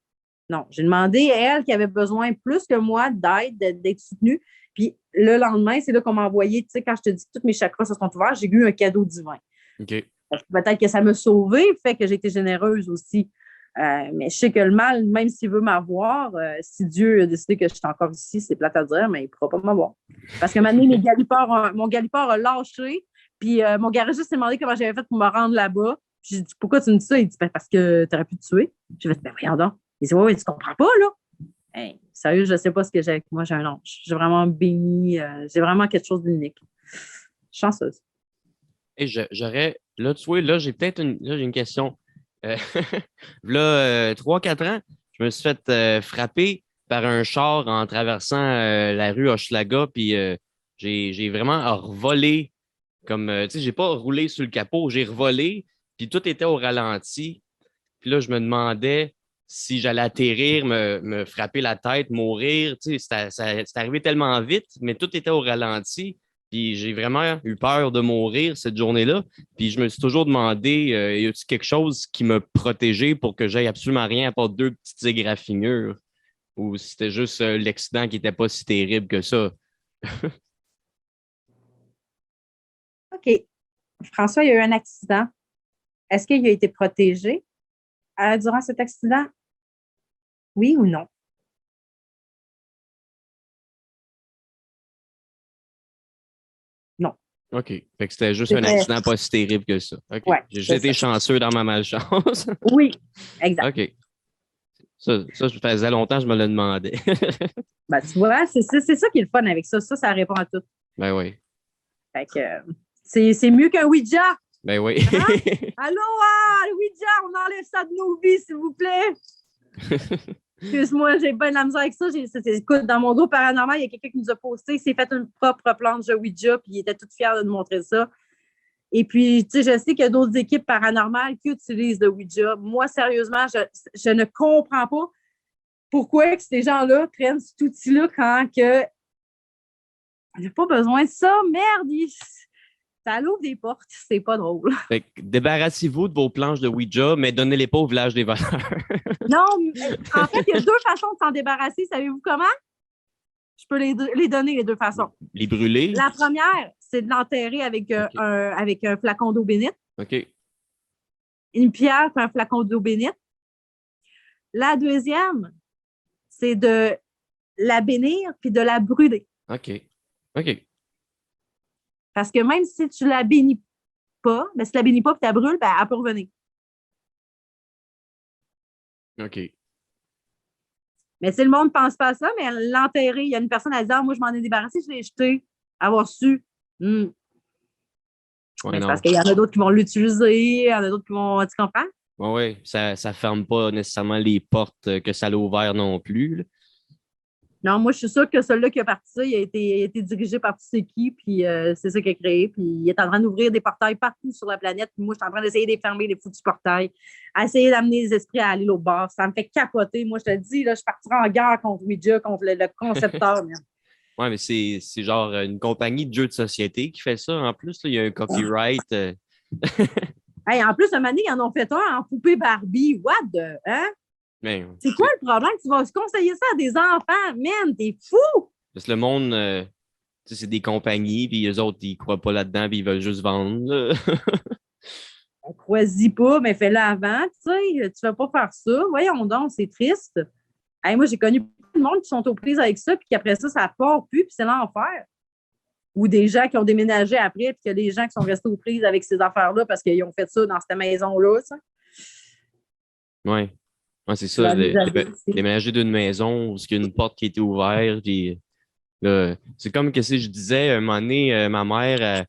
Non, j'ai demandé à elle qui avait besoin plus que moi d'aide, d'être soutenue. Puis le lendemain, c'est là qu'on m'a envoyé, tu sais, quand je te dis que tous mes chakras se sont ouverts, j'ai eu un cadeau divin. OK. Peut-être que ça m'a sauvée, le fait que j'ai été généreuse aussi. Mais je sais que le mal, même s'il veut m'avoir, si Dieu a décidé que je suis encore ici, c'est plate à dire, mais il ne pourra pas m'avoir. Parce que maintenant, mon galipard a lâché, puis mon garagiste s'est demandé comment j'avais fait pour me rendre là-bas. J'ai dit, pourquoi tu me dis ça? Il dit, parce que tu aurais pu te tuer. J'ai fait, voyons donc. Il dit, oui, tu comprends pas, là. Hey, sérieux, je ne sais pas ce que j'ai avec moi, j'ai un ange. J'ai vraiment béni, j'ai vraiment quelque chose d'unique. Chanceuse. Et j'aurais, là, tu vois, là, j'ai peut-être une question. Là, 3-4 ans, je me suis fait frapper par un char en traversant la rue Hochelaga, puis j'ai vraiment revolé, comme, tu sais, j'ai pas roulé sur le capot, j'ai revolé, puis tout était au ralenti. Puis là, je me demandais si j'allais atterrir, me frapper la tête, mourir. Tu sais, c'est arrivé tellement vite, mais tout était au ralenti. Puis j'ai vraiment eu peur de mourir cette journée-là. Puis je me suis toujours demandé, y a-t-il quelque chose qui m'a protégé pour que j'aille absolument rien à part 2 petites égratignures? Ou c'était juste l'accident qui n'était pas si terrible que ça? OK. François, il y a eu un accident. Est-ce qu'il a été protégé durant cet accident? Oui ou non? Non. OK. Fait que c'était juste un accident pas si terrible que ça. OK. Ouais, j'ai juste été chanceux dans ma malchance. Oui, exact. OK. Ça, ça faisait longtemps que je me le demandais. Tu vois, c'est ça qui est le fun avec ça. Ça répond à tout. Ben oui. Fait que c'est mieux qu'un Ouija. Ben oui. Hein? Allô, le Ouija, on enlève ça de nos vies, s'il vous plaît. Excuse-moi, j'ai pas de la misère avec ça. Écoute, dans mon dos paranormal, il y a quelqu'un qui nous a posté, il s'est fait une propre planche de Ouija, puis il était tout fier de nous montrer ça. Et puis, tu sais, je sais qu'il y a d'autres équipes paranormales qui utilisent le Ouija. Moi, sérieusement, je ne comprends pas pourquoi que ces gens-là prennent cet outil-là quand que il n'y a pas besoin de ça. Merde, ça l'ouvre des portes. C'est pas drôle. Fait que débarrassez-vous de vos planches de Ouija, mais donnez-les pas au village des voleurs. Non, en fait, il y a 2 façons de s'en débarrasser. Savez-vous comment? Je peux les donner, les 2 façons. Les brûler? La première, c'est de l'enterrer avec, avec un flacon d'eau bénite. OK. Une pierre et un flacon d'eau bénite. La deuxième, c'est de la bénir puis de la brûler. OK. OK. Parce que même si tu la bénis pas, si tu la bénis pas et tu la brûles, elle peut revenir. OK. Mais si le monde ne pense pas à ça, mais l'enterrer, il y a une personne à dire, moi, je m'en ai débarrassé, je l'ai jeté, avoir su. Ouais, parce qu'il y en a d'autres qui vont l'utiliser, il y en a d'autres qui vont. Tu comprends? Oui, ça ne ferme pas nécessairement les portes que ça l'a ouvert non plus. Là. Non, moi, je suis sûre que celui-là qui a parti ça, il a été dirigé par tu sais qui, puis c'est ça qu'il a créé, puis il est en train d'ouvrir des portails partout sur la planète, puis moi, je suis en train d'essayer de fermer les foutus portails, à essayer d'amener les esprits à aller l'autre bord. Ça me fait capoter. Moi, je te dis, là, je partirai en guerre contre Ouija, contre le concepteur. Oui, mais c'est genre une compagnie de jeux de société qui fait ça. En plus, là, il y a un copyright. Hey, en plus, un moment donné, ils en ont fait un en poupée Barbie. What the... Hein? Mais, C'est quoi le problème? Tu vas conseiller ça à des enfants? Man, t'es fou! parce que le monde, tu sais, c'est des compagnies, puis eux autres, ils croient pas là-dedans, puis ils veulent juste vendre. Là. Crois-y pas, mais fais-le avant, tu sais. Tu vas pas faire ça. Voyons donc, c'est triste. Hey, moi, j'ai connu plein de monde qui sont aux prises avec ça, puis qu'après ça, ça part plus, puis c'est l'enfer. Ou des gens qui ont déménagé après, puis qu'il y a des gens qui sont restés aux prises avec ces affaires-là parce qu'ils ont fait ça dans cette maison-là, ça. Ouais. Ouais, c'est ça. Déménager d'une maison où il y a une porte qui était ouverte. Puis, c'est comme que si je disais, un moment donné, ma mère,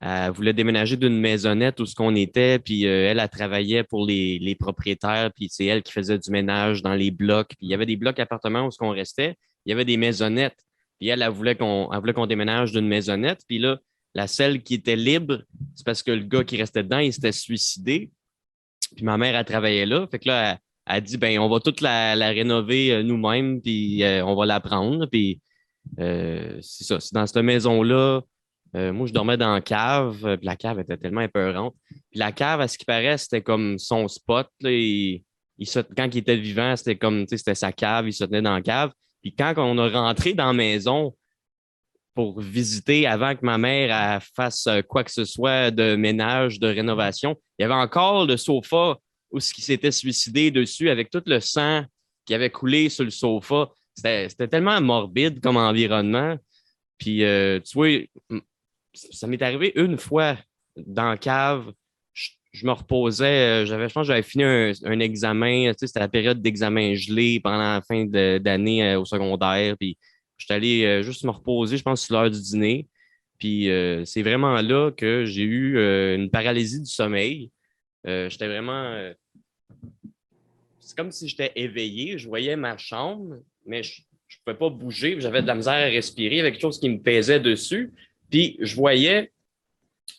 elle voulait déménager d'une maisonnette où ce qu'on était, puis elle travaillait pour les propriétaires, puis c'est elle qui faisait du ménage dans les blocs. Puis il y avait des blocs appartements où ce qu'on restait, il y avait des maisonnettes. Puis elle voulait qu'on déménage d'une maisonnette. Puis là, la celle qui était libre, c'est parce que le gars qui restait dedans, il s'était suicidé. Puis ma mère, elle travaillait là. Fait que là, elle a dit, ben, on va toute la rénover nous-mêmes, puis on va la prendre. Puis c'est ça. C'est dans cette maison-là. Moi, je dormais dans la cave. Puis la cave était tellement épeurante. Puis la cave, à ce qui paraît, c'était comme son spot. Là, quand il était vivant, c'était comme, tu sais, c'était sa cave. Il se tenait dans la cave. Puis quand on a rentré dans la maison pour visiter avant que ma mère fasse quoi que ce soit de ménage, de rénovation, il y avait encore le sofa où ce qui s'était suicidé dessus avec tout le sang qui avait coulé sur le sofa. C'était tellement morbide comme environnement. Puis, tu vois, ça m'est arrivé une fois dans la cave. Je me reposais, je pense que j'avais fini un examen, tu sais, c'était la période d'examen gelé pendant la fin d'année au secondaire. Puis, j'étais allé juste me reposer, je pense, sur l'heure du dîner. Puis, c'est vraiment là que j'ai eu une paralysie du sommeil. J'étais vraiment. C'est comme si j'étais éveillé. Je voyais ma chambre, mais je ne pouvais pas bouger. J'avais de la misère à respirer. Il y avait quelque chose qui me pesait dessus. Puis, je voyais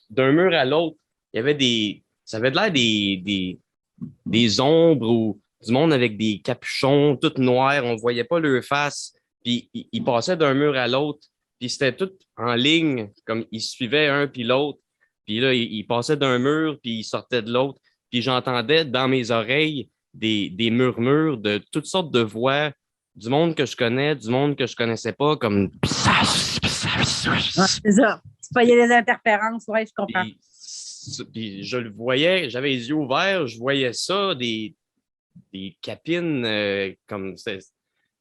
d'un mur à l'autre, il y avait des. Ça avait l'air des ombres ou du monde avec des capuchons tout noirs. On ne voyait pas leur face. Puis, ils passaient d'un mur à l'autre. Puis, c'était tout en ligne, comme ils suivaient un puis l'autre. Puis là, ils passaient d'un mur, puis ils sortaient de l'autre. Puis j'entendais dans mes oreilles des murmures de toutes sortes de voix, du monde que je connais, du monde que je connaissais pas, comme. Ouais, c'est ça. Tu voyais les interférences, oui, je comprends. Puis je le voyais, j'avais les yeux ouverts, je voyais ça, des capines comme. Puis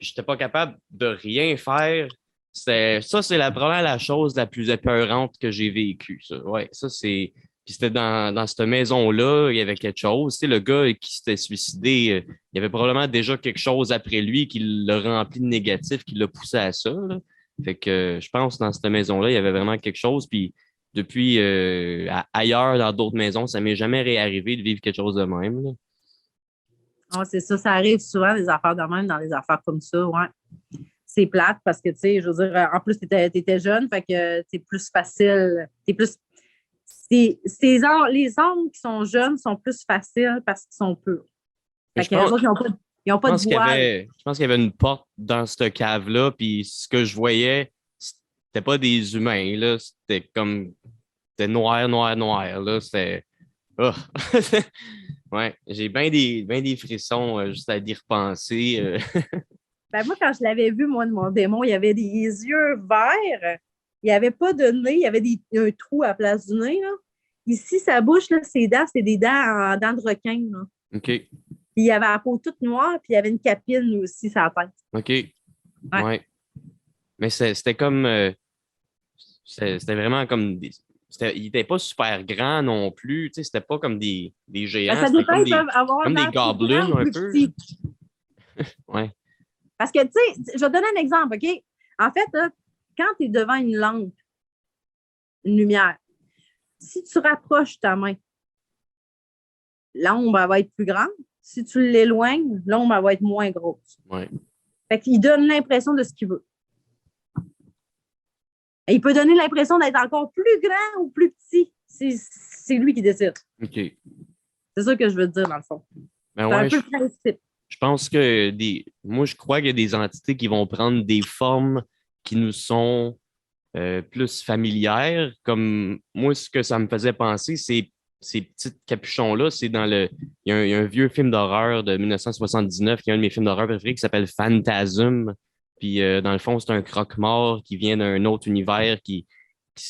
j'étais pas capable de rien faire. C'est probablement la chose la plus épeurante que j'ai vécue. Ça. Ouais, ça, c'est. Puis c'était dans cette maison-là, il y avait quelque chose. Tu sais, le gars qui s'était suicidé, il y avait probablement déjà quelque chose après lui qui l'a rempli de négatif, qui l'a poussé à ça. Là. Fait que je pense que dans cette maison-là, il y avait vraiment quelque chose. Puis depuis ailleurs, dans d'autres maisons, ça m'est jamais réarrivé de vivre quelque chose de même. Là. Oh, c'est ça, ça arrive souvent, des affaires de même, dans des affaires comme ça, ouais. C'est plate parce que, tu sais, je veux dire, en plus, tu étais jeune, fait que c'est plus facile. Les hommes qui sont jeunes sont plus faciles parce qu'ils sont purs. Fait que les autres, ils n'ont pas de voile. Je pense qu'il y avait une porte dans cette cave-là, puis ce que je voyais, c'était pas des humains, là. C'était comme. C'était noir, noir, noir, là. C'était. Oh. Ouais, j'ai bien des frissons juste à y repenser. Ben moi, quand je l'avais vu, moi, de mon démon, il y avait des yeux verts. Il n'y avait pas de nez. Il y avait un trou à la place du nez. Là. Ici, sa bouche, là, ses dents, c'est des dents en dents de requin. Là. OK. Puis il y avait la peau toute noire, puis il y avait une capine aussi sur la tête. OK. Ouais. Mais c'était comme. C'était vraiment comme des. Il n'était pas super grand non plus. Tu sais, c'était pas comme des géants. Ben, ça dépend, ils peuvent avoir comme des gobelins un peu. Ouais. Parce que, tu sais, je vais te donner un exemple, OK? En fait, là, quand tu es devant une lampe, une lumière, si tu rapproches ta main, l'ombre va être plus grande. Si tu l'éloignes, l'ombre va être moins grosse. Ouais. Fait qu'il donne l'impression de ce qu'il veut. Et il peut donner l'impression d'être encore plus grand ou plus petit. C'est lui qui décide. OK. C'est ça que je veux dire, dans le fond. Ben c'est ouais, un peu le principe. Je pense que moi, je crois qu'il y a des entités qui vont prendre des formes qui nous sont plus familières. Comme moi, ce que ça me faisait penser, c'est ces petits capuchons-là, c'est dans le. Il y a un vieux film d'horreur de 1979, qui est un de mes films d'horreur préférés, qui s'appelle Phantasm. Puis, dans le fond, c'est un croque-mort qui vient d'un autre univers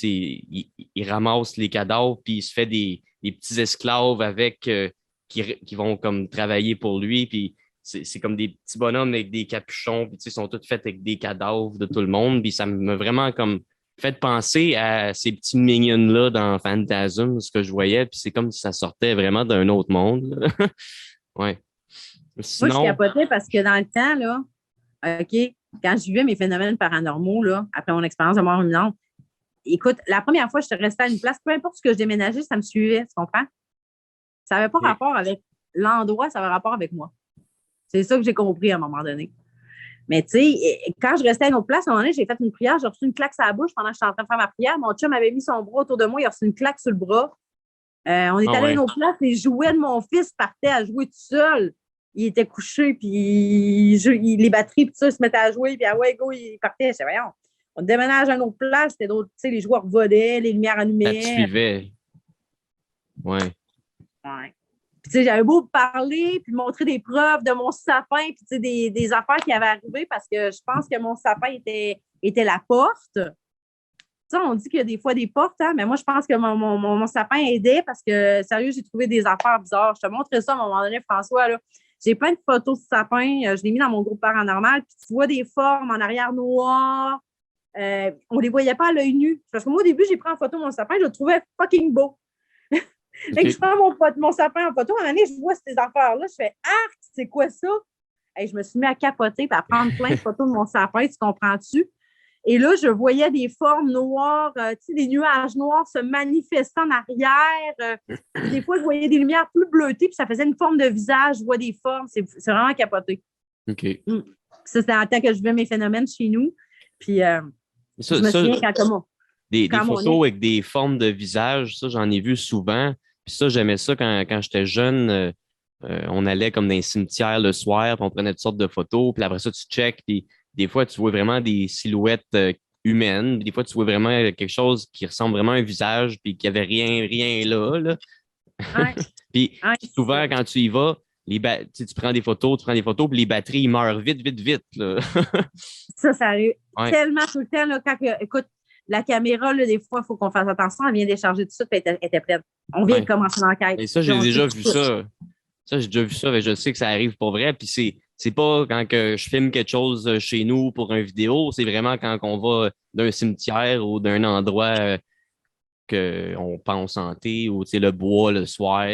il ramasse les cadavres, puis il se fait des petits esclaves avec qui vont comme travailler pour lui. Puis, c'est comme des petits bonhommes avec des capuchons, puis tu sais, ils sont tous faits avec des cadavres de tout le monde. Puis, ça m'a vraiment comme fait penser à ces petits minions-là dans Phantasm, ce que je voyais, puis c'est comme si ça sortait vraiment d'un autre monde, là. Ouais. Moi, je Sinon, capotais parce que dans le temps, là, OK, quand je vivais mes phénomènes paranormaux, là, après mon expérience de mort imminente, écoute, la première fois que je restais à une place, peu importe ce que je déménageais, ça me suivait, tu comprends? Ça n'avait pas oui. rapport avec l'endroit, ça avait rapport avec moi. C'est ça que j'ai compris à un moment donné. Mais tu sais, quand je restais à une autre place, à un moment donné, j'ai fait une prière, j'ai reçu une claque sur la bouche pendant que j'étais en train de faire ma prière. Mon chum avait mis son bras autour de moi, il a reçu une claque sur le bras. On est Ah allé à ouais. une autre place, les jouets de mon fils partaient à jouer tout seul. Il était couché, puis les batteries, puis ça, ils se mettaient à jouer, puis ah ouais, go, il partait. Je disais, voyons, on déménage à une autre place, c'était d'autres, tu sais, les joueurs volaient, les lumières Ça te allumaient. suivait. Ouais. Ouais. Puis, tu sais, j'avais beau parler, puis montrer des preuves de mon sapin, puis, tu sais, des affaires qui avaient arrivé parce que je pense que mon sapin était la porte. Ça, on dit qu'il y a des fois des portes, hein, mais moi, je pense que mon sapin aidait parce que, sérieux, j'ai trouvé des affaires bizarres. Je te montre ça à un moment donné, François, là. J'ai plein de photos de sapin. Je l'ai mis dans mon groupe paranormal. Puis tu vois des formes en arrière noires. On ne les voyait pas à l'œil nu. Parce que moi, au début, j'ai pris en photo mon sapin. Je le trouvais fucking beau. Fait que je prends mon sapin en photo. À un moment donné, je vois ces affaires-là. Je fais « Ah, c'est quoi ça? » Et je me suis mis à capoter et à prendre plein de photos de mon sapin. Tu comprends-tu? Et là, je voyais des formes noires, tu sais, des nuages noirs se manifestant en arrière. Des fois, je voyais des lumières plus bleutées, puis ça faisait une forme de visage. Je vois des formes. C'est vraiment capoté. OK. Ça, c'était en temps que je vivais mes phénomènes chez nous. Puis, je me souviens quand comme des quand photos avec des formes de visage, ça, j'en ai vu souvent. Puis ça, j'aimais ça quand j'étais jeune. On allait comme dans les cimetières le soir, puis on prenait toutes sortes de photos. Puis après ça, tu checkes, puis des fois, tu vois vraiment des silhouettes humaines. Puis des fois, tu vois vraiment quelque chose qui ressemble vraiment à un visage, puis qu'il n'y avait rien là, là. Ouais. Puis Ouais, souvent, quand tu y vas, tu prends des photos, puis les batteries ils meurent vite, là. ça arrive Ouais. tellement tout le temps. Là, écoute, la caméra, là, des fois, il faut qu'on fasse attention. Elle vient décharger tout de suite, puis elle était pleine. On vient de commencer l'enquête. Et ça, Puis j'ai on déjà sait vu tout. ça. Ça, j'ai déjà vu ça, mais je sais que ça arrive pour vrai. Puis c'est pas quand que je filme quelque chose chez nous pour une vidéo, c'est vraiment quand on va d'un cimetière ou d'un endroit qu'on pense hanter ou tu sais, le bois le soir.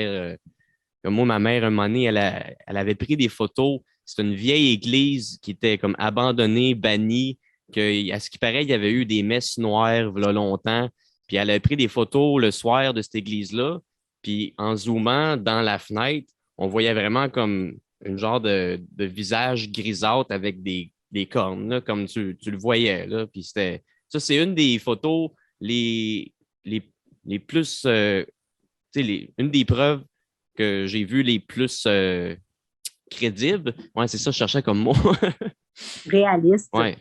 Comme moi, ma mère, un moment donné, elle avait pris des photos. C'est une vieille église qui était comme abandonnée, bannie, que, à ce qui paraît, il y avait eu des messes noires il y a longtemps. Puis elle a pris des photos le soir de cette église-là. Puis en zoomant dans la fenêtre, on voyait vraiment comme une genre de visage grisâtre avec des cornes, là, comme tu le voyais. Là. Puis ça, c'est une des photos les, les plus, tu sais, une des preuves que j'ai vues les plus crédibles. Ouais, c'est ça, je cherchais comme mot. Réaliste. Ouais.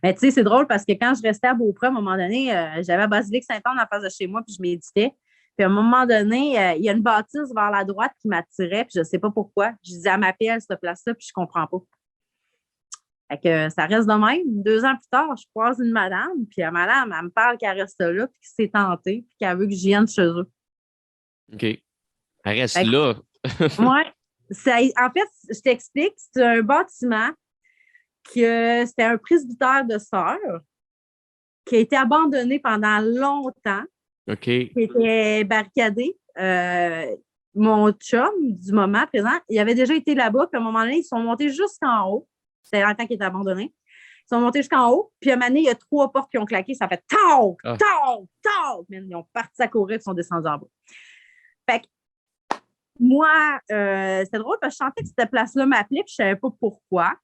Mais tu sais, c'est drôle parce que quand je restais à Beaupré, à un moment donné, j'avais Basilique Saint-Anne en face de chez moi, puis je méditais. Puis à un moment donné, il y a une bâtisse vers la droite qui m'attirait, puis je ne sais pas pourquoi. Je disais, elle m'appelle, cette place-là, puis je ne comprends pas. Fait que ça reste de même. 2 ans plus tard, je croise une madame, puis la madame, elle me parle qu'elle reste là, puis qu'elle s'est tentée, puis qu'elle veut que je vienne chez eux. OK. Elle reste Fait que, là. ouais. En fait, je t'explique, c'est un bâtiment que c'était un presbytère de sœurs qui a été abandonné pendant longtemps, OK. qui était barricadé. Mon chum, du moment présent, il avait déjà été là-bas, puis à un moment donné, ils sont montés jusqu'en haut. C'était dans le temps qu'il était abandonné. Ils sont montés jusqu'en haut, puis à un moment donné, il y a 3 portes qui ont claqué. Ça fait « Tau! Tau! Tau! » Ils ont parti à courir, ils sont descendus en bas. Fait que moi, c'était drôle parce que je sentais que cette place-là m'appelait, puis je ne savais pas pourquoi.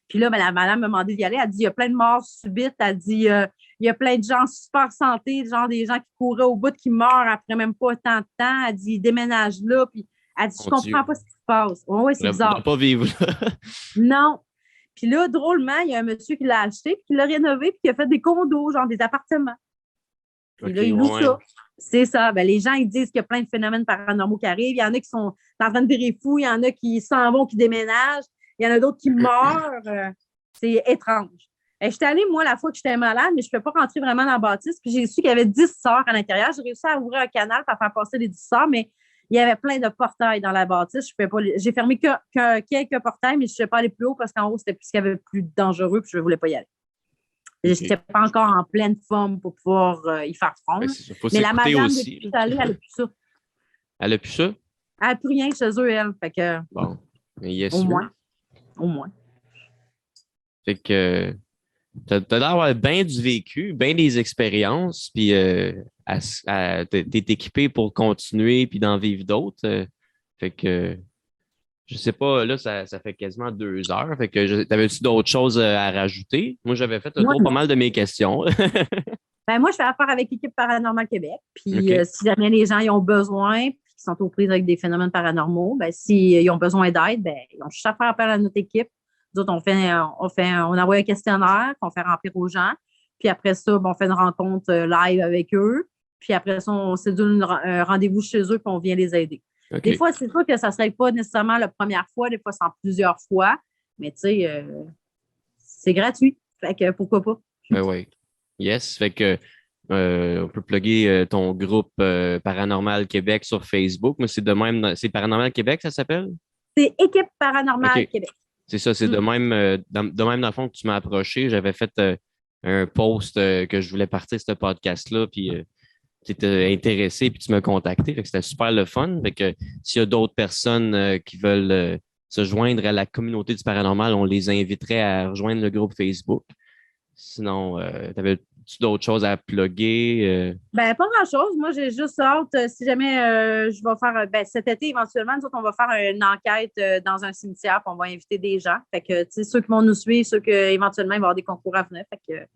Puis là, la madame m'a demandé d'y aller. Elle dit, il y a plein de morts subites. Elle dit, il y a plein de gens super santé, genre des gens qui couraient au bout, qui meurent après même pas tant de temps. Elle dit, ils déménagent là. Puis elle dit, je comprends pas ce qui se passe. Oui, c'est bizarre. Pas vivre là. Non. Puis là, drôlement, il y a un monsieur qui l'a acheté, puis qui l'a rénové, puis qui a fait des condos, genre des appartements. Puis là, ils louent ça. C'est ça. Ben, les gens, ils disent qu'il y a plein de phénomènes paranormaux qui arrivent. Il y en a qui sont en train de virer fous. Il y en a qui s'en vont, qui déménagent. Il y en a d'autres qui meurent. C'est étrange. J'étais allée, moi, la fois que j'étais malade, mais je ne pouvais pas rentrer vraiment dans la bâtisse. Puis j'ai su qu'il y avait 10 sœurs à l'intérieur. J'ai réussi à ouvrir un canal pour faire passer les 10 sœurs, mais il y avait plein de portails dans la bâtisse. Je pouvais pas J'ai fermé quelques portails, mais je ne pouvais pas aller plus haut parce qu'en haut, c'était plus ce qu'il y avait de plus dangereux, puis je ne voulais pas y aller. Je n'étais pas encore en pleine forme pour pouvoir y faire front. Mais la madame aussi, depuis allée, elle n'a plus ça. Elle n'a plus ça? Elle n'a plus rien chez eux, elle. Fait que, bon, mais au moins. Au moins. Fait que tu as l'air d'avoir bien du vécu, bien des expériences, puis t'es équipé pour continuer puis d'en vivre d'autres. Fait que je sais pas, là, ça fait quasiment 2 heures. Fait que t'avais-tu d'autres choses à rajouter? Moi, j'avais fait pas mal de mes questions. Ben, moi, je fais affaire avec l'équipe Paranormal Québec. Puis si jamais les gens ils ont besoin, puis qu'ils sont aux prises avec des phénomènes paranormaux, ben, s'ils ont besoin d'aide, ben, ils ont juste à faire appel à notre équipe. Nous autres, on envoie un questionnaire qu'on fait remplir aux gens. Puis après ça, ben, on fait une rencontre live avec eux. Puis après ça, on sédule un rendez-vous chez eux, puis on vient les aider. Des fois, c'est sûr que ça ne serait pas nécessairement la première fois, des fois, c'est en plusieurs fois. Mais tu sais, c'est gratuit. Fait que pourquoi pas? Ben oui. Yes. Fait que on peut plugger ton groupe Paranormal Québec sur Facebook. Mais c'est de même, c'est Paranormal Québec, ça s'appelle? C'est Équipe Paranormal Québec. C'est ça, c'est de même, dans le fond que tu m'as approché. J'avais fait un post que je voulais partir ce podcast-là, puis tu étais intéressé, puis tu m'as contacté. Fait que c'était super le fun. Fait que s'il y a d'autres personnes qui veulent se joindre à la communauté du paranormal, on les inviterait à rejoindre le groupe Facebook. Sinon, t'avais-tu d'autres choses à plugger? Ben, pas grand-chose. Moi, j'ai juste hâte, si jamais je vais faire, cet été, éventuellement, nous autres, on va faire une enquête dans un cimetière, puis on va inviter des gens. Fait que, tu sais, ceux qui vont nous suivre, ceux qui, éventuellement, il va y avoir des concours à venir. Fait que,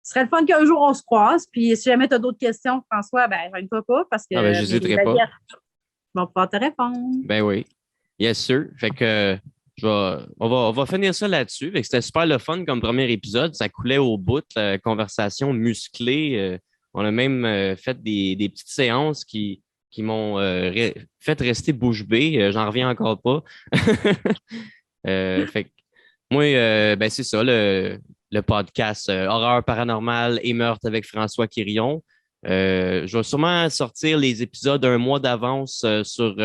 ce serait le fun qu'un jour, on se croise. Puis, si jamais tu as d'autres questions, François, ben, je ne pas parce que. Je n'hésiterai pas. Ils vont pouvoir te répondre. Ben oui. Yes, sir. Fait que. On va finir ça là-dessus. C'était super le fun comme premier épisode. Ça coulait au bout, la conversation musclée. On a même fait des petites séances qui m'ont fait rester bouche bée. J'en reviens encore pas. Fait que moi, ben c'est ça, le podcast Horreur paranormale et meurtre avec François Quirion. Je vais sûrement sortir les épisodes un mois d'avance sur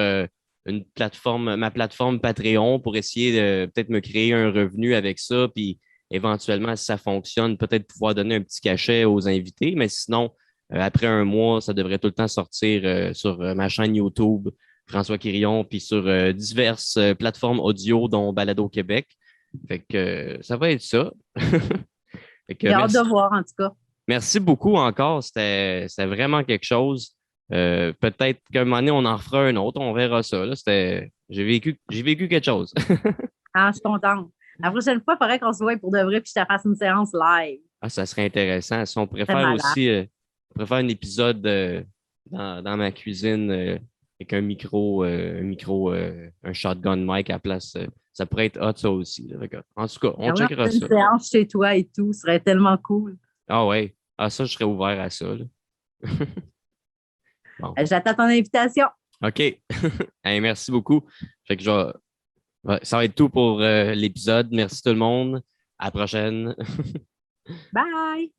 ma plateforme Patreon pour essayer de peut-être me créer un revenu avec ça, puis éventuellement, si ça fonctionne, peut-être pouvoir donner un petit cachet aux invités. Mais sinon, après un mois, ça devrait tout le temps sortir sur ma chaîne YouTube, François Quirion, puis sur diverses plateformes audio, dont Balado Québec. Fait que ça va être ça. J'ai hâte de voir, en tout cas. Merci beaucoup encore. C'était vraiment quelque chose. Peut-être qu'un moment donné, on en refera un autre. On verra ça. Là. J'ai vécu quelque chose. Je suis contente. La prochaine fois, il faudrait qu'on se voie pour de vrai puis je te fasse une séance live. Ça serait intéressant. Si on pourrait faire aussi un épisode dans ma cuisine avec un micro, un shotgun mic à la place. Ça pourrait être hot, ça aussi. Là. En tout cas, on checkera ça. Une séance chez toi et tout, ce serait tellement cool. Ah ouais. Ça, je serais ouvert à ça. Là. Bon. J'attends ton invitation. OK. Hey, merci beaucoup. Fait que ça va être tout pour l'épisode. Merci tout le monde. À la prochaine. Bye.